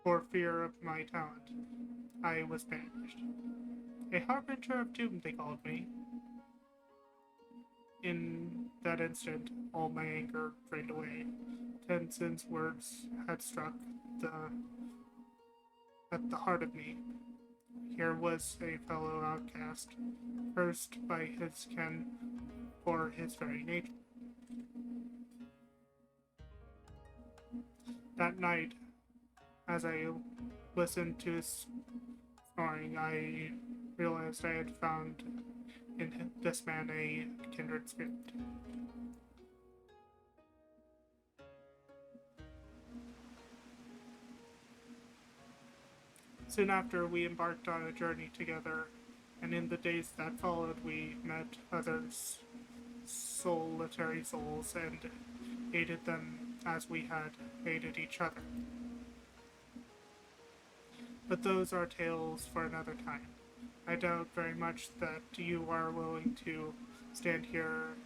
For fear of my talent, I was banished. A harbinger of doom, they called me. In that instant, all my anger drained away. Tenzin's words had struck at the heart of me. Here was a fellow outcast, cursed by his kin for his very nature. That night, as I listened to his snoring, I realized I had found in this man a kindred spirit. Soon after, we embarked on a journey together, and in the days that followed, we met other solitary souls and hated them as we had hated each other. But those are tales for another time. I doubt very much that you are willing to stand here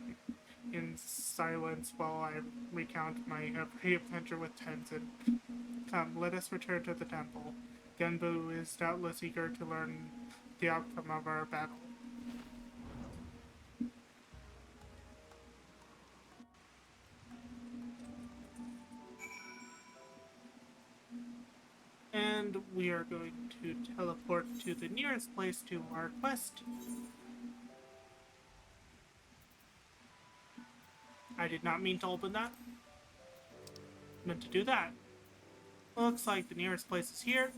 in silence while I recount my every adventure with Tenzin. Come, let us return to the temple. Genbu is doubtless eager to learn the outcome of our battle. And we are going to teleport to the nearest place to our quest. I did not mean to open that. I meant to do that. Looks like the nearest place is here.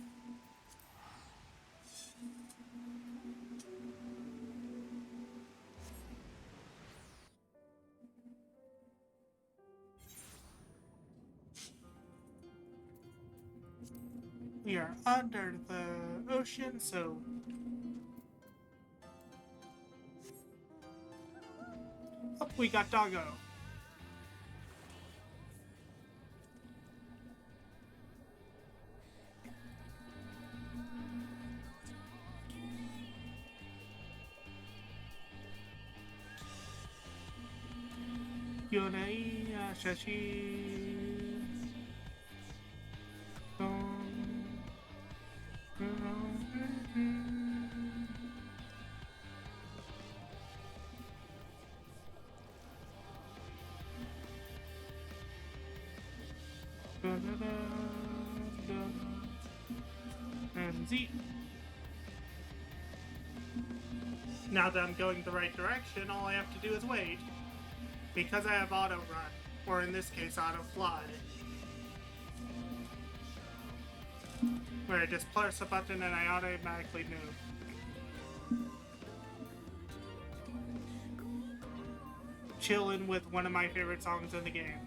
We are under the ocean, so oh, we got Doggo. Yonei Shashi. And Z. Now that I'm going the right direction, all I have to do is wait. Because I have auto run, or in this case, auto fly. Where I just press a button and I automatically move. Chillin' with one of my favorite songs in the game.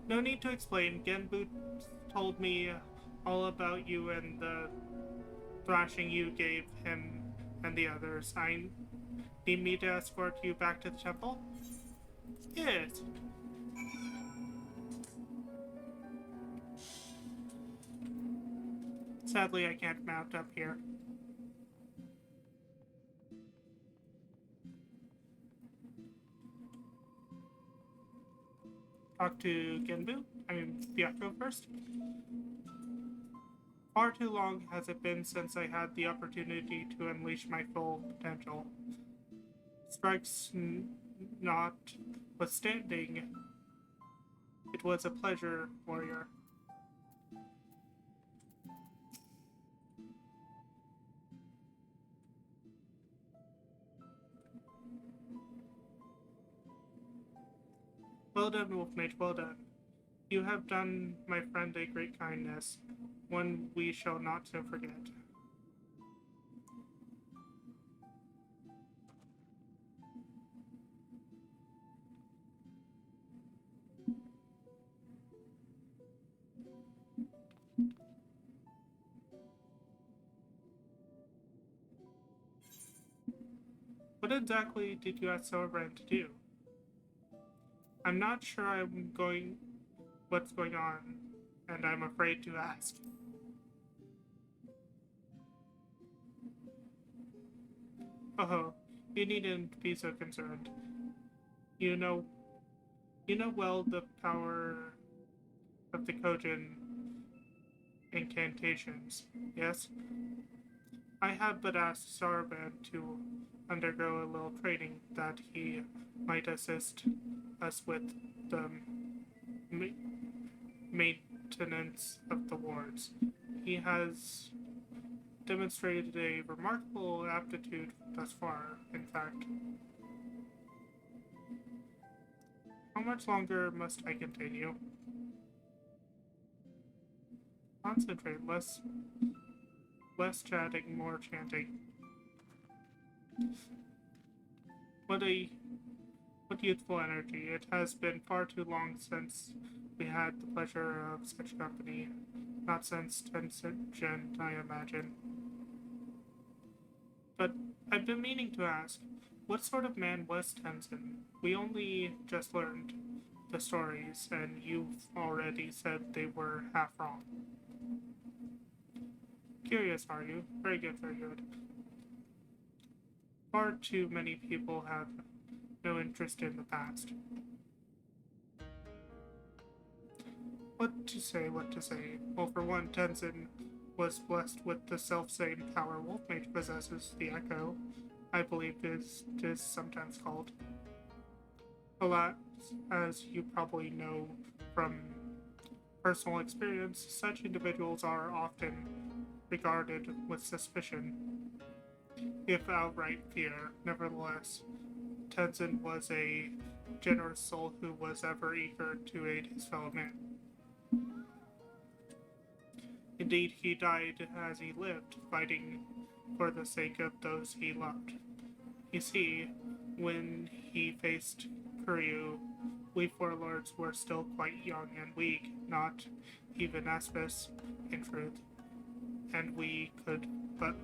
No need to explain. Genbu told me all about you and the thrashing you gave him and the others. I Need me to escort you back to the temple? Yes. Sadly, I can't mount up here. Talk to the Echo first. Far too long has it been since I had the opportunity to unleash my full potential. Strikes notwithstanding, it was a pleasure, warrior. Well done, Wolfmage, well done. You have done my friend a great kindness, one we shall not so forget. What exactly did you ask Silverbrand to do? I'm not sure what's going on, and I'm afraid to ask. Oh, you needn't be so concerned. You know well the power of the Kojin incantations, yes? I have but asked Sarban to undergo a little training that he might assist us with the maintenance of the wards. He has demonstrated a remarkable aptitude thus far, in fact. How much longer must I continue? Concentrate, less chatting, more chanting. What youthful energy. It has been far too long since we had the pleasure of such company. Not since 10th Gen, I imagine. But I've been meaning to ask, what sort of man was Tenzin? We only just learned the stories, and you've already said they were half wrong. Curious, are you? Very good, very good. Far too many people have no interest in the past. What to say? Well, for one, Tenzin was blessed with the self-same power Wolfmage possesses, the Echo, I believe it is sometimes called. Alas, as you probably know from personal experience, such individuals are often regarded with suspicion, if outright fear. Nevertheless, Tenzin was a generous soul who was ever eager to aid his fellow man. Indeed, he died as he lived, fighting for the sake of those he loved. You see, when he faced Kuryu, we four lords were still quite young and weak, not even Aspis, in truth, and we could but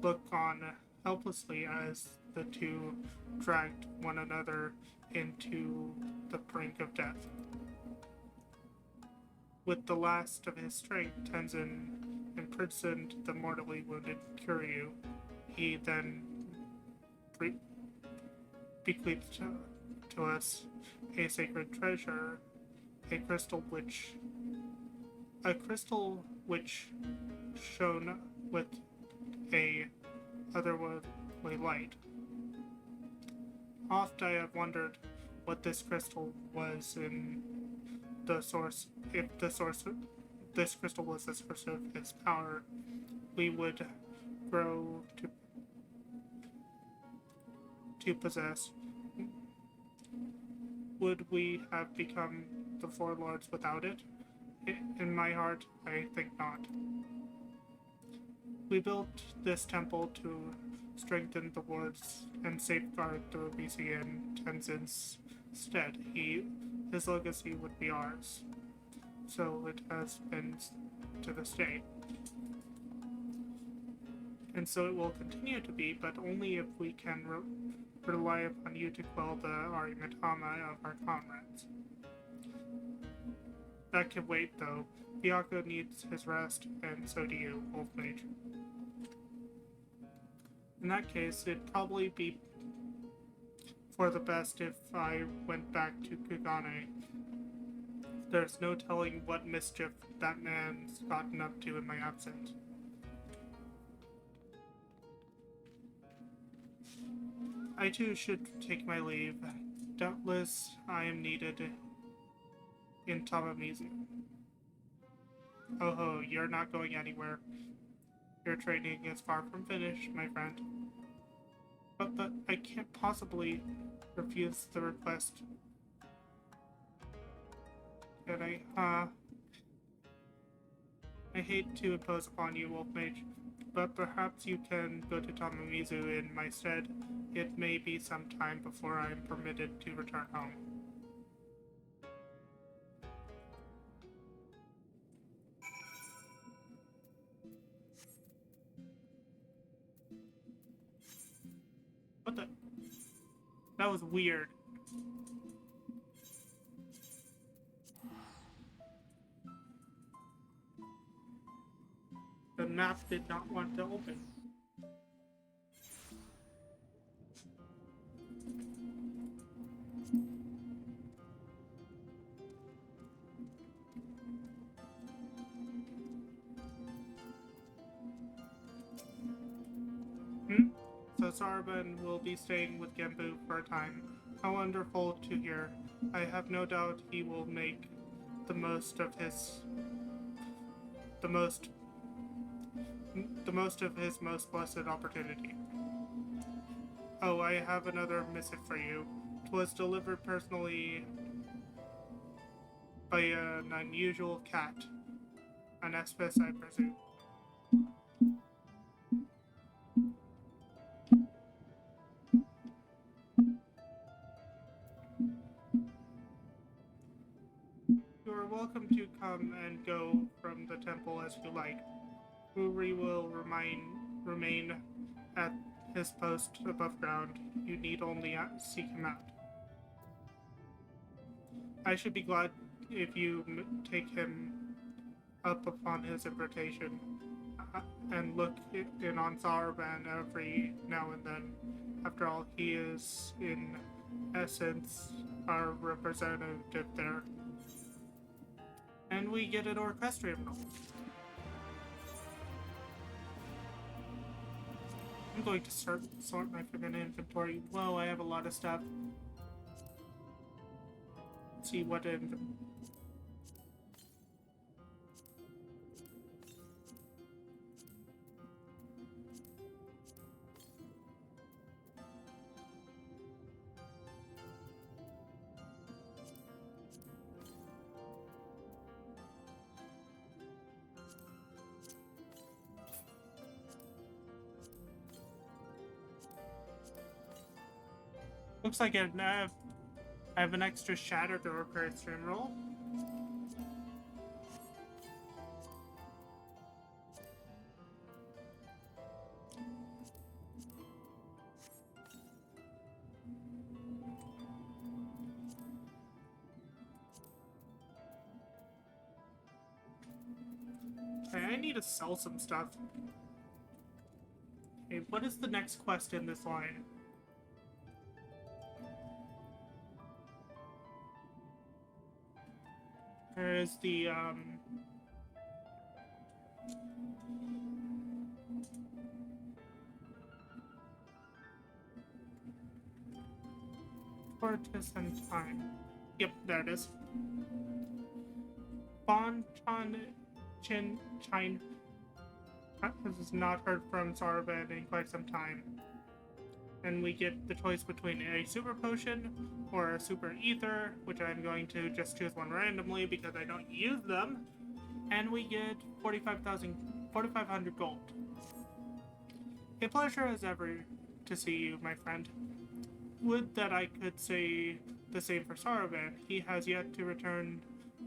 look on helplessly as the two dragged one another into the brink of death. With the last of his strength, Tenzin imprisoned the mortally wounded Kuryu. He then bequeathed to us a sacred treasure, a crystal which shone with a otherworldly light. Oft I have wondered what this crystal was in the source. If this crystal was the source of his power, we would grow to possess. Would we have become the four lords without it? In my heart, I think not. We built this temple to strengthen the wards and safeguard the Rubisi in Tenzin's stead. His legacy would be ours. So it has been to this day. and so it will continue to be, but only if we can rely upon you to quell the arimitama of our comrades. That can wait, though. Biako needs his rest, and so do you, Wolf Mage. In that case, it'd probably be for the best if I went back to Kugane. There's no telling what mischief that man's gotten up to in my absence. I too should take my leave. Doubtless I am needed in Tamamizu. Oh ho, you're not going anywhere. Your training is far from finished, my friend. But I can't possibly refuse the request. And I hate to impose upon you, Wolf Mage, but perhaps you can go to Tamamizu in my stead. It may be some time before I am permitted to return home. What the? That was weird. The map did not want to open. So Sarban will be staying with Genbu for a time. How wonderful to hear. I have no doubt he will make the most of his most blessed opportunity. Oh, I have another missive for you. 'Twas delivered personally by an unusual cat. An espèce, I presume. You are welcome to come and go from the temple as you like. Uri will remain at his post above ground. You need only seek him out. I should be glad if you take him up upon his invitation and look in on Sarban every now and then. After all, he is, in essence, our representative there. And we get an orchestrion role. I'm going to sort my freaking inventory. Whoa, I have a lot of stuff. Let's see what looks like I have an extra Shattered Orchestrion roll. Okay, I need to sell some stuff. Okay, what is the next quest in this line? There is the, Tortoise and Time. Yep, there it is. Bon Chin Chine has not heard from Sarban in quite some time. And we get the choice between a super potion or a super ether, which I'm going to just choose one randomly because I don't use them. And we get 4,500 gold. A pleasure as ever to see you, my friend. Would that I could say the same for Sarban. He has yet to return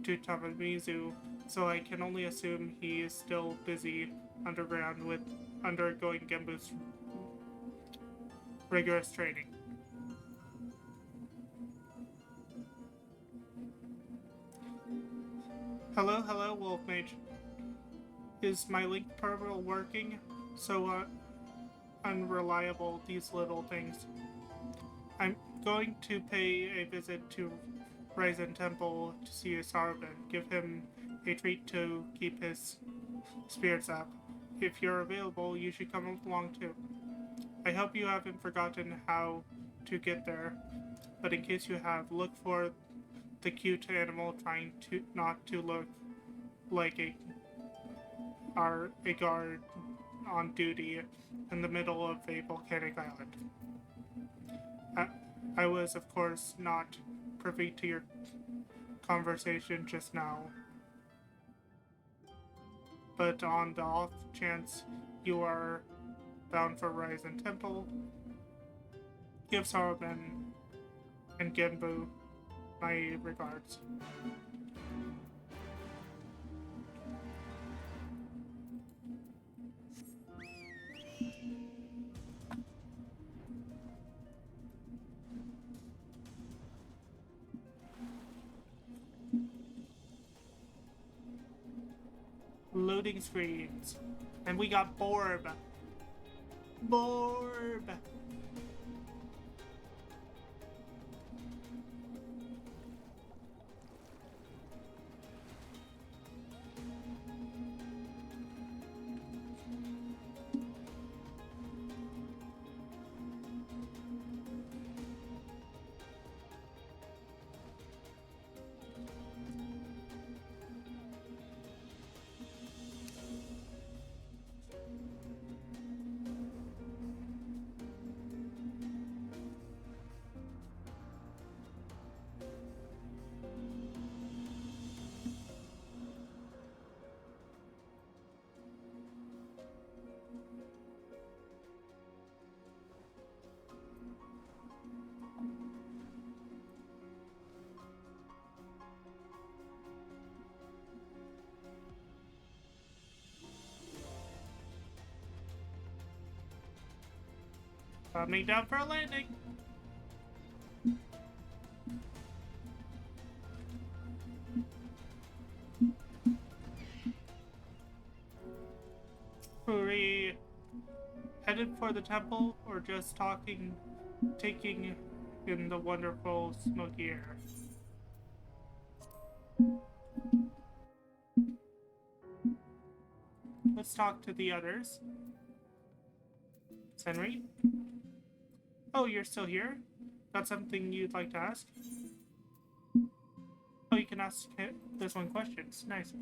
to Tamamizu, so I can only assume he is still busy underground with undergoing Genbu's rigorous training. Hello, Wolf Mage. Is my link terminal working? So unreliable, these little things. I'm going to pay a visit to Ryzen Temple to see Sarvin. Give him a treat to keep his spirits up. If you're available, you should come along too. I hope you haven't forgotten how to get there, but in case you have, look for the cute animal trying to not to look like a guard on duty in the middle of a volcanic island. I was, of course, not privy to your conversation just now, but on the off chance you are bound for Ryzen Temple, give Saruman and Genbu my regards. Loading screens. And we got Borb. Borb! Coming down for a landing. Are we headed for the temple or just taking in the wonderful smoky air? Let's talk to the others. Senri? Oh, you're still here? Got something you'd like to ask? Oh, you can ask this one questions. Nice.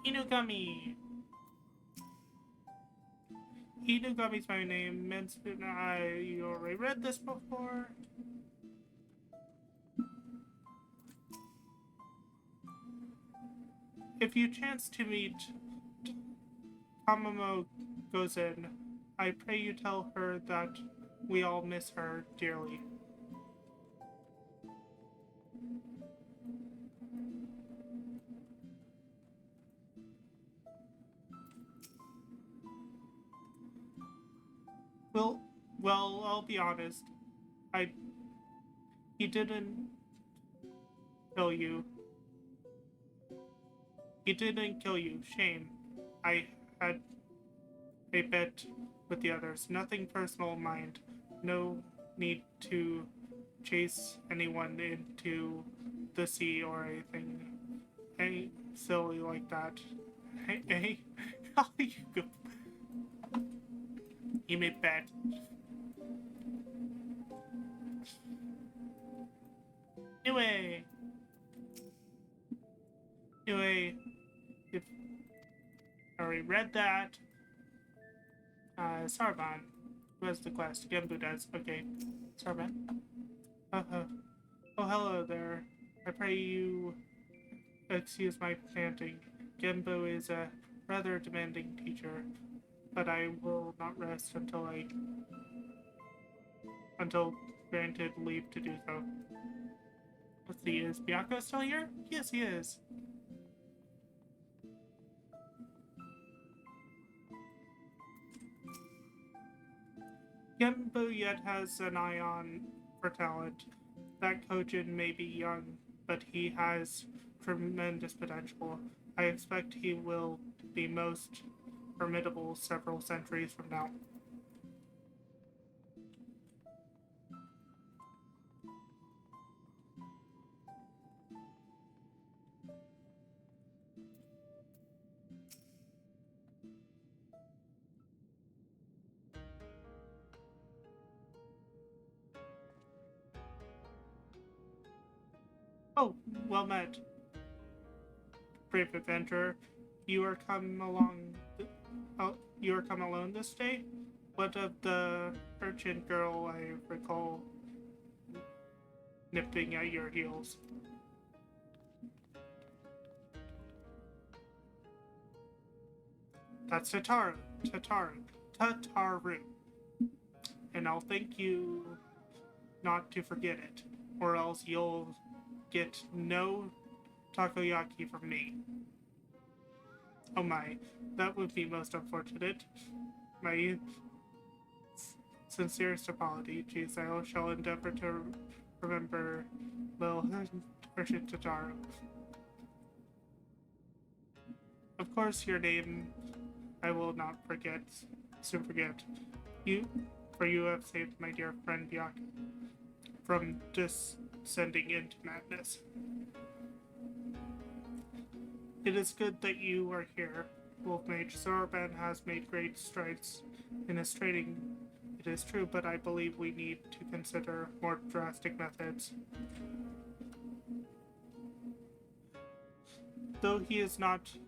Inugami! Inugami's my name. You already read this before. If you chance to meet Tamamo Gozen, I pray you tell her that we all miss her dearly. Well, I'll be honest. He didn't kill you. He didn't kill you. Shame. I had a bet with the others. Nothing personal in mind. No need to chase anyone into the sea or anything silly like that. Hey, how you go? You made bet. Anyway, if I already read that. Sarban. Who has the quest? Genbu does. Okay. Sarban. Oh, hello there. I pray you excuse my panting. Genbu is a rather demanding teacher, but I will not rest until granted leave to do so. Let's see, is Byako still here? Yes, he is. Gembu yet has an eye on for talent. That Kojin may be young, but he has tremendous potential. I expect he will be most formidable several centuries from now. Oh, well met, brave adventurer. You are come along. You are come alone this day. What of the urchin girl I recall nipping at your heels? That's Tataru. And I'll thank you not to forget it, or else you'll get no takoyaki from me. Oh my, that would be most unfortunate. My sincerest apologies. I shall endeavor to remember little urchin Tataru. Of course, your name I will not soon forget. For you have saved my dear friend Byaku from descending into madness. It is good that you are here, Wolf Mage. Zoroban has made great strides in his training. It is true, but I believe we need to consider more drastic methods. Though he is not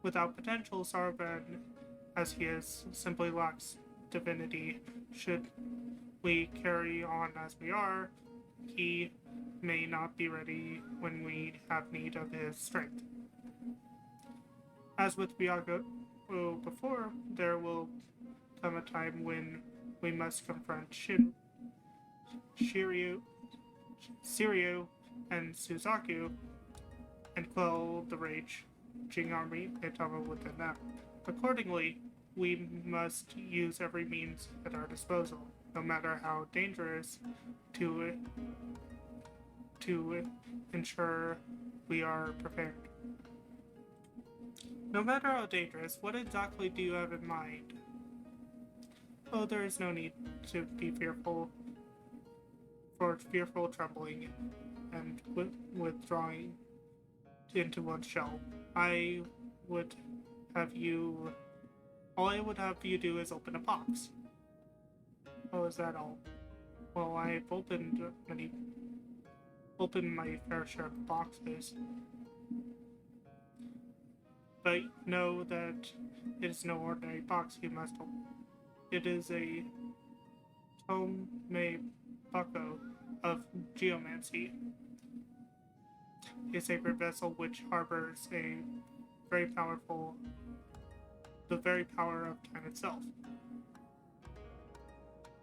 without potential, Zoroban, as he is, simply lacks divinity. Should we carry on as we are, he may not be ready when we have need of his strength. As with Byaku before, there will come a time when we must confront Shiryu, and Suzaku and quell the raging army within them. Accordingly, we must use every means at our disposal, no matter how dangerous, to ensure we are prepared. No matter how dangerous, what exactly do you have in mind? Oh, there is no need to be fearful, trembling, and withdrawing into one's shell. All I would have you do is open a box. Oh, is that all? Well, I've opened my fair share of boxes. But know that it is no ordinary box you must open. It is a tome bako of geomancy, a sacred vessel which harbors the very power of time itself.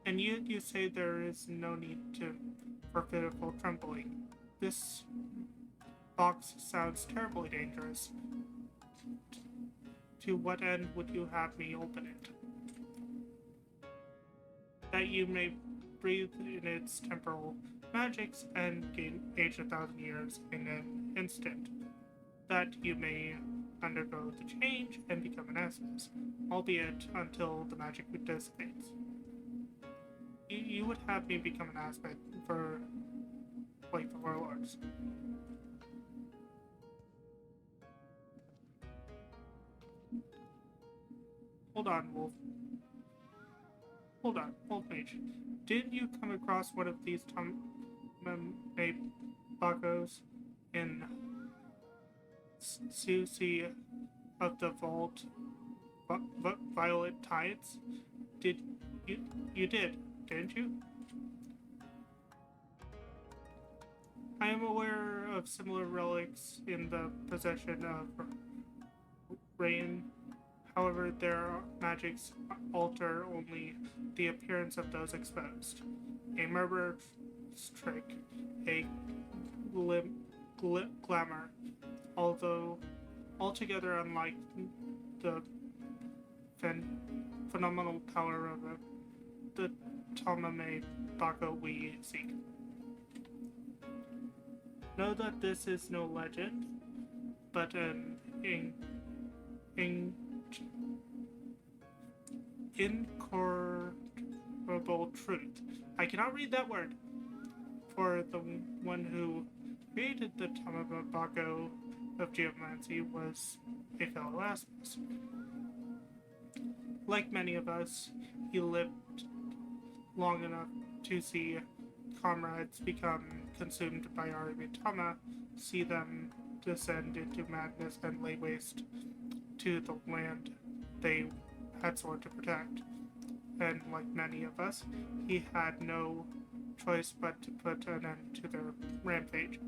And yet you say there is no need for pitiful trembling. This box sounds terribly dangerous. To what end would you have me open it? That you may breathe in its temporal magics and age 1,000 years in an instant. That you may undergo the change and become an Estus, albeit until the magic dissipates. You would have me become an aspect for like the warlords. Hold on, Wolf Mage. Didn't you come across one of these bakos in Susi of the Vault Violet Tides? You did, didn't you? I am aware of similar relics in the possession of Rain. However, their magics alter only the appearance of those exposed. A murderous trick, a glamour, although altogether unlike the phenomenal power of the Tamame Bako we seek. Know that this is no legend, but an incorrigible truth. I cannot read that word. For the one who created the Tamabako of geomancy was a fellow Asmus. Like many of us, he lived long enough to see comrades become consumed by Arimitama, see them descend into madness and lay waste to the land they had sworn to protect. And like many of us, he had no choice but to put an end to their rampage.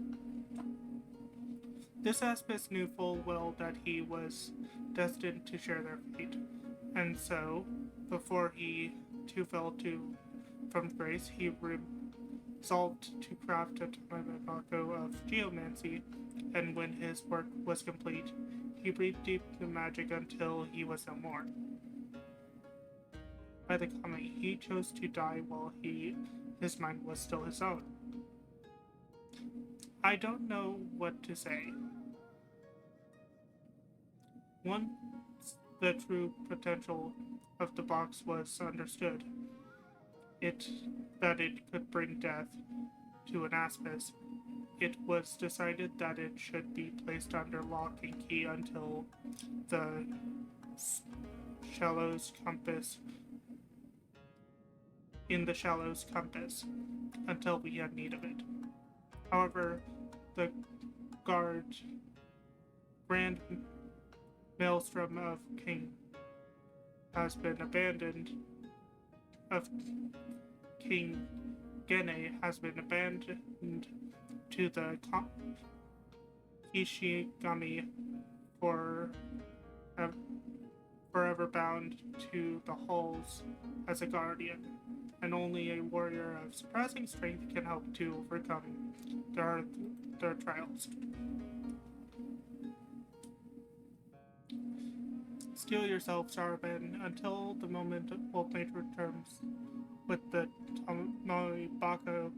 This Aspis knew full well that he was destined to share their fate, and so, before he too fell from grace, he resolved to craft a Tamabako of geomancy, and when his work was complete, he breathed deep the magic until he was no more. By the Kami, he chose to die while his mind was still his own. I don't know what to say. Once the true potential of the box was understood, that it could bring death to an Aspis, it was decided that it should be placed under lock and key until the Shallow's compass until we had need of it. However, the Grand Maelstrom of King has been abandoned. King Gene has been abandoned to the Ishigami forever bound to the halls as a guardian, and only a warrior of surprising strength can help to overcome their trials. Steel yourself, Sarabin, until the moment old mate returns. With the Tamabako of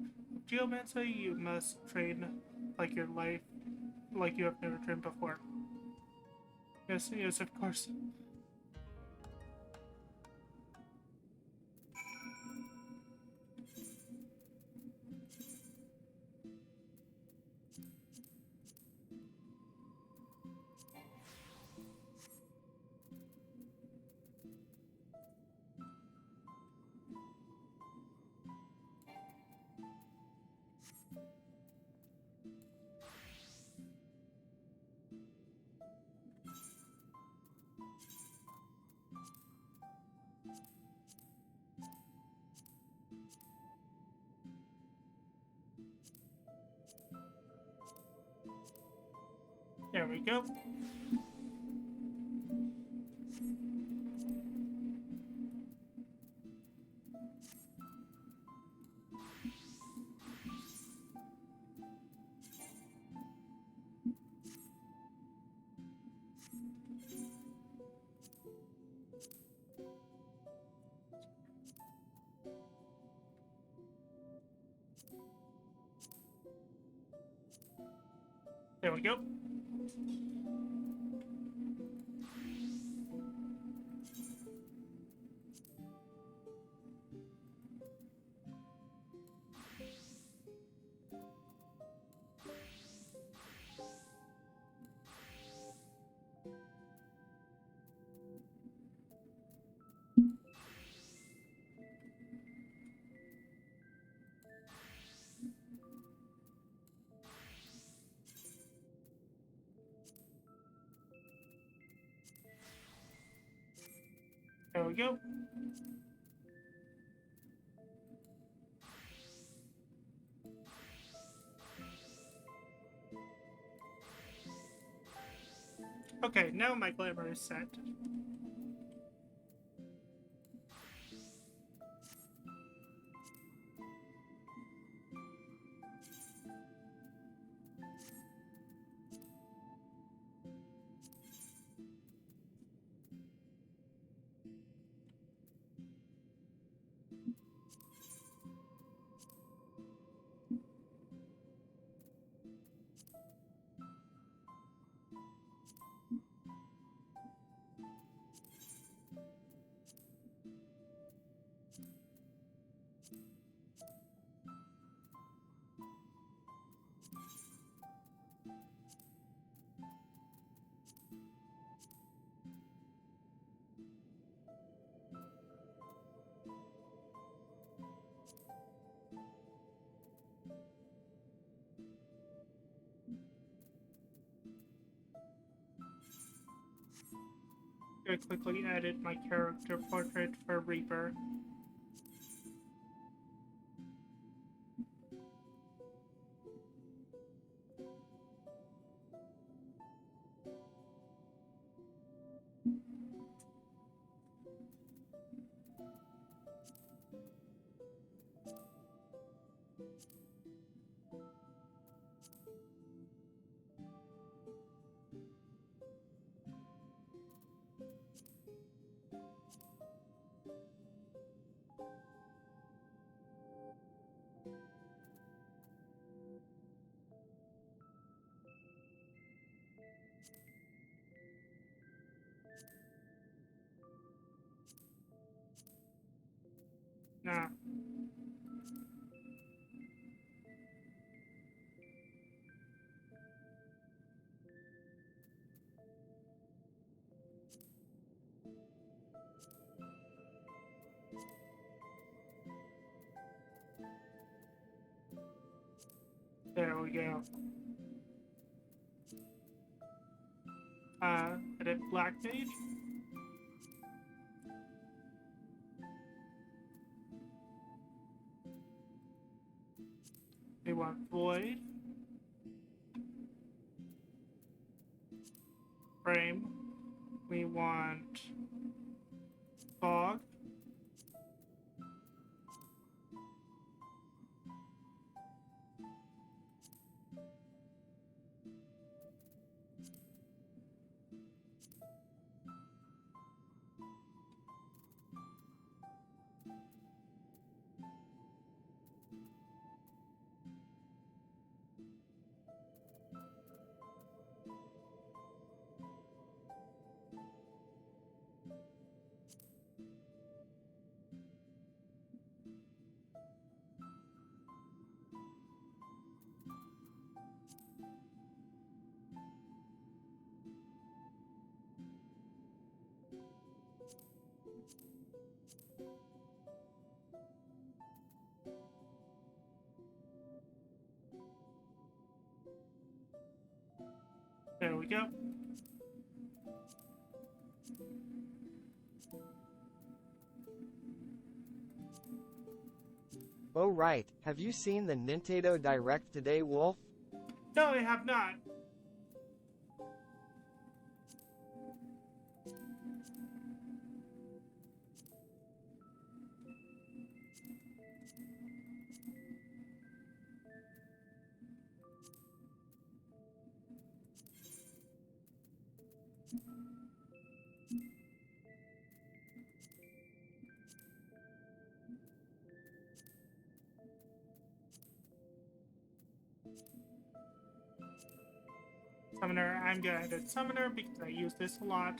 geomancy, you must train like you have never trained before. Yes, of course. There we go. There we go. There we go. Okay, now my glamour is set. I quickly edit my character portrait for Reaper. Nah. There we go. Edit Black Mage. We want Void. Frame. We want Fog. There we go. Oh right, have you seen the Nintendo Direct today, Wolf? No, I have not. Summoner, I'm gonna edit Summoner because I use this a lot.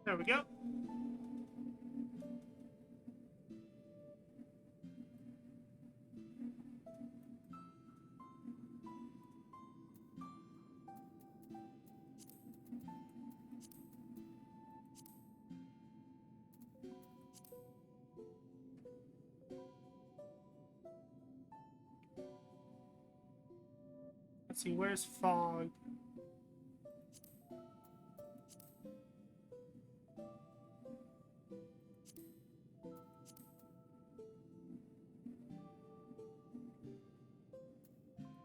There we go. Let's see, where's Fog?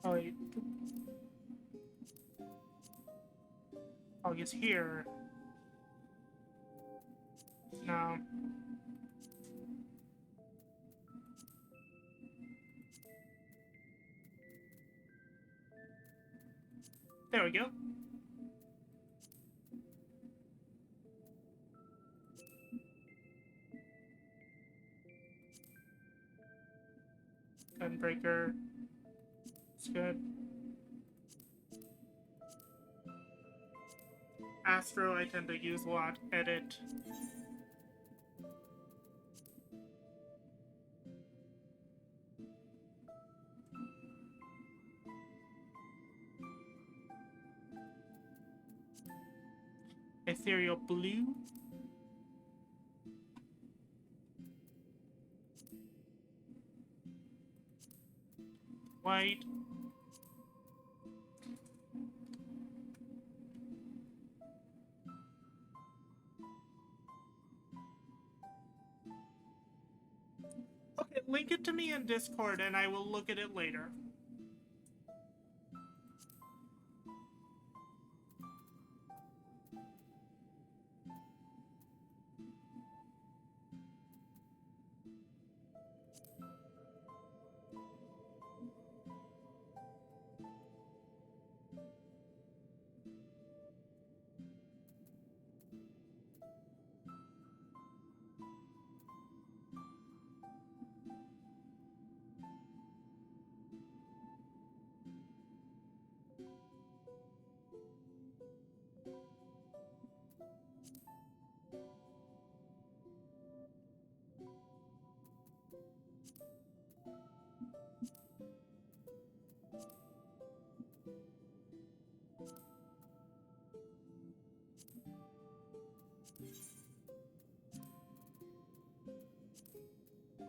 Oh, wait. Fog is here. No. There we go. Gunbreaker. It's good. Astro I tend to use a lot. Edit. Ethereal Blue. White. Okay, link it to me in Discord and I will look at it later.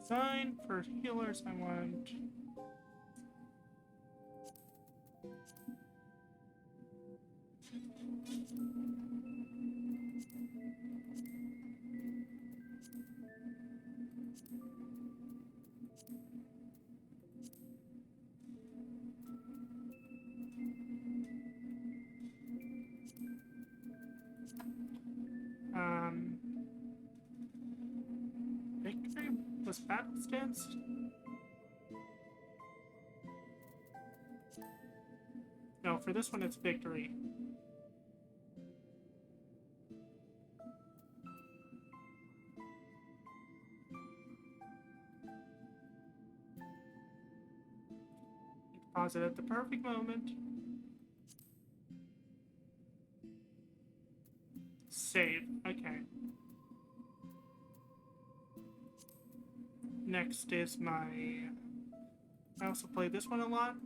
Design for healers I want. Victory was battle stance. No, for this one it's victory. Pause it at the perfect moment. Save. Okay. Next is my... I also play this one a lot.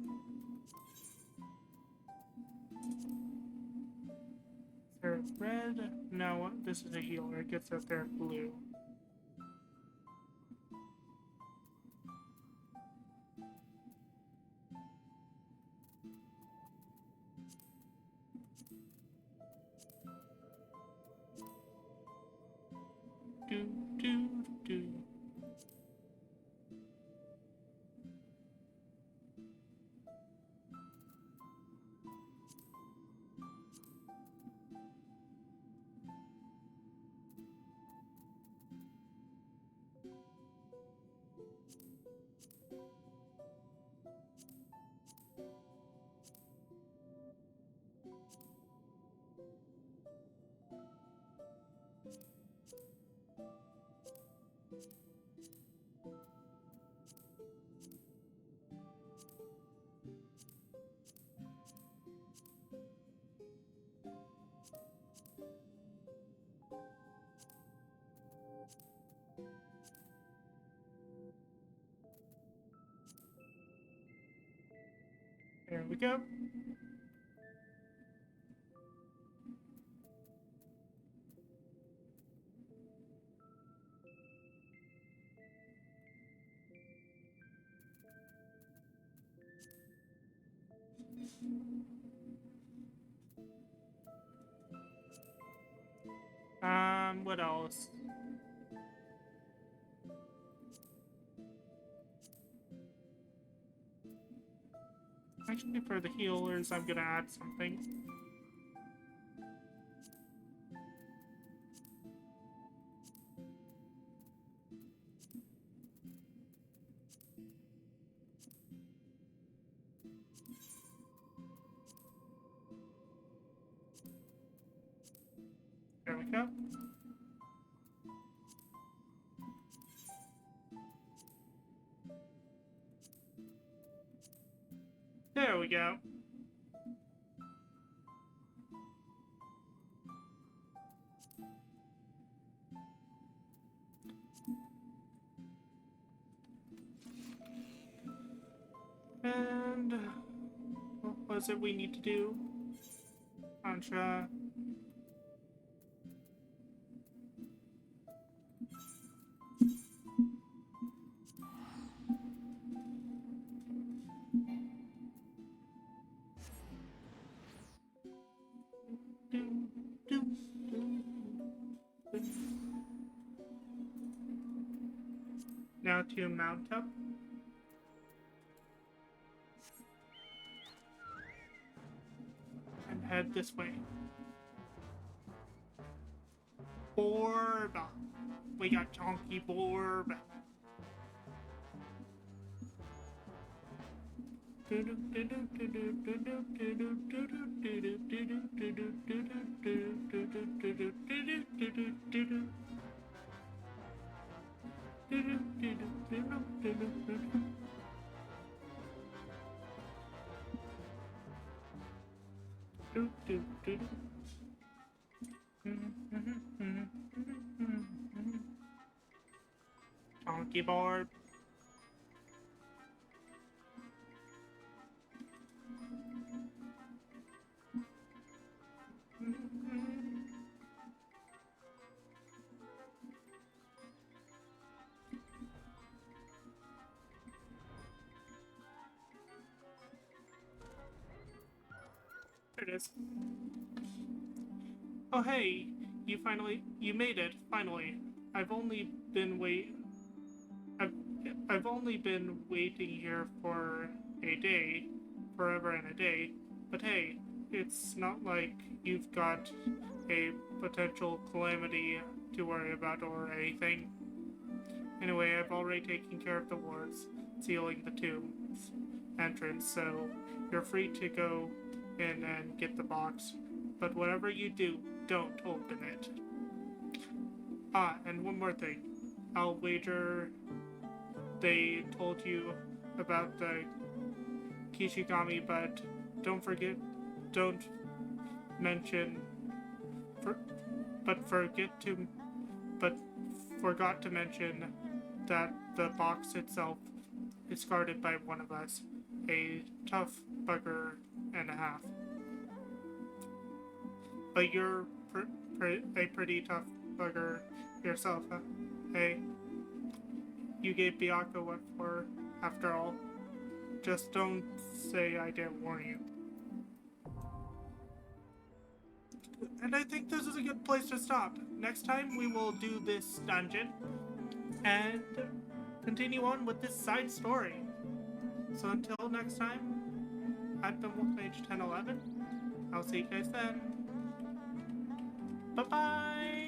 Is there red? No, this is a healer. It gets up there blue. Do, do, do. There we go. What else? Actually, for the healers, I'm gonna add something. There we go. And what was it we need to do? Contra. Now to mount up. And head this way. Borb! We got Chonky Borb. Chonky Borb. There it is. Oh hey, you made it, finally. I've only been waiting here for a day, forever and a day, but hey, it's not like you've got a potential calamity to worry about or anything. Anyway, I've already taken care of the wards, sealing the tomb's entrance, so you're free to go in and get the box. But whatever you do, don't open it. Ah, and one more thing. I'll wager they told you about the Kishigami, but forgot to mention that the box itself is guarded by one of us, a tough bugger and a half. But you're a pretty tough bugger yourself, huh? Hey, you gave Bianca what for, after all. Just don't say I didn't warn you. And I think this is a good place to stop. Next time we will do this dungeon and continue on with this side story. So until next time, I've been Mage 1011. I'll see you guys then. Bye-bye!